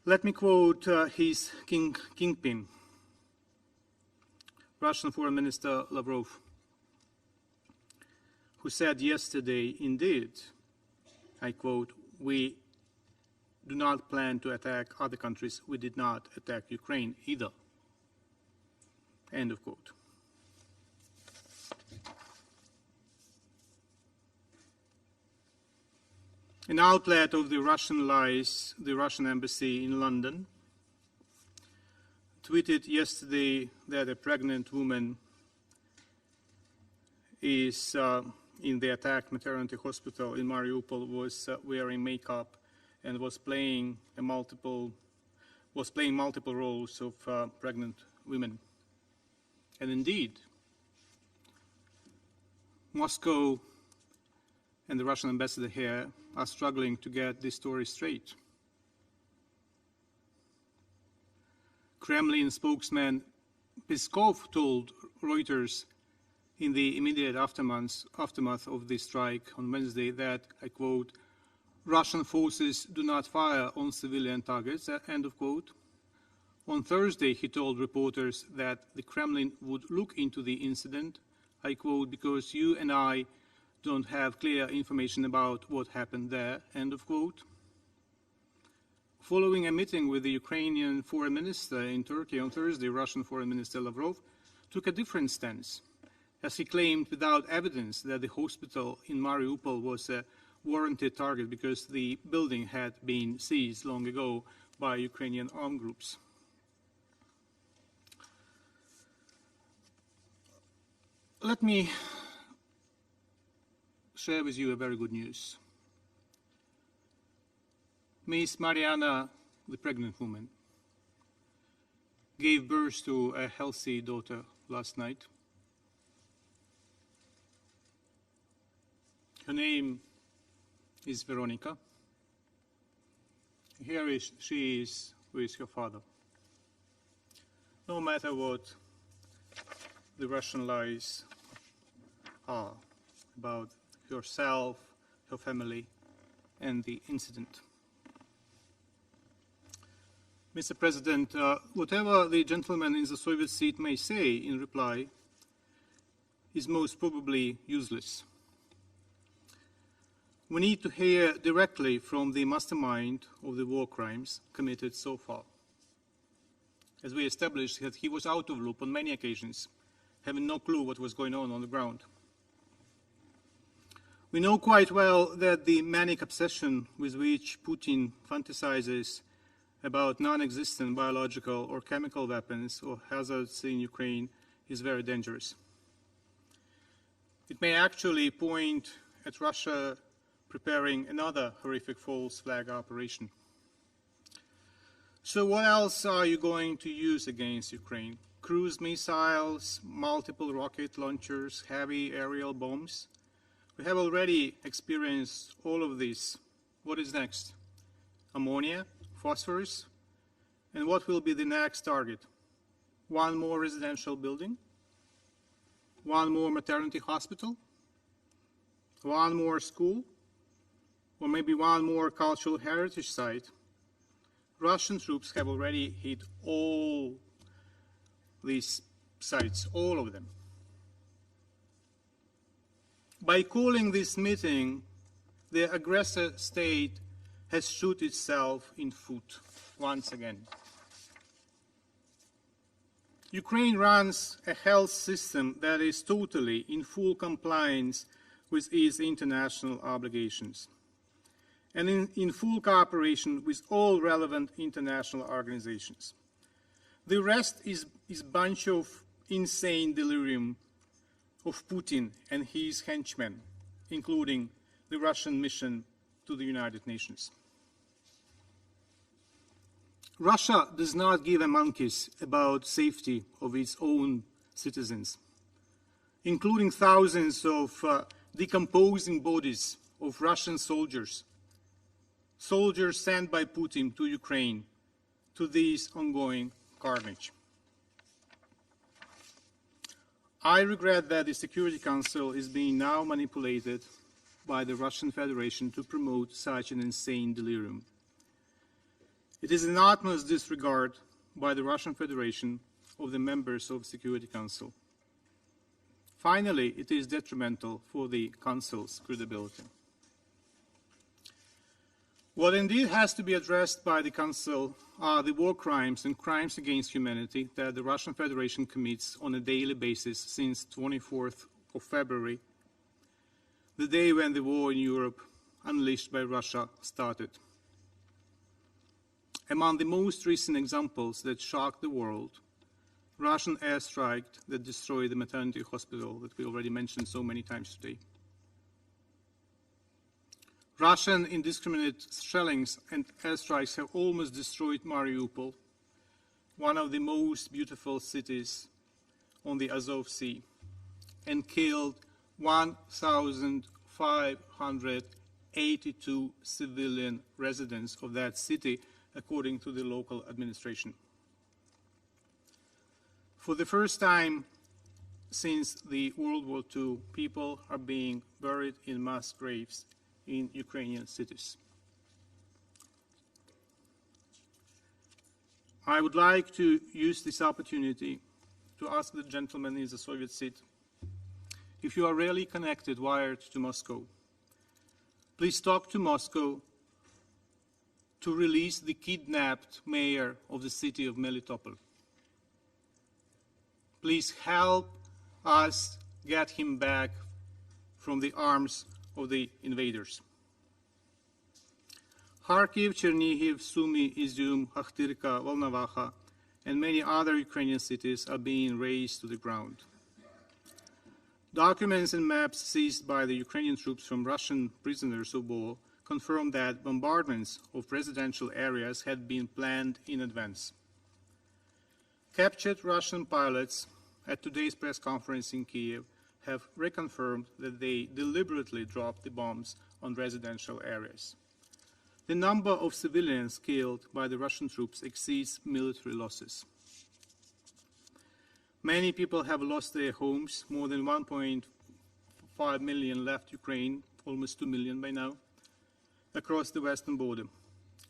Speaker 3: Let me quote his kingpin, Russian Foreign Minister Lavrov, who said yesterday, indeed, I quote, "We do not plan to attack other countries. We did not attack Ukraine either." End of quote. An outlet of the Russian lies, the Russian embassy in London, tweeted yesterday that a pregnant woman is in the attacked maternity hospital in Mariupol was wearing makeup and was playing multiple roles of pregnant women. And indeed, Moscow and the Russian ambassador here are struggling to get this story straight. Kremlin spokesman Peskov told Reuters in the immediate aftermath of the strike on Wednesday that, I quote, "Russian forces do not fire on civilian targets," end of quote. On Thursday, he told reporters that the Kremlin would look into the incident, I quote, "because you and I don't have clear information about what happened there," end of quote. Following a meeting with the Ukrainian foreign minister in Turkey on Thursday, Russian Foreign Minister Lavrov took a different stance, as he claimed without evidence that the hospital in Mariupol was a warranted target because the building had been seized long ago by Ukrainian armed groups. Let me share with you a very good news. Miss Mariana, the pregnant woman, gave birth to a healthy daughter last night. Her name is Veronica. Here she is with her father. No matter what the Russian lies are about herself, her family, and the incident. Mr. President, whatever the gentleman in the Soviet seat may say in reply is most probably useless. We need to hear directly from the mastermind of the war crimes committed so far. As we established that he was out of loop on many occasions, having no clue what was going on the ground. We know quite well that the manic obsession with which Putin fantasizes about non-existent biological or chemical weapons or hazards in Ukraine is very dangerous. It may actually point at Russia preparing another horrific false flag operation. So what else are you going to use against Ukraine? Cruise missiles, multiple rocket launchers, heavy aerial bombs? We have already experienced all of this. What is next? Ammonia? Phosphorus? And what will be the next target? One more residential building? One more maternity hospital? One more school? Or maybe one more cultural heritage site? Russian troops have already hit all these sites, all of them. By calling this meeting, the aggressor state has shot itself in foot once again. Ukraine runs a health system that is totally in full compliance with its international obligations and in full cooperation with all relevant international organizations. The rest is a bunch of insane delirium of Putin and his henchmen, including the Russian mission to the United Nations. Russia does not give a monkeys about safety of its own citizens, including thousands of decomposing bodies of Russian soldiers sent by Putin to Ukraine to this ongoing carnage. I regret that the Security Council is being now manipulated by the Russian Federation to promote such an insane delirium. It is an utmost disregard by the Russian Federation of the members of the Security Council. Finally, it is detrimental for the Council's credibility. What indeed has to be addressed by the Council are the war crimes and crimes against humanity that the Russian Federation commits on a daily basis since 24th of February, the day when the war in Europe, unleashed by Russia, started. Among the most recent examples that shocked the world, Russian airstrike that destroyed the maternity hospital that we already mentioned so many times today. Russian indiscriminate shellings and airstrikes have almost destroyed Mariupol, one of the most beautiful cities on the Azov Sea, and killed 1,582 civilian residents of that city, according to the local administration. For the first time since the World War II, people are being buried in mass graves in Ukrainian cities. I would like to use this opportunity to ask the gentleman in the Soviet seat, if you are really connected, wired to Moscow, please talk to Moscow to release the kidnapped mayor of the city of Melitopol. Please help us get him back from the arms of the invaders. Kharkiv, Chernihiv, Sumy, Izium, Akhtirka, Volnovakha, and many other Ukrainian cities are being razed to the ground. Documents and maps seized by the Ukrainian troops from Russian prisoners of war confirm that bombardments of residential areas had been planned in advance. Captured Russian pilots at today's press conference in Kiev have reconfirmed that they deliberately dropped the bombs on residential areas. The number of civilians killed by the Russian troops exceeds military losses. Many people have lost their homes. More than 1.5 million left Ukraine, almost 2 million by now, across the western border.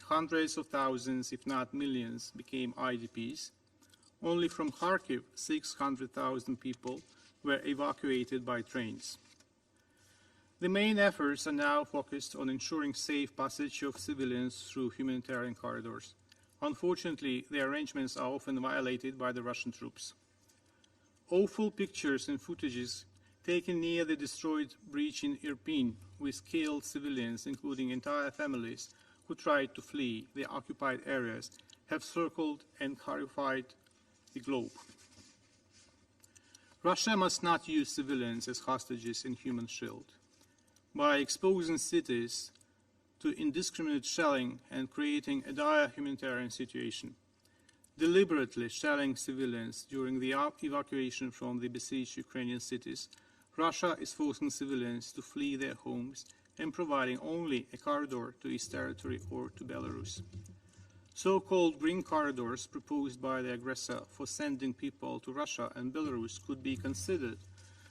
Speaker 3: Hundreds of thousands, if not millions, became IDPs. Only from Kharkiv, 600,000 people were evacuated by trains. The main efforts are now focused on ensuring safe passage of civilians through humanitarian corridors. Unfortunately, the arrangements are often violated by the Russian troops. Awful pictures and footages taken near the destroyed breach in Irpin with killed civilians, including entire families who tried to flee the occupied areas, have circled and horrified the globe. Russia must not use civilians as hostages in human shield. By exposing cities to indiscriminate shelling and creating a dire humanitarian situation, deliberately shelling civilians during the evacuation from the besieged Ukrainian cities, Russia is forcing civilians to flee their homes and providing only a corridor to its territory or to Belarus. So-called green corridors proposed by the aggressor for sending people to Russia and Belarus could be considered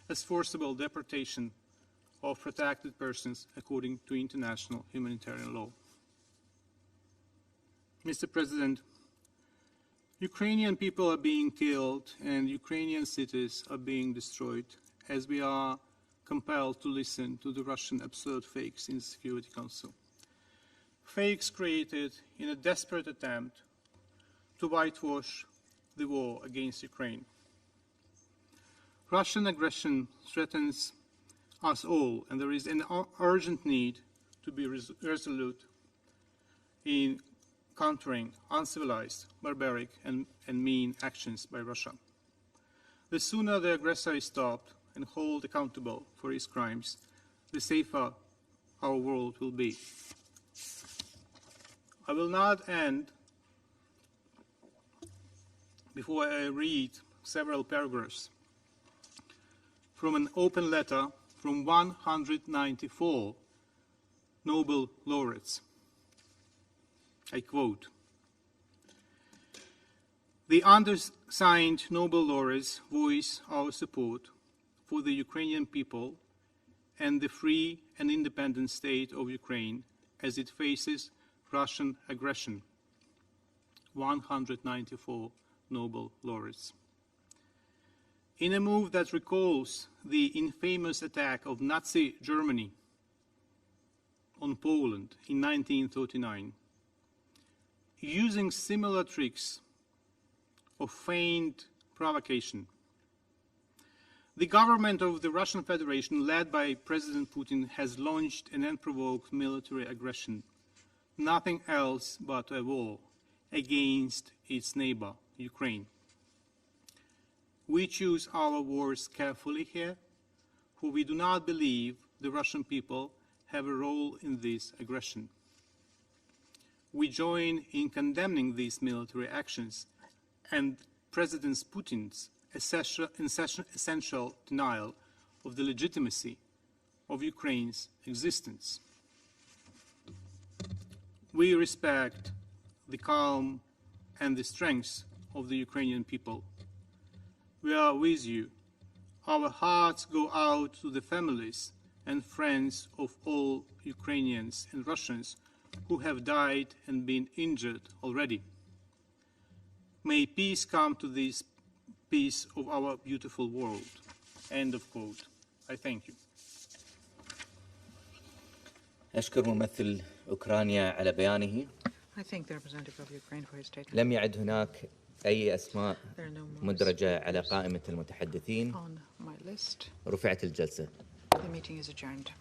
Speaker 3: as forcible deportation of protected persons according to international humanitarian law. Mr. President, Ukrainian people are being killed and Ukrainian cities are being destroyed as we are compelled to listen to the Russian absurd fakes in the Security Council. Fakes created in a desperate attempt to whitewash the war against Ukraine. Russian aggression threatens us all, and there is an urgent need to be resolute in countering uncivilized, barbaric, and mean actions by Russia. The sooner the aggressor is stopped and held accountable for his crimes, the safer our world will be. I will not end before I read several paragraphs from an open letter from 194 Nobel laureates. I quote, "The undersigned Nobel laureates voice our support for the Ukrainian people and the free and independent state of Ukraine as it faces Russian aggression." 194 Nobel laureates. In a move that recalls the infamous attack of Nazi Germany on Poland in 1939, using similar tricks of feigned provocation, the government of the Russian Federation, led by President Putin, has launched an unprovoked military aggression, nothing else but a war against its neighbor, Ukraine. We choose our words carefully here, for we do not believe the Russian people have a role in this aggression. We join in condemning these military actions and President Putin's essential denial of the legitimacy of Ukraine's existence. We respect the calm and the strength of the Ukrainian people. We are with you. Our hearts go out to the families and friends of all Ukrainians and Russians who have died and been injured already. May peace come to this piece of our beautiful world. End of quote. I thank you.
Speaker 9: أشكر ممثل أوكرانيا على بيانه.
Speaker 7: I thank the representative of Ukraine for his statement.
Speaker 9: لم يعد هناك أي أسماء مدرجة على قائمة المتحدثين.
Speaker 7: On my list.
Speaker 9: رفعت الجلسة.
Speaker 7: The meeting is adjourned.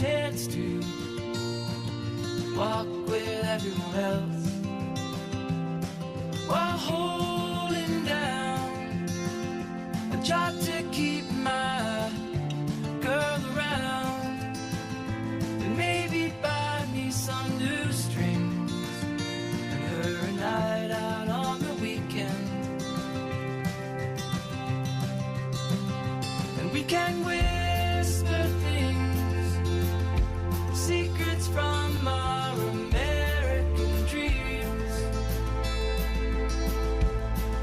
Speaker 4: chance to walk with everyone else while holding down a job to keep my girl around and maybe buy me some new strings and her a night out on the weekend. And we can whisper things, secrets from our American dreams.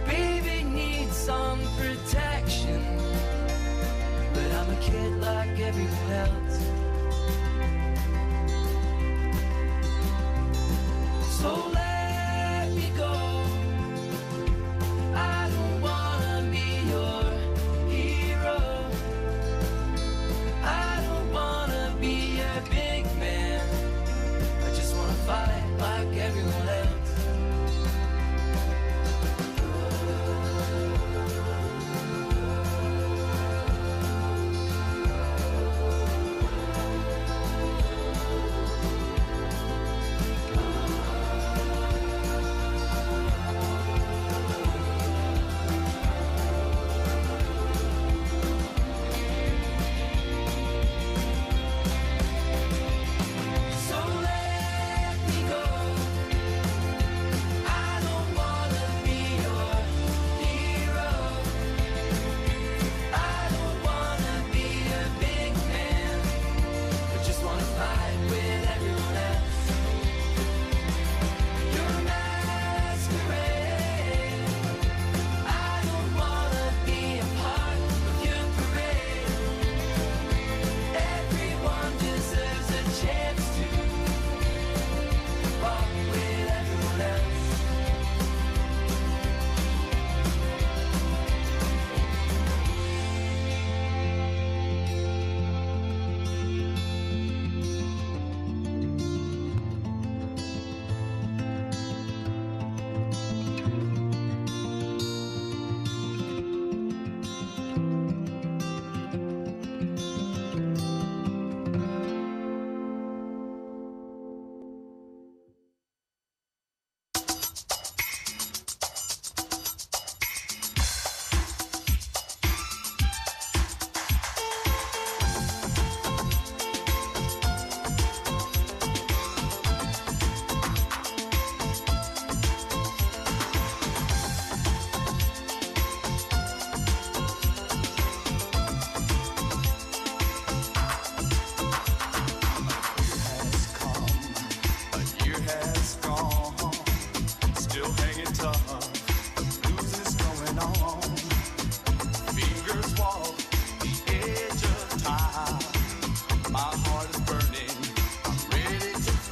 Speaker 4: Baby needs some protection, but I'm a kid like everyone else.